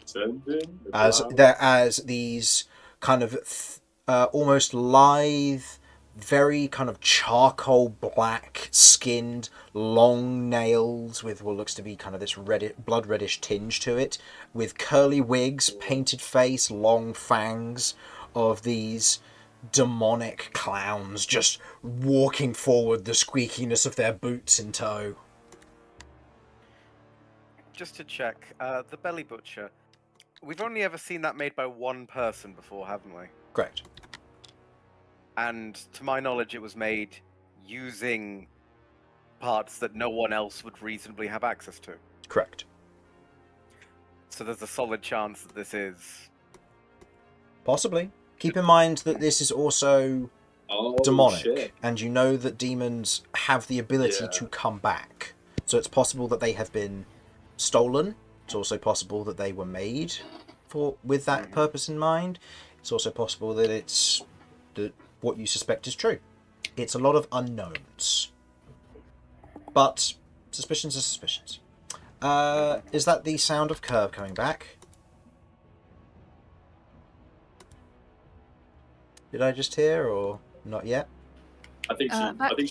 Send in the As clowns. these kind of almost lithe, very kind of charcoal black skinned, long nails with what looks to be kind of this blood reddish tinge to it, with curly wigs, painted face, long fangs of these demonic clowns just walking forward, the squeakiness of their boots in tow. just to check, the belly butcher. We've only ever seen that made by one person before, haven't we? Correct. And to my knowledge, it was made using parts that no one else would reasonably have access to. Correct. So there's a solid chance that this is... Possibly. Keep in mind that this is also demonic, shit. and you know that demons have the ability to come back. So it's possible that they have been stolen. It's also possible that they were made with that purpose in mind. It's also possible that it's that what you suspect is true. It's a lot of unknowns. But suspicions are suspicions. Is that the sound of Kirv coming back? Did I just hear, or not yet? I think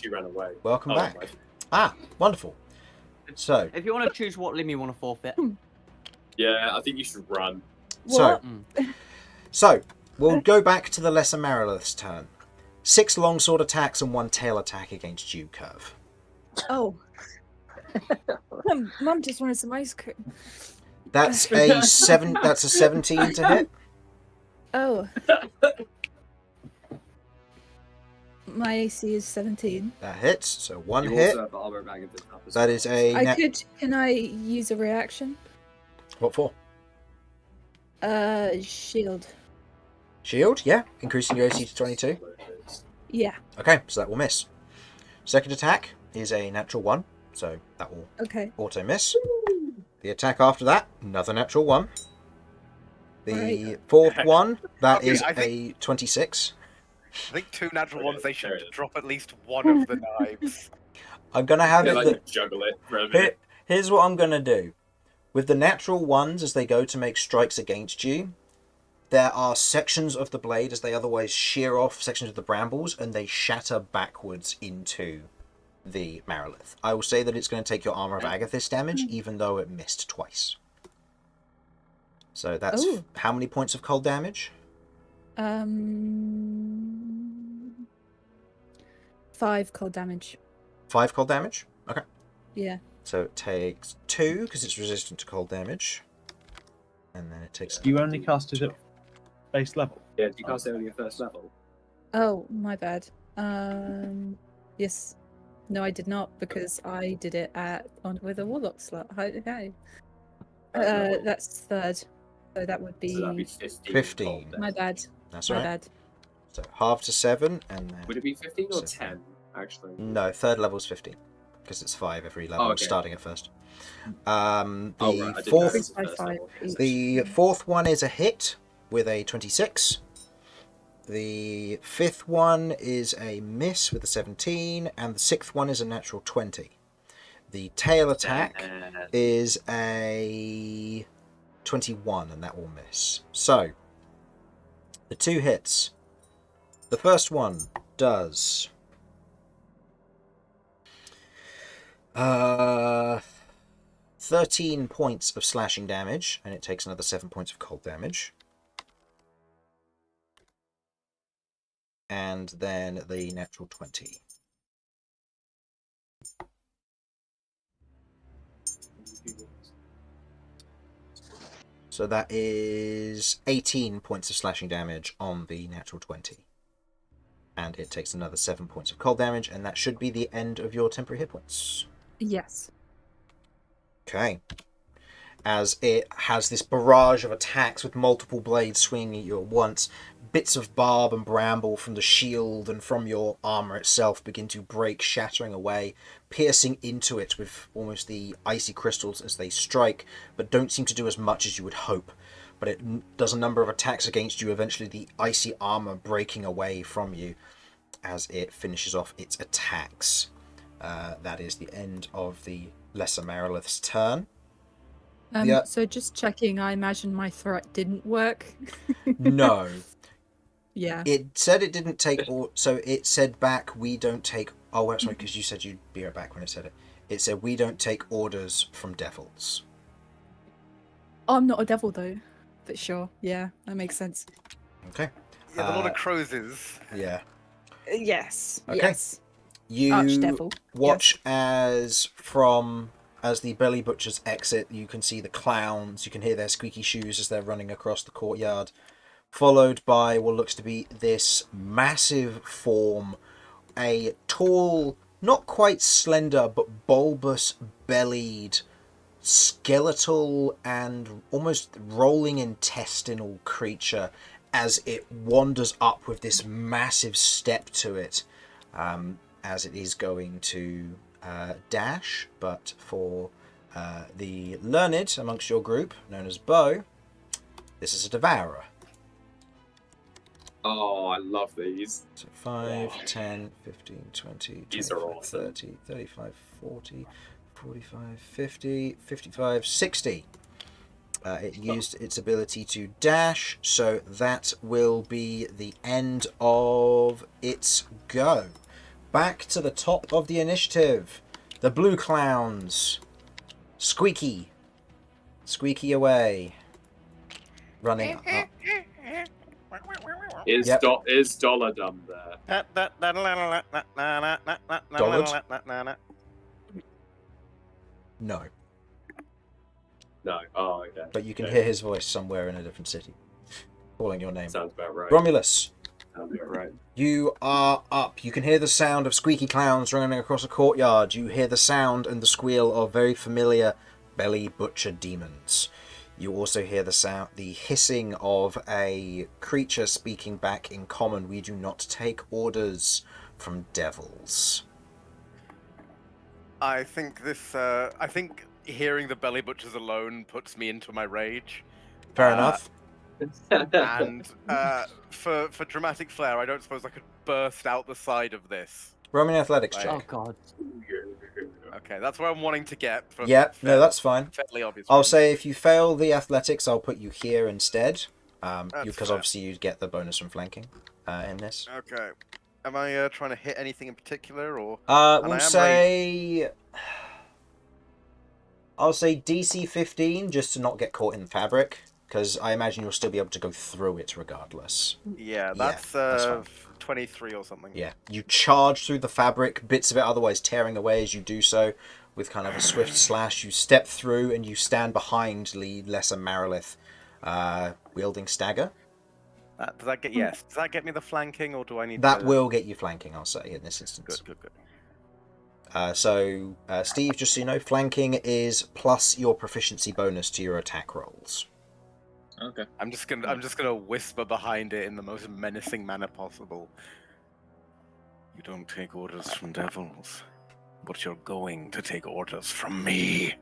she ran away. Welcome back. right. Ah, wonderful. So, If you want to choose what limb you want to forfeit. Yeah, I think you should run. What? so we'll go back to the Lesser Marilith's turn. 6 longsword attacks and 1 tail attack against you, Kirv. Oh. Mum just wanted some ice cream. That's a 17 to hit. Oh. My AC is 17. That hits, so 1 You hit. also have the armor bag at the top as That well. is a. Can I use a reaction? What for? Shield. Shield, yeah. Increasing your AC to 22. Yeah. Okay, so that will miss. Second attack is a natural 1, so that will Okay. auto miss. The attack after that, another natural 1. The Right. fourth one, that Okay, is I a 26. I think 2 natural ones, they should There it is. drop at least one of the knives. I'm going to have Yeah, it like that... juggle it for a Here, minute. here's what I'm going to do. With the natural ones, as they go to make strikes against you, there are sections of the blade, as they otherwise shear off sections of the brambles, and they shatter backwards into the Marilith. I will say that it's going to take your Armor of Agathis damage, even though it missed twice. So that's Ooh. how many points of cold damage? 5 cold damage. 5 cold damage? Okay. Yeah. So it takes 2, because it's resistant to cold damage. And then it takes... You only casted at base level. Yeah, you cast it on your first level. Oh, my bad. Yes. No, I did not, because I did it with a Warlock slot. Okay. That's 3rd. So that would be... So that'd be 15. 15. cold damage. My bad. That's My right. bad. So half to 7, and then... Would it be 15 or So- 10, actually? No, 3rd level's 15. Because it's 5 every level, Oh, okay. starting at first. The Oh, right. I didn't know it fourth... was the By first 5 level. each. The fourth one is a hit with a 26. The fifth one is a miss with a 17, and the sixth one is a natural 20. The tail attack is a 21, and that will miss. So, the 2 hits. The first one does 13 points of slashing damage, and it takes another 7 points of cold damage. And then the natural 20. So that is 18 points of slashing damage on the natural 20. And it takes another 7 points of cold damage, and that should be the end of your temporary hit points. Yes. Okay. As it has this barrage of attacks with multiple blades swinging at you at once, bits of barb and bramble from the shield and from your armor itself begin to break, shattering away, piercing into it with almost the icy crystals as they strike, but don't seem to do as much as you would hope. But it does a number of attacks against you, eventually the icy armor breaking away from you as it finishes off its attacks. That is the end of the Lesser Marilith's turn. Yeah. So just checking, I imagine my threat didn't work. No. Yeah. It said it didn't take... So it said back, we don't take... Oh, that's right, because you said you'd be right back when it said it. It said, we don't take orders from devils. I'm not a devil, though. But sure. Yeah, that makes sense. Okay. Yeah, the Lord of Crows is. Yeah. Yes. Okay. Yes. You Archdevil. watch as from as the belly butchers exit, you can see the clowns. You can hear their squeaky shoes as they're running across the courtyard, followed by what looks to be this massive form, a tall, not quite slender, but bulbous-bellied, skeletal and almost rolling intestinal creature as it wanders up with this massive step to it, as it is going to dash. But for the learned amongst your group, known as Beau, this is a devourer. Oh, I love these. So 5, Wow. 10, 15, 20, These are 25, awesome. 30, 35, 40, 45, 50, 55, 60. It used its ability to dash, so that will be the end of its go. Back to the top of the initiative. The blue clowns. Squeaky. Squeaky away. Running up. Is Yep. is Dollar Dumb there? No. No. Oh, okay. But you can Okay. hear his voice somewhere in a different city. Calling your name. Sounds about right. Romulus. Sounds about right. You are up. You can hear the sound of squeaky clowns running across a courtyard. You hear the sound and the squeal of very familiar belly butcher demons. You also hear the hissing of a creature speaking back in common. We do not take orders from devils. I think hearing the belly butchers alone puts me into my rage. Fair enough. And for dramatic flair, I don't suppose I could burst out the side of this. Roman athletics Like- Oh check. god. Okay, that's where I'm wanting to get. For Yeah, no, that's fine. fairly obvious. I'll reasons. say if you fail the athletics, I'll put you here instead. That's Because fair. obviously you'd get the bonus from flanking in this. Okay. Am I trying to hit anything in particular, or? We'll say... I'll say DC 15 just to not get caught in the fabric, because I imagine you'll still be able to go through it regardless. Yeah, that's that's fine. 23 or something. Yeah, you charge through the fabric, bits of it otherwise tearing away as you do so, with kind of a swift slash. You step through and you stand behind the lesser Marilith, wielding stagger. Does that get Does that get me the flanking, or do I need? That to... will get you flanking, I'll say, in this instance. Good. So, Steve, just so you know, flanking is plus your proficiency bonus to your attack rolls. Okay. I'm just gonna whisper behind it in the most menacing manner possible. You don't take orders from devils, but you're going to take orders from me.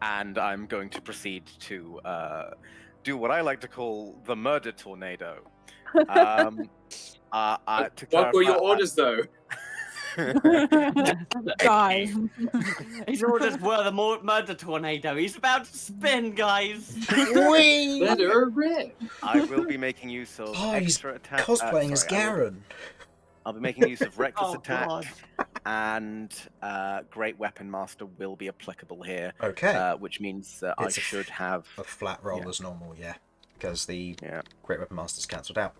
And I'm going to proceed to do what I like to call the murder tornado. To What were your clarify, orders, though? Die. His orders were the murder tornado. He's about to spin, guys. Whee! Let her rip. I will be making use of Oh, he's extra attack. cosplaying as Garen. I'll be making use of reckless Oh, attack, God. and Great Weapon Master will be applicable here, Okay. which means that I It's a should have. A flat roll Yeah. as normal, yeah. Because the Yeah. Great Weapon Master's cancelled out.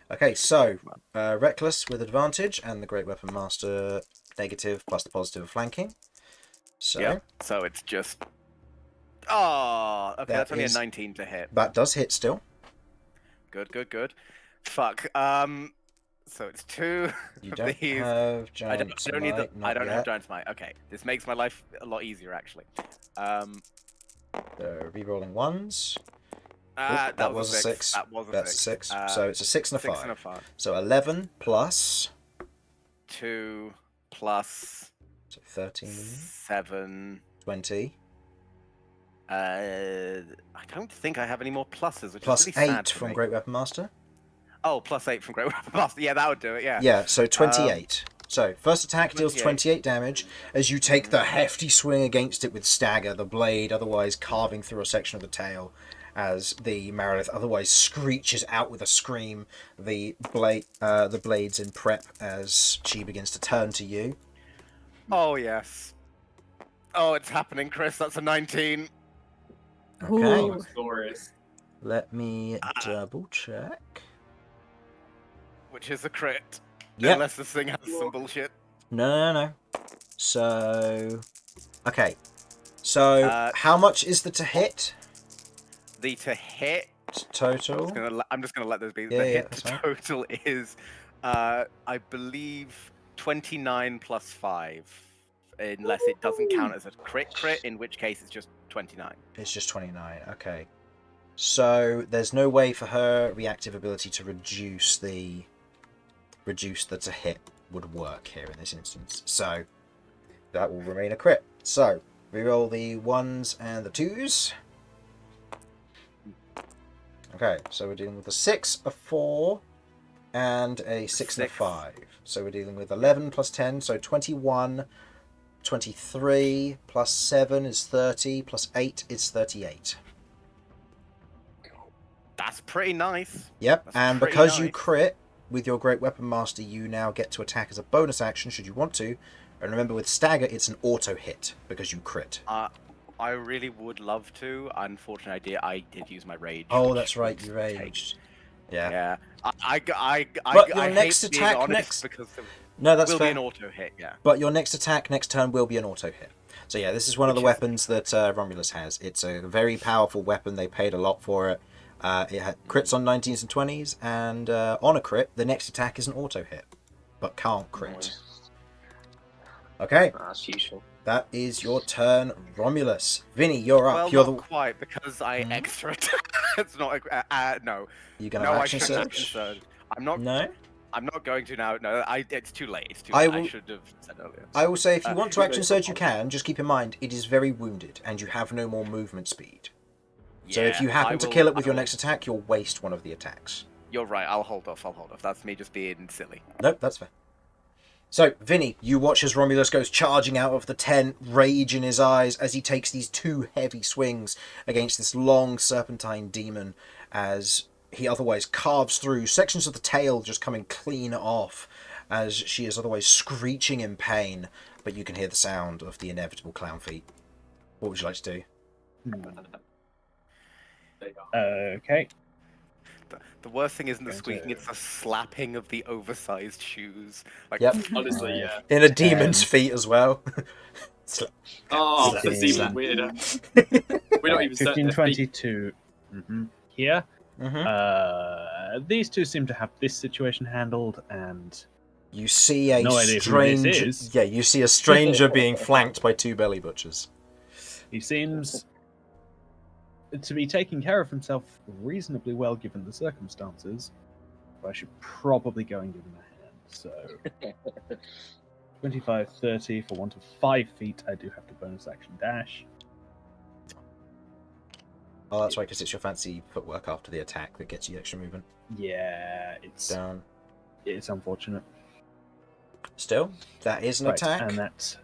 Okay, so Reckless with advantage and the Great Weapon Master negative plus the positive of flanking. So Yeah. So it's just. Oh, okay. That That's only is- a 19 to hit. that does hit still. Good. Fuck. So it's 2 You of don't these. have I Giant don't need the. Smite, not I don't yet. have Giant Smite. Okay, this makes my life a lot easier actually. Re-rolling ones. That was a 6. That was a That's 6. a 6. So it's a 6 and a 5. 6 and a 5. So 11 plus 2 plus so 13, 7. 20, I don't think I have any more pluses, which plus is really sad 8 for from me. Great Weapon Master. Oh, plus 8 from Great Weapon Master. Yeah, that would do it. Yeah. Yeah, so 28. So, first attack deals 28. 28 damage as you take the hefty swing against it with Stagger, the blade otherwise carving through a section of the tail, as the Marilith otherwise screeches out with a scream. The blade's in prep as she begins to turn to you. Oh yes. Oh, it's happening, Chris. That's a 19. Okay, Ooh. That's glorious. let me double check. Which is a crit. Yep. Unless this thing has some bullshit. No. So, okay. So So, how much is the to hit? The to hit. Total. I'm just gonna let those be. Yeah, The yeah, hit that's to fine. total is, I believe, 29 plus 5, unless it doesn't count as a crit, in which case it's just 29. It's just 29. Okay. So there's no way for her reactive ability to reduce the to hit would work here in this instance. So that will remain a crit. So we roll the 1s and the 2s. Okay, so we're dealing with a 6, a 4, and a 6 and a 5. So we're dealing with 11 plus 10, so 21, 23, plus 7 is 30, plus 8 is 38. That's pretty nice. Yep, That's and pretty because you nice. crit with your Great Weapon Master, you now get to attack as a bonus action should you want to. And remember, with Stagger, it's an auto hit because you crit. I really would love to. Unfortunately, I did use my rage. Oh, which that's right, would you take- raged. Yeah. Yeah. But your I next hate being attack honest because there No, that's will fair. be an auto hit. Yeah. But your next attack next turn will be an auto hit. So yeah, this is one of the Which is- weapons that Romulus has. It's a very powerful weapon. They paid a lot for it. It had crits on 19s and 20s, and on a crit, the next attack is an auto hit, but can't crit. Okay, That's useful. that is your turn, Romulus. Vinny, you're up. Well, You're not quite because I Hmm? extra attack. It's not. No. You gonna No, have I action shouldn't have surge? concerned. I'm not. No. I'm not going to now. No, it's too late. It's too I late. I will- should have said earlier. I will say, if you want to you action go surge, for you it. can. Just keep in mind, it is very wounded, and you have no more movement speed. So if you Yeah, happen I to will- kill it with I your will- next attack, you'll waste one of the attacks. You're right. I'll hold off. That's me just being silly. Nope, that's fair. So, Vinny, you watch as Romulus goes charging out of the tent, rage in his eyes, as he takes these 2 heavy swings against this long serpentine demon, as he otherwise carves through, sections of the tail just coming clean off, as she is otherwise screeching in pain, but you can hear the sound of the inevitable clown feet. What would you like to do? There you go. Okay. The worst thing isn't the Going squeaking; to- it's the slapping of the oversized shoes. Like, Yep. Honestly, yeah. In a demon's feet as well. Oh, Slap, the demon slap. weirder. We're not even certain 15, their feet. 22. Here. Mm-hmm. These two seem to have this situation handled, and You see a No idea who this strange... is. Yeah, you see a stranger being flanked by 2 belly butchers. he seems to be taking care of himself reasonably well given the circumstances. But I should probably go and give him a hand. So 25, 30 for 1 to 5 feet. I do have to bonus action dash. Oh, that's right, because it's your fancy footwork after the attack that gets you extra movement. Yeah, it's Down. unfortunate. Still, that is an Right, attack. and that's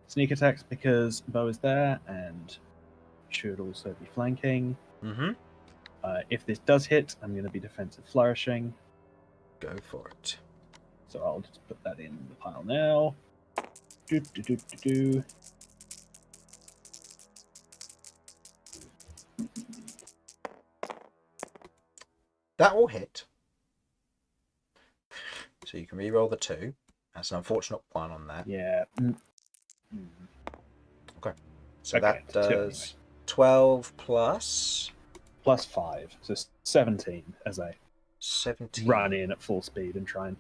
sneak attacks because Beau is there and should also be flanking. Mm-hmm. If this does hit, I'm going to be defensive flourishing, Go for it. so I'll just put that in the pile now. Do, do, do, do, do. That will hit. So you can re-roll the 2. That's an unfortunate 1 on that. Yeah. So Okay, that two anyway. does 12 plus Plus 5, so 17 as I 17. run in at full speed and try and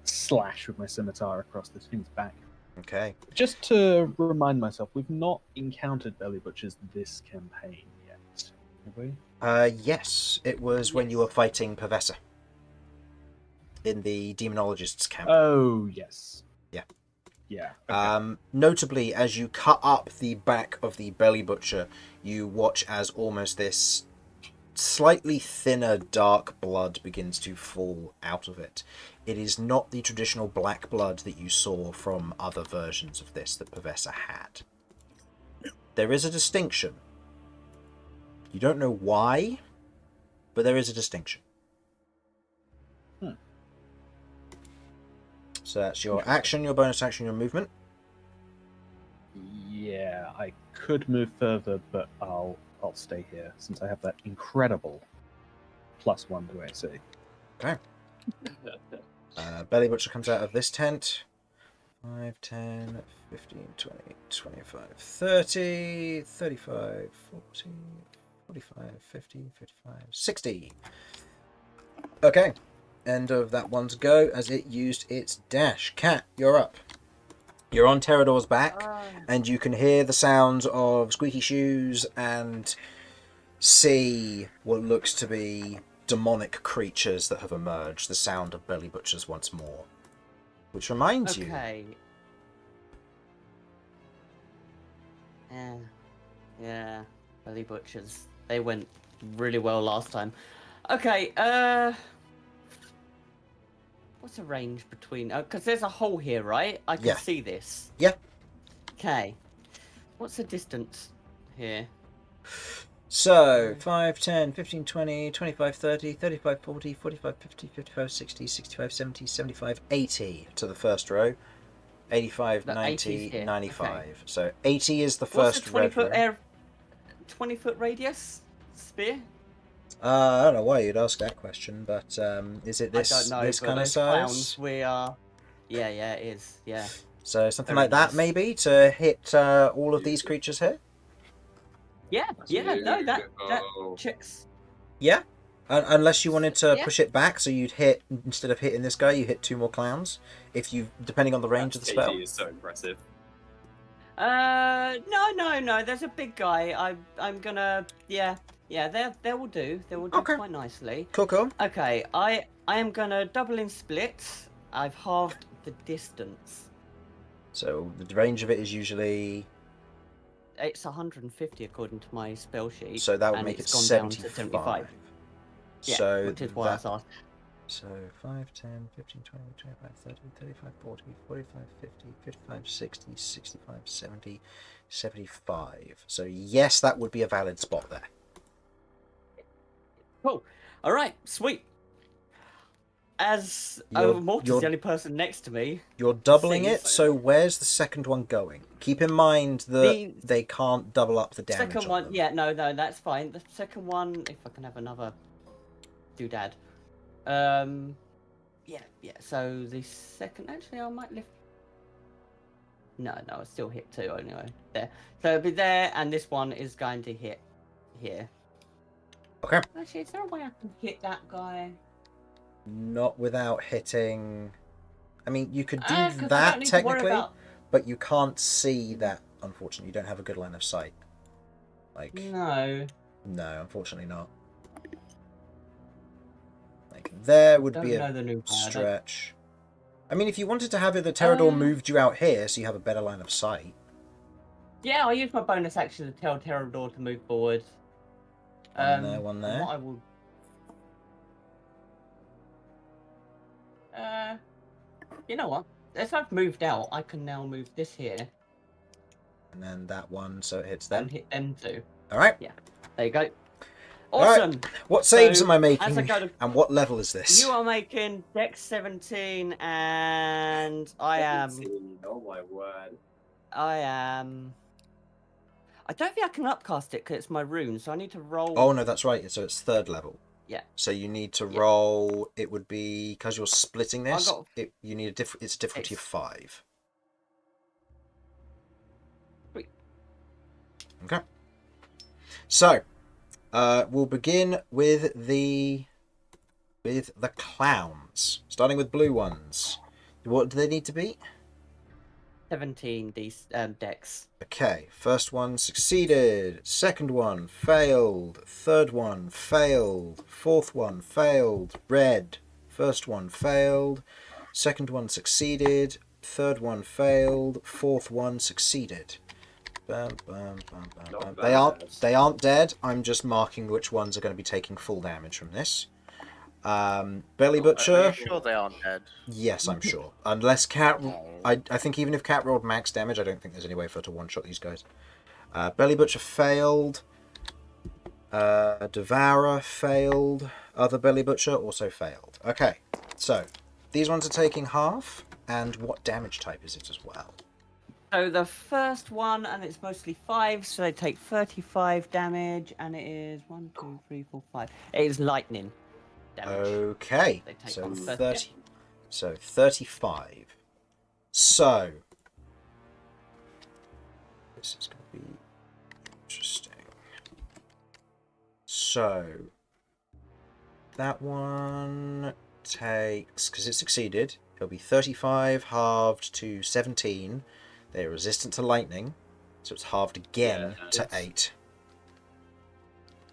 slash with my scimitar across this thing's back. Okay. Just to remind myself, we've not encountered belly butchers this campaign yet, have we? Yes, it was when you were fighting Professor in the Demonologist's camp. Oh, yes. Yeah. Yeah. Okay. Notably, as you cut up the back of the belly butcher, you watch as almost this slightly thinner dark blood begins to fall out of it. It is not the traditional black blood that you saw from other versions of this that Professor had. There is a distinction. You don't know why, but there is a distinction. So that's your action, your bonus action, your movement. Yeah, I could move further, but I'll stay here since I have that incredible +1 to AC. Okay. Belly Butcher comes out of this tent. 5, 10, 15, 20, 25, 30, 35, 40, 45, 50, 55, 60. Okay. End of that one's go as it used its dash. Cat, you're up. You're on Terrador's back, and you can hear the sounds of squeaky shoes and see what looks to be demonic creatures that have emerged. The sound of belly butchers once more. Which reminds you... Okay. Yeah. Belly butchers. They went really well last time. Okay, what's the range between... because there's a hole here, right? I can see this. Yeah. Okay. What's the distance here? So, 5, 10, 15, 20, 25, 30, 35, 40, 45, 50, 55, 60, 65, 70, 75, 80 to the first row. 85, 90, 95. Okay. So, 80 is the first row. 20-foot radius spear? I don't know why you'd ask that question, but is it this, I don't know, this kind of size? Clowns, we are... Yeah, it is. Yeah. So something very like that, maybe, to hit all of these creatures here? Yeah, no, that checks. Yeah? Unless you wanted to push it back, so you'd hit, instead of hitting this guy, you hit 2 more clowns, if you, depending on the range of the spell. Is so impressive. No, there's a big guy. I'm gonna, they will do. They will do quite nicely. Cool. Okay, I am gonna double in split. I've halved the distance. So the range of it is usually... It's 150 according to my spell sheet. So that would make it 75. Yeah, so which is why I asked. So 5, 10, 15, 20, 25, 30, 35, 40, 45, 50, 55, 60, 65, 70, 75. So yes, that would be a valid spot there. Cool. All right, sweet. As Mortar's the only person next to me. You're doubling it, so where's the second one going? Keep in mind that they can't double up the damage. Second one, no, that's fine. The second one, if I can have another doodad. So the second, actually, I might lift. No, I still hit 2 anyway. There. So it'll be there, and this one is going to hit here. Okay. Actually, is there a way I can hit that guy? Not without hitting... I mean, you could do that technically, but you can't see that, unfortunately. You don't have a good line of sight. Like... No, unfortunately not. Like, there would be a stretch. I mean, if you wanted to have it, the Terrador moved you out here, so you have a better line of sight. Yeah, I'll use my bonus action to tell Terrador to move forward. One there. What I will... you know what? As I've moved out, I can now move this here. And then that one, so it hits them. And hit them too. Alright. Yeah. There you go. Awesome. Right. What saves am I making? And what level is this? You are making Dex 17, and I am... 17. Oh my word. I don't think I can upcast it because it's my rune, so I need to roll... Oh, no, that's right. So it's 3rd level. Yeah. So you need to roll... It would be... Because you're splitting this, you need it's a difficulty of 5. Sweet. Okay. So, we'll begin with the clowns. Starting with blue ones. What do they need to be? 17 Dex. Okay, first one succeeded, second one failed, third one failed, fourth one failed, red, first one failed, second one succeeded, third one failed, fourth one succeeded. Bam, bam, bam, bam, bam. They aren't dead. I'm just marking which ones are going to be taking full damage from this. Belly Butcher. Are you sure they aren't dead? Yes, I'm sure. Unless Cat... I think even if Cat rolled max damage, I don't think there's any way for her to one-shot these guys. Belly Butcher failed. Devourer failed. Other Belly Butcher also failed. Okay, so these ones are taking half. And what damage type is it as well? So the first one, and it's mostly 5, so they take 35 damage, and it is 1, 2, 3, 4, 5. It is lightning damage. Okay, so 30. So 35. So this is going to be interesting. So, that one takes, because it succeeded, it'll be 35 halved to 17. They're resistant to lightning, so it's halved again to 8.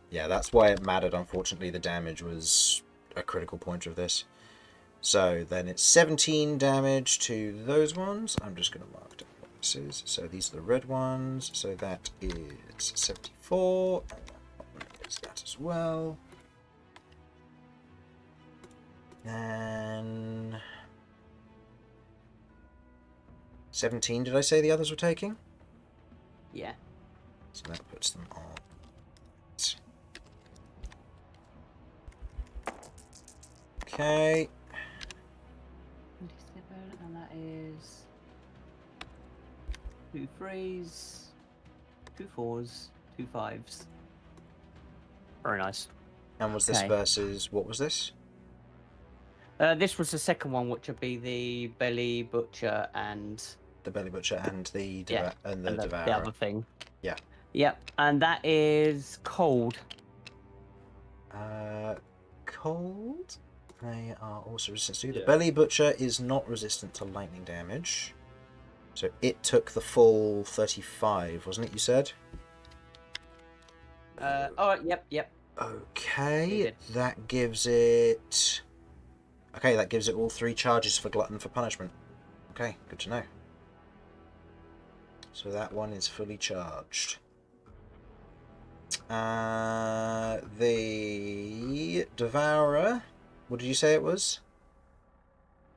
Yeah, that's why it mattered. Unfortunately, the damage was a critical point of this. So then it's 17 damage to those ones. I'm just going to mark down what this is. So these are the red ones. So that is 74. And that one is that as well. And 17, did I say the others were taking? Yeah. So that puts them on. Okay. 27, and that is 2 3s, 2 4s, 2 5s. Very nice. And was this Okay. versus, what was this? This was the second one, which would be the Belly Butcher and The Belly Butcher and the Yeah, and and the the Devourer. other thing. Yeah. Yep, and that is cold. Cold. They are also resistant to. The Yeah. Belly Butcher is not resistant to lightning damage. So it took the full 35, wasn't it, you said? Oh, yep. Okay, It that gives it... Okay, that gives it all 3 charges for Glutton for Punishment. Okay, good to know. So that one is fully charged. The Devourer, what did you say it was?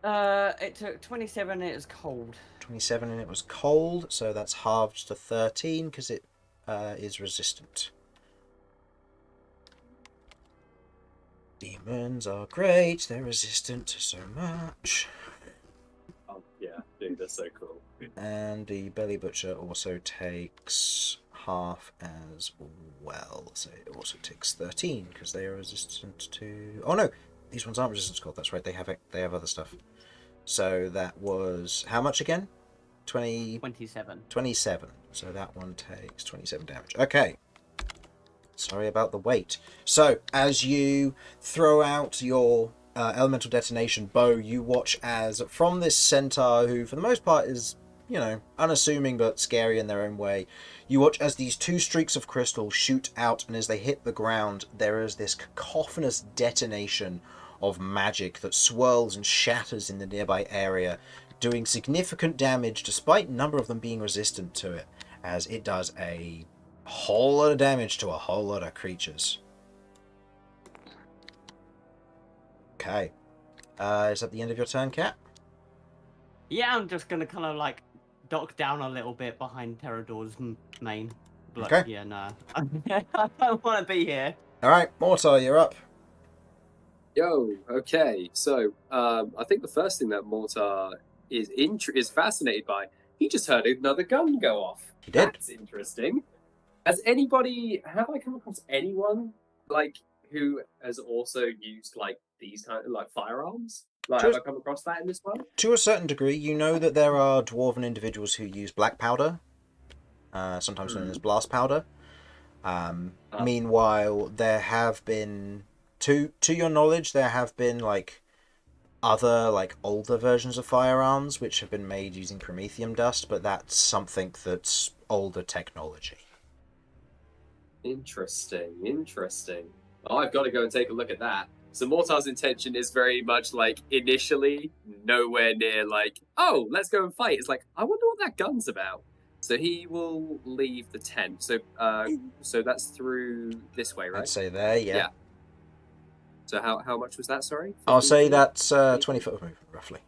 It took 27 and it was cold. 27 and it was cold, so that's halved to 13 because it is resistant. Demons are great, they're resistant to so much. Oh, yeah, dude, that's so cool. And the Belly Butcher also takes half as well, so it also takes 13 because they are resistant to... Oh no, these ones aren't resistant to cold, that's right, they have other stuff. So that was, how much again? 27. 27, so that one takes 27 damage. Okay. Sorry about the wait. So, as you throw out your elemental detonation, Beau, you watch as from this centaur, who for the most part is, you know, unassuming but scary in their own way, you watch as these 2 streaks of crystal shoot out, and as they hit the ground, there is this cacophonous detonation of magic that swirls and shatters in the nearby area, doing significant damage despite a number of them being resistant to it, as it does a whole lot of damage to a whole lot of creatures. Okay. Is that the end of your turn, Cat? Yeah, I'm just gonna kind of like dock down a little bit behind Terrador's main. Like, Okay. Yeah, no. I don't want to be here. Alright, Mortar, you're up. Yo, okay. So, I think the first thing that Mortar is fascinated by, he just heard another gun go off. He did. That's interesting. Have I come across anyone like who has also used like these kind of like firearms? Like, Sure. have I come across that in this world? To a certain degree, you know that there are dwarven individuals who use black powder, sometimes known as blast powder. Meanwhile, there have been, to your knowledge, there have been like other like older versions of firearms which have been made using promethium dust, but that's something that's older technology. Interesting. Oh, I've got to go and take a look at that. So Mortar's intention is very much like initially nowhere near like, oh, let's go and fight. It's like, I wonder what that gun's about. So he will leave the tent. So that's through this way, right? I'd say there, yeah. So how much was that, sorry? I'll 15 say feet? that's 20 foot of movement, roughly.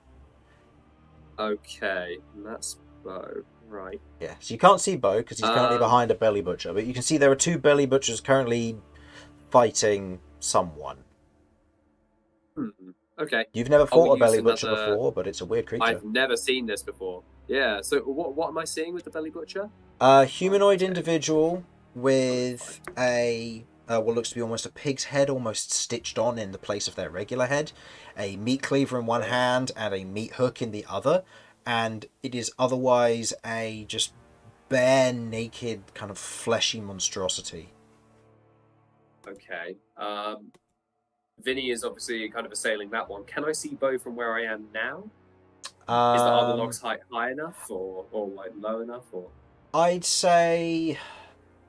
Okay, and that's Beau, right. Yeah, so you can't see Beau because he's currently behind a Belly Butcher, but you can see there are 2 Belly Butchers currently fighting someone. Okay. You've never fought a use Belly Butcher another- before, but it's a weird creature. I've never seen this before. Yeah, so what am I seeing with the Belly Butcher? A humanoid individual with a what looks to be almost a pig's head, almost stitched on in the place of their regular head, a meat cleaver in one hand and a meat hook in the other, and it is otherwise a just bare, naked, kind of fleshy monstrosity. Okay. Vinny is obviously kind of assailing that one. Can I see Beau from where I am now? Is the other log's height high enough, or like low enough, or? I'd say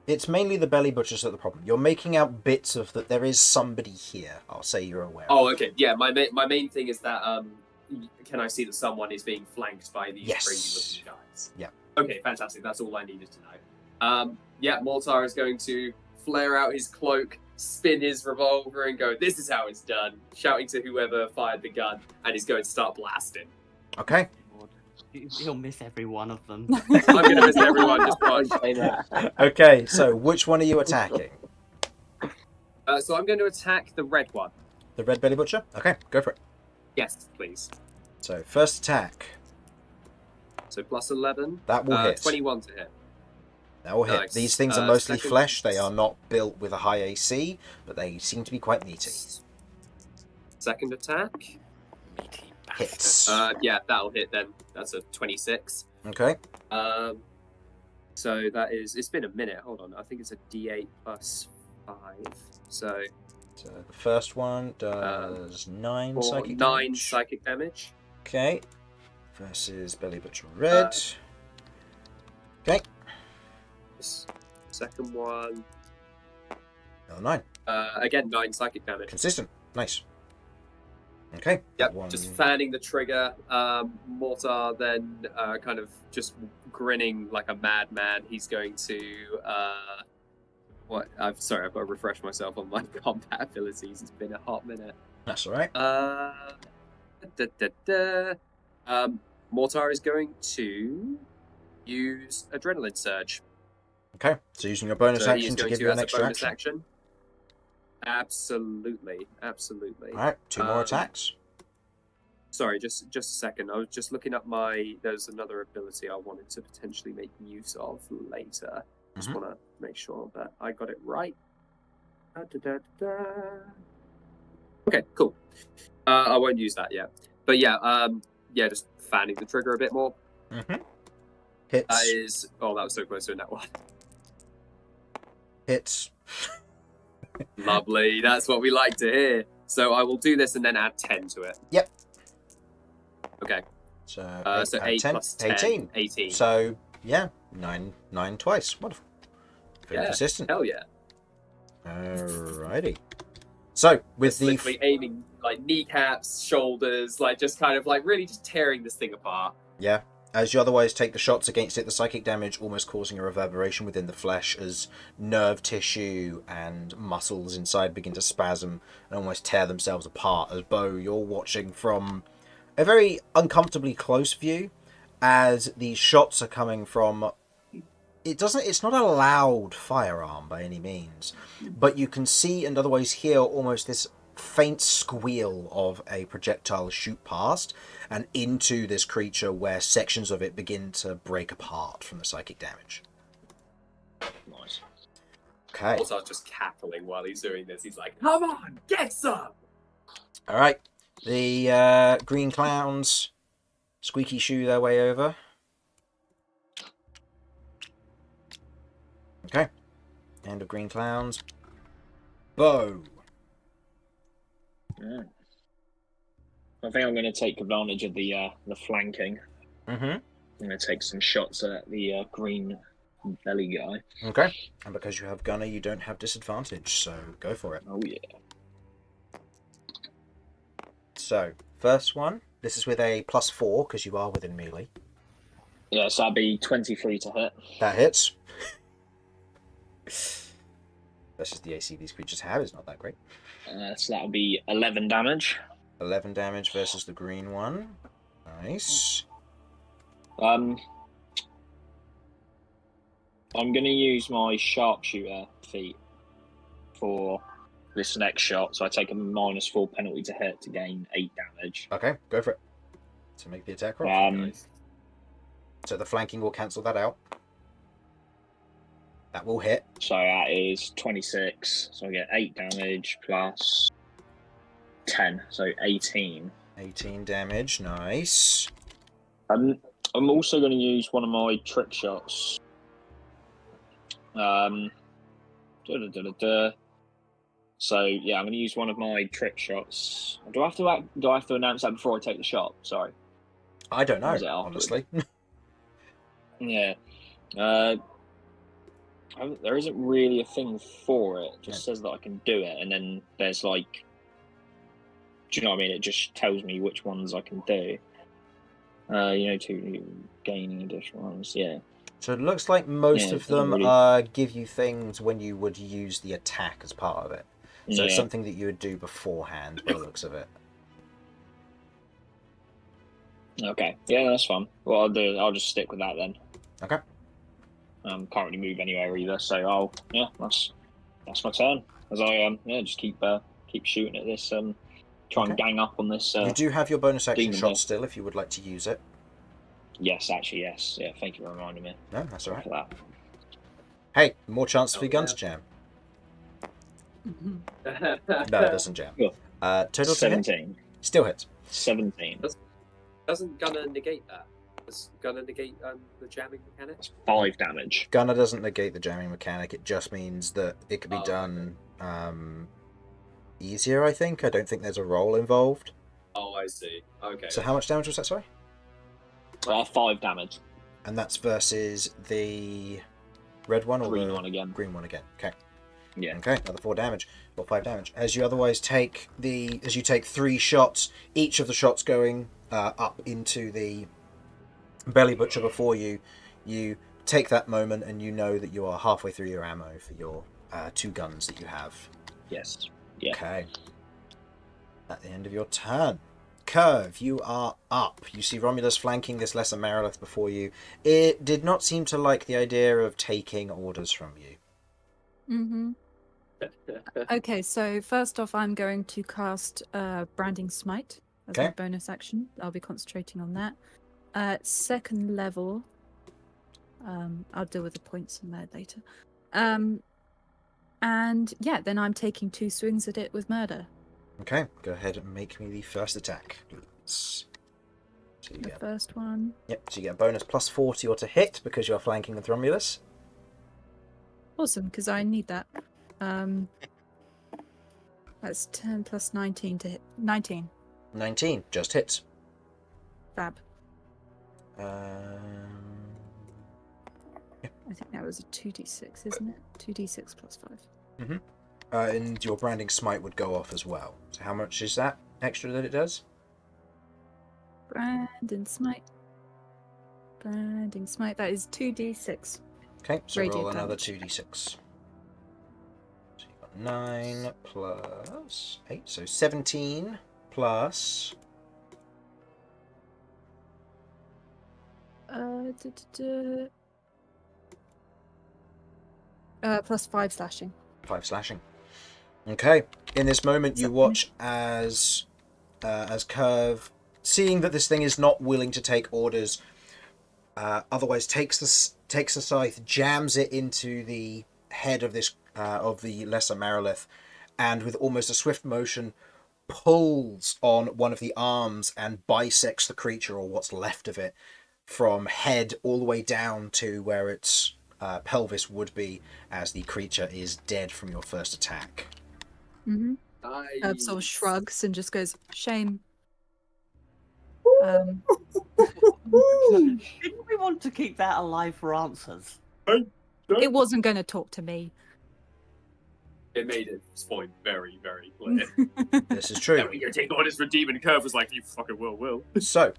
it's mainly the belly butchers that are the problem. You're making out bits of that. There is somebody here. I'll say you're aware. Oh, okay. Yeah, my main thing is that can I see that someone is being flanked by these crazy looking guys? Yeah. Okay, fantastic. That's all I needed to know. Yeah, Mortar is going to flare out his cloak, spin his revolver, and go, "This is how it's done," shouting to whoever fired the gun, and he's going to start blasting. Okay. He'll miss every one of them. I'm going to miss everyone, just one. Okay, so which one are you attacking? So I'm going to attack the red one. The red belly butcher? Okay, go for it. Yes, please. So, first attack. So plus 11. That will hit. 21 to hit. That will hit. Nice. These things are mostly Second- flesh. They are not built with a high AC, but they seem to be quite meaty. Second attack. Meaty Hits. Yeah, that'll hit then. That's a 26. Okay. So that is. It's been a minute. Hold on. I think it's a D8 plus 5. So So the first one does 9 psychic 9 damage. psychic damage. Okay. Versus belly butcher red. Okay. Second one. Another 9. Again, 9 psychic damage. Consistent. Nice. Okay. Yep, One. just fanning the trigger. Mortar then kind of just grinning like a madman. He's going to what? I've got to refresh myself on my combat abilities. It's been a hot minute. That's all right. Mortar is going to use Adrenaline Surge. Okay. So using your bonus So he is action to going give to you an as a extra bonus action. Absolutely. All right. 2 more attacks. Sorry, just a second. I was just looking up there's another ability I wanted to potentially make use of later. Just want to make sure that I got it right. Okay, cool. I won't use that yet. But yeah, just fanning the trigger a bit more. Hits. That is... Oh, that was so close to a net one. Hits. Lovely. That's what we like to hear. So I will do this and then add 10 to it. Yep. Okay. So, So 8 8 10, plus 10. 18. 18. So, yeah, 9 twice. Wonderful. Very Yeah, consistent. Hell yeah. Alrighty. So, with Just the... literally aiming like kneecaps, shoulders, like just kind of like really just tearing this thing apart. Yeah. As you otherwise take the shots against it, the psychic damage almost causing a reverberation within the flesh as nerve tissue and muscles inside begin to spasm and almost tear themselves apart. As Beau, you're watching from a very uncomfortably close view as these shots are coming from... It's not a loud firearm by any means, but you can see and otherwise hear almost this faint squeal of a projectile shoot past and into this creature where sections of it begin to break apart from the psychic damage. Nice. Okay. Also, just cackling while he's doing this. He's like, "Come on, get some!" All right. The green clowns squeaky shoe their way over. Okay. End of green clowns. Beau. Yeah. I think I'm going to take advantage of the flanking. Mm-hmm. I'm going to take some shots at the green belly guy. Okay. And because you have Gunner, you don't have disadvantage, so go for it. Oh yeah. So, first one. This is with a +4 because you are within melee. Yeah, so that'd be 23 to hit. That hits. That's just the AC these creatures have. Is not that great. So that'll be 11 damage. 11 damage versus the green one. Nice. I'm going to use my sharpshooter feat for this next shot. So I take a -4 penalty to hit to gain 8 damage. Okay, go for it. So make the attack roll. So the flanking will cancel that out. That will hit. So that is 26. So I get 8 damage plus 10. So 18. 18 damage. Nice. I'm also going to use one of my trick shots Um, So yeah, I'm going to use one of my trick shots. Do I have to announce that before I take the shot? Sorry. I don't know, Or is it afterwards? honestly. Yeah. There isn't really a thing for it. It just says that I can do it, and then there's like, do you know what I mean? It just tells me which ones I can do. To gaining additional ones. Yeah. So it looks like most Yeah, of it doesn't them really- give you things when you would use the attack as part of it. So it's Yeah. something that you would do beforehand, by the looks of it. Okay. Yeah, that's fine. Well, I'll just stick with that then. Okay. Can't really move anywhere either, so that's my turn. As I just keep shooting at this. Try and gang up on this. You do have your bonus action demon shot here. still if you would like to use it. Yes, actually, yes. Yeah, thank you for reminding me. No, that's all right. For that. Hey, more chance for your gun to jam. No, it doesn't jam. Cool. Total to hit? 17. Still hits. 17. Doesn't Gunner negate that? Does Gunner negate the jamming mechanic? 5 damage. Gunner doesn't negate the jamming mechanic. It just means that it can be Oh, done easier, I think. I don't think there's a roll involved. Oh, I see. Okay. So how much damage was that, sorry? 5 damage. And that's versus the red one or Green the one again. green one again. Okay. Yeah. Okay, another 4 damage or 5 damage. As you take 3 shots, each of the shots going up into the belly butcher before you, you take that moment and you know that you are halfway through your ammo for your 2 guns that you have. Yes. Yeah. Okay. At the end of your turn. Kirv, you are up. You see Romulus flanking this lesser Merilith before you. It did not seem to like the idea of taking orders from you. Mm-hmm. Okay, so first off, I'm going to cast Branding Smite as my bonus action. I'll be concentrating on that. Second level, I'll deal with the points in there later. And yeah, then I'm taking 2 swings at it with Murder. Okay, go ahead and make me the first attack, please. So you The get, first one. yep, so you get a bonus plus 40 or to hit because you're flanking with Romulus. Awesome, because I need that. That's 10 plus 19 to hit. 19. 19, just hits. Fab. Yeah. I think that was a 2d6, isn't it? 2d6 plus 5. Mm-hmm. And your branding smite would go off as well. So how much is that extra that it does? Branding Smite. Branding Smite. That is 2d6. Okay, so Radiant roll another damage. 2d6. So you've got 9 plus 8, so 17 plus... Plus 5 slashing. 5 slashing. Okay. In this moment, you watch as Kirv, seeing that this thing is not willing to take orders, otherwise takes the scythe, jams it into the head of this of the lesser Merilith, and with almost a swift motion, pulls on one of the arms and bisects the creature, or what's left of it, from head all the way down to where its pelvis would be, as the creature is dead from your first attack. Mm-hmm. Nice. Sort of shrugs and just goes, shame. Didn't we want to keep that alive for answers? It wasn't going to talk to me. It made its point very, very clear. This is true. That we go take orders for Demon. Kirv was like, you fucking will. So,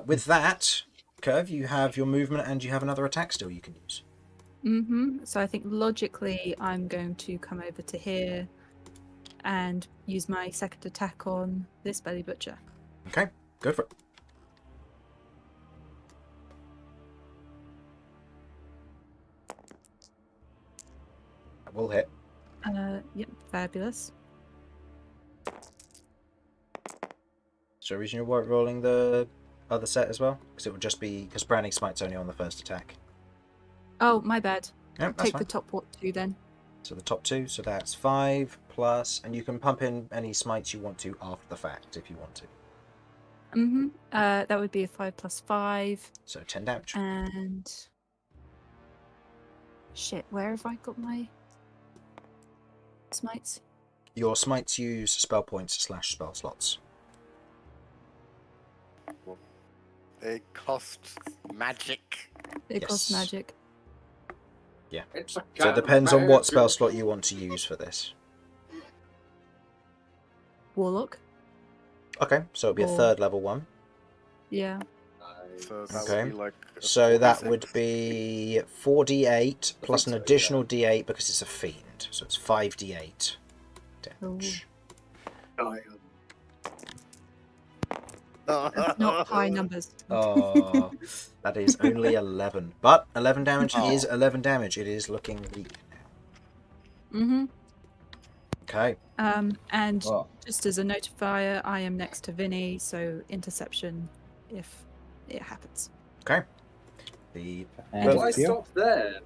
with that, Kirv, you have your movement and you have another attack still you can use. Mm-hmm. So I think logically I'm going to come over to here and use my second attack on this belly butcher. Okay, go for it. That will hit. Yep, fabulous. So, reason you're rolling the other set as well? Because it would just be, because Branding Smite's only on the first attack. Oh, my bad. Yep, that's Take fine. the top 2 then. So the top 2, so that's 5 plus, and you can pump in any smites you want to after the fact if you want to. Mm-hmm. That would be a 5 plus 5. So 10 damage. And Shit, where have I got my smites? Your smites use spell points / spell slots. It costs magic. It costs Yes. magic. It's a So it depends on what campaign. spell slot you want to use for this. Warlock. Okay, so it'll be a Or- 3rd level one. Yeah. So that Okay. would be like. a So that 46. would be 4d8 plus an so, yeah. additional d8 because it's a fiend. So it's 5d8 damage. That's not high numbers. Oh, that is only 11. But 11 damage is Oh. 11 damage. It is looking weak now. Mm-hmm. Okay. And Well, just as a notifier, I am next to Vinny, so interception if it happens. Okay. The and Why if you- stop there?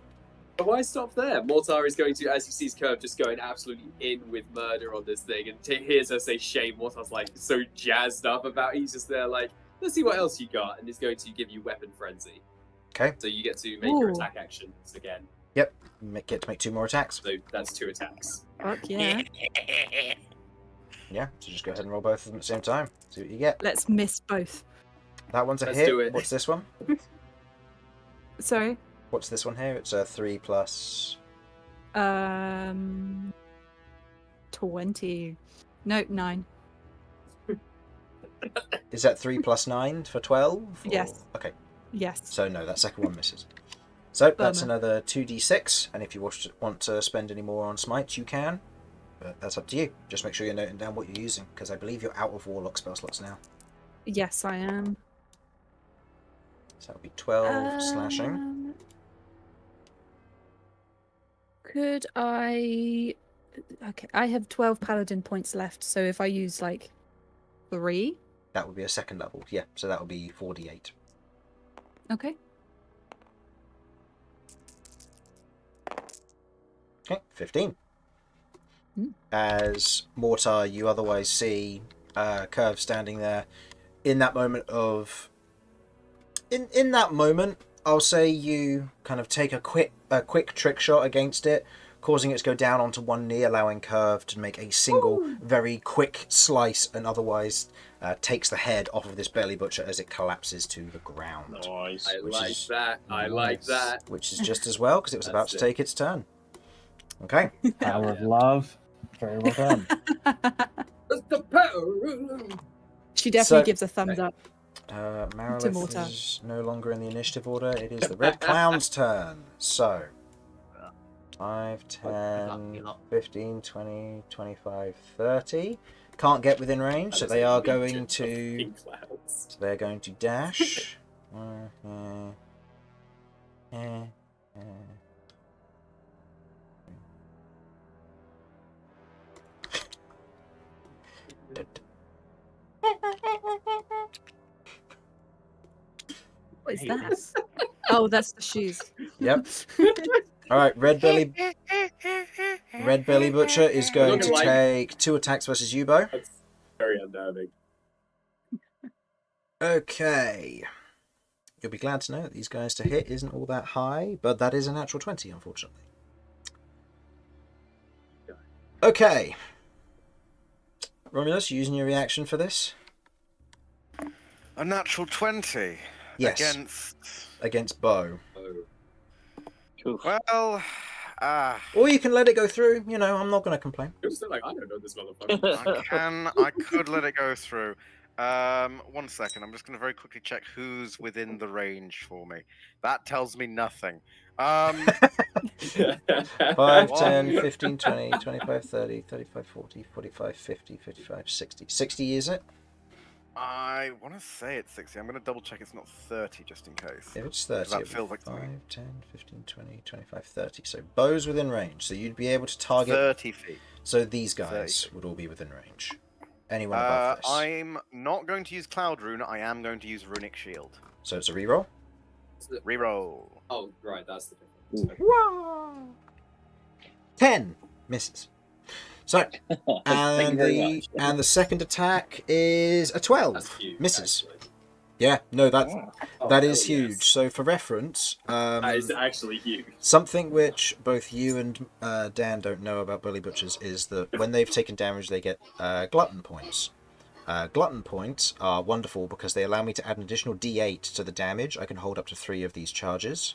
Why stop there? Mortar is going to, as he sees Kirv just going absolutely in with murder on this thing, and hears her say shame. Mortar's like so jazzed up about it. He's just there like, let's see what else you got, and he's going to give you weapon frenzy. Okay. So you get to make your Ooh. attack actions again. get to make 2 more attacks. So that's 2 attacks. Fuck yeah. Yeah, so just go ahead and roll both of them at the same time. See what you get. Let's miss both. That one's a Let's hit. do it. What's this one? Sorry. What's this one here? It's a 3 plus. 20. No, 9. Is that 3 plus 9 for 12? or- Yes. Okay, Yes. so no, that second one misses. So that's Bummer. another 2d6, and if you want to spend any more on smites, you can. But that's up to you. Just make sure you're noting down what you're using, because I believe you're out of Warlock spell slots now. Yes, I am. So that'll be 12 slashing. Could I... Okay, I have 12 paladin points left, so if I use, like, 3... That would be a 2nd level, yeah. So that would be 4d8. Okay. Okay, 15. Hmm. As Mortar, you otherwise see Kirv standing there. In that moment of... In that moment, I'll say you kind of take a quick trick shot against it, causing it to go down onto one knee, allowing Kirv to make a single, very quick slice, and otherwise takes the head off of this belly butcher as it collapses to the ground. Nice. I Which like is that. I like nice. that. Which is just as well, because it was about That's to it. take its turn. Okay. Power of love. Very well done. That's the power. She definitely So- gives a thumbs up. Marilith Mortar. is no longer in the initiative order. It is the Red Clown's turn. So, 5, 10, 15, 20, 25, 30. Can't get within range, so they are going to... Pink clouds. So they're going to dash. What is that? Oh, that's the shoes. Yep. All right, Red Belly Butcher is going to Like- take 2 attacks versus you, Beau. That's very unnerving. Okay. You'll be glad to know that these guys to hit isn't all that high, but that is a natural 20, unfortunately. Okay. Romulus, you using your reaction for this? A natural 20 Yes. against. Against Beau. Oh. Well, Or you can let it go through. You know, I'm not going to complain. It was still like, I don't know this motherfucker. I could let it go through. 1 second. I'm just going to very quickly check who's within the range for me. That tells me nothing. 5, 10, 15, 20, 25, 30, 35, 40, 45, 50, 55, 60. 60 is it? I want to say it's 60. I'm going to double check it's not 30 just in case. If it's 30, That it'll be feels like 5, something. 10, 15, 20, 25, 30. So Beau's within range. So you'd be able to target... 30 feet. So these guys 30. would all be within range. Anyone above this. I'm not going to use Cloud Rune. I am going to use Runic Shield. So it's a reroll. Reroll. Oh, right, that's the difference. 10 misses. So Thank you and very the much. and the second attack is a 12. That's huge, Misses. actually. Yeah, no, Oh. that hell is huge. yes. So for reference, That is actually huge. something which both you and Dan don't know about Bully Butchers is that when they've taken damage, they get glutton points. Glutton points are wonderful because they allow me to add an additional D8 to the damage. I can hold up to 3 of these charges.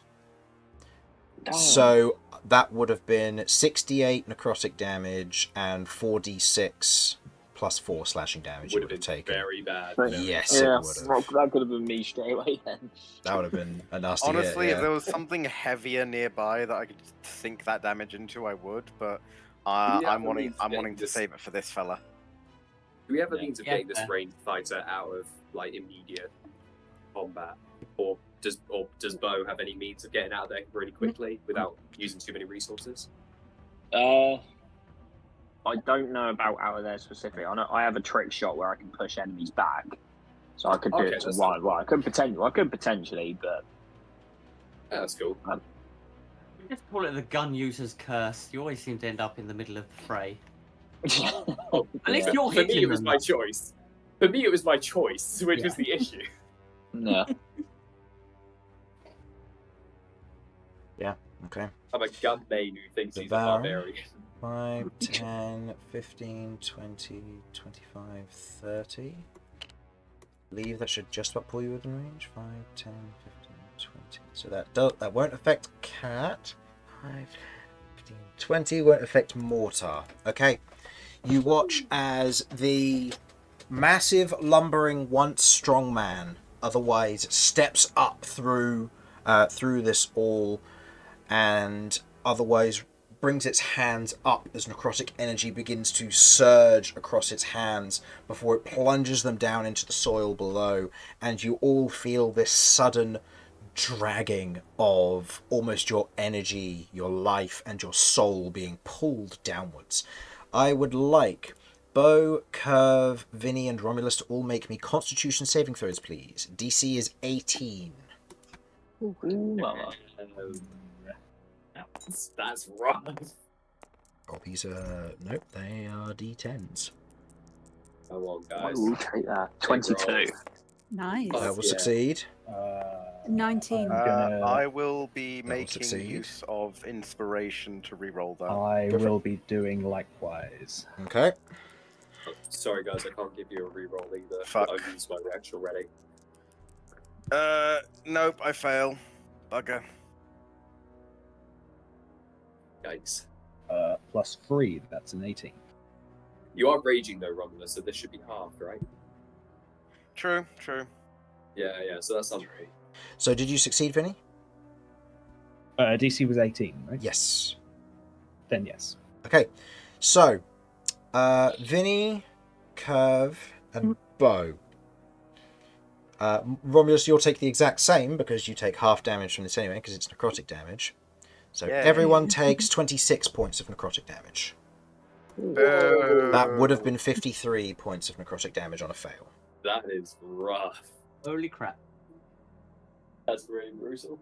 Damn. So that would have been 6d8 necrotic damage and 4d6 plus 4 slashing damage you Would would have have been taken. very bad. Yes, it yeah, would have. that could have been me straight away then. That would have been a nasty Honestly, hit, if yeah. there was something heavier nearby that I could sink that damage into, I would. But Do we have I'm a wanting means of getting to this- save it for this fella. Do we have a Yeah. means of Yeah, getting this fair. ranged fighter out of like immediate combat, or does Beau have any means of getting out of there really quickly without using too many resources? I don't know about out of there specifically. I know I have a trick shot where I can push enemies back, so I could do Okay, it to that's one. Well, I could potentially, but Yeah, that's cool. Just call it the gun user's curse. You always seem to end up in the middle of the fray. Oh, At least yeah. you're for me, hitting it was them. my choice. For me, it was my choice, which was the issue. No. Okay. I'm a gun main who thinks he's a Devouring. barbarian. 5, 10, 15, 20, 25, 30. Believe that should just about pull you within range. 5, 10, 15, 20. So that won't affect Cat. 5, 15, 20 won't affect Mortar. Okay. You watch as the massive, lumbering, once strong man otherwise steps up through this all and otherwise brings its hands up as necrotic energy begins to surge across its hands before it plunges them down into the soil below, and you all feel this sudden dragging of almost your energy, your life, and your soul being pulled downwards. I would like Beau, Kirv, Vinny, and Romulus to all make me Constitution saving throws, please. DC is 18. Ooh, mama. That's rough. Oh, these are... Nope, they are D10s. Come on, I guys. will take that. 22. Nice. Oh, That will yeah. succeed. 19. I'm gonna- I will be will making succeed. use of inspiration to reroll that. I Go for will be doing likewise. Okay. Oh, sorry, guys, I can't give you a reroll either. Fuck. I've used my reaction already. Nope, I fail. Bugger. Yikes. Plus 3, that's an 18. You are raging though, Romulus, so this should be halved, right? True. Yeah, so that's not So did you succeed, Vinny? DC was 18, right? Yes. Then yes. Okay. So, Vinny, Kirv, and Beau. Romulus, you'll take the exact same because you take half damage from this anyway because it's necrotic damage. So Yay. everyone takes 26 points of necrotic damage. Boo. That would have been 53 points of necrotic damage on a fail. That is rough. Holy crap. That's very brutal.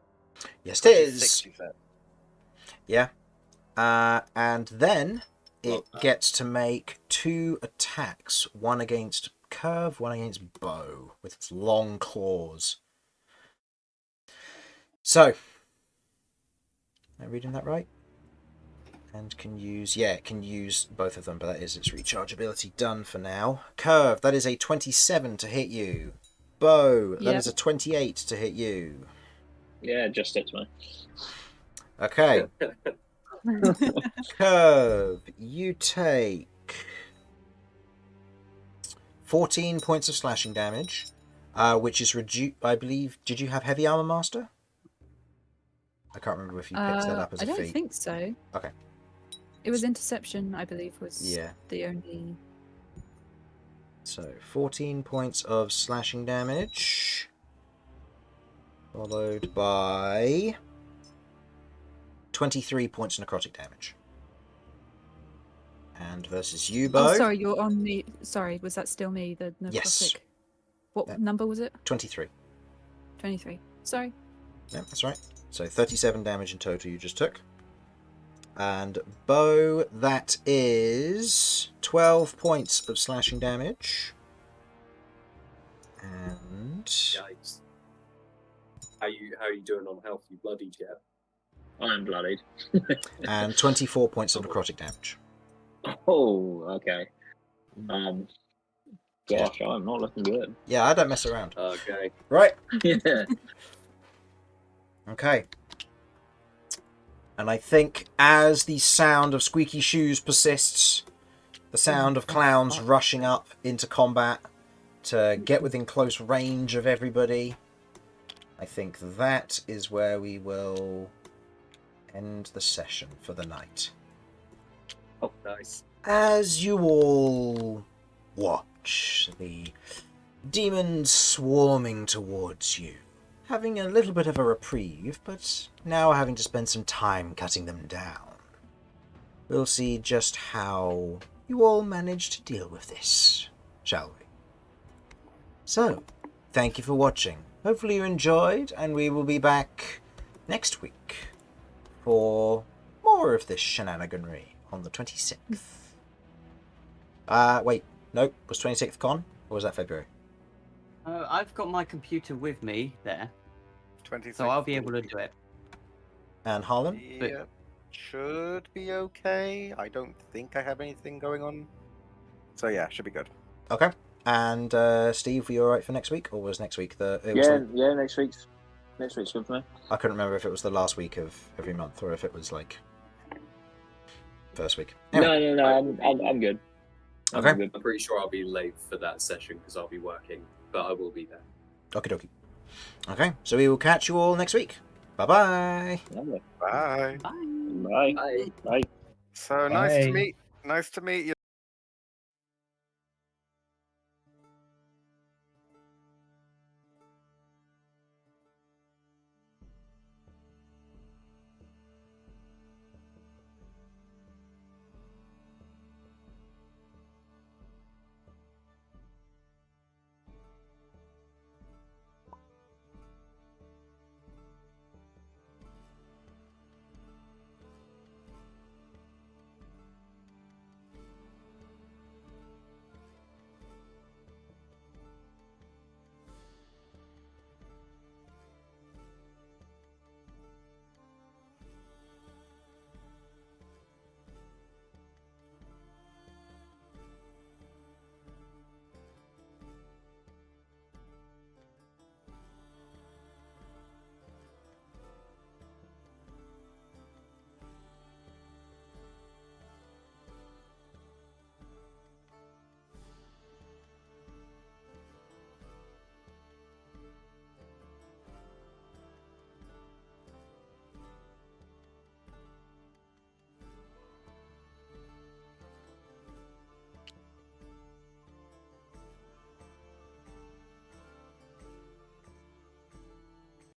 Yes, it is. 60, so. Yeah. And then it Well, gets to make 2 attacks. One against Kirv, one against Beau, with its long claws. So, am I reading that right? And can use, it can use both of them, but that is its recharge ability done for now. Kirv, that is a 27 to hit you. Beau, that Yep. is a 28 to hit you. Yeah, just hits me. Okay. Kirv, you take 14 points of slashing damage, which is reduced, I believe. Did you have Heavy Armor Master? I can't remember if you picked that up as I a don't feat. think so. Okay. It was Interception, I believe, was Yeah. the only. So 14 points of slashing damage, followed by 23 points of necrotic damage. And versus you, Beau. Oh, sorry, you're on me. Sorry, was that still me? The necrotic. Yes. What Yeah. number was it? 23. 23. Sorry. Yeah, that's right. So 37 damage in total you just took. And Beau, that is 12 points of slashing damage. And Yikes. How you doing on health? You bloodied yet? I'm bloodied. and 24 points of necrotic damage. Oh, okay. Gosh, I'm not looking good. Yeah, I don't mess around. Okay. Right. Yeah. Okay. And I think as the sound of squeaky shoes persists, the sound of clowns rushing up into combat to get within close range of everybody, I think that is where we will end the session for the night. Oh, nice. As you all watch the demons swarming towards you, having a little bit of a reprieve, but now having to spend some time cutting them down, we'll see just how you all manage to deal with this, shall we? So, thank you for watching. Hopefully you enjoyed, and we will be back next week for more of this shenaniganry on the 26th. Wait, nope, was 26th gone? Or was that February? I've got my computer with me there, 26. so I'll be able to do it. And Harlan? Yeah, should be okay. I don't think I have anything going on. So yeah, should be good. Okay. And Steve, were you alright for next week? Or was next week the... Yeah, next week's good for me. I couldn't remember if it was the last week of every month or if it was like first week. Anyway. No, I'm good. Okay. I'm good. I'm pretty sure I'll be late for that session because I'll be working, but I will be there. Okie dokie. Okay, so we will catch you all next week. Bye-bye. Lovely. Bye. Bye. Bye. Bye. Bye. So Bye. nice to meet you.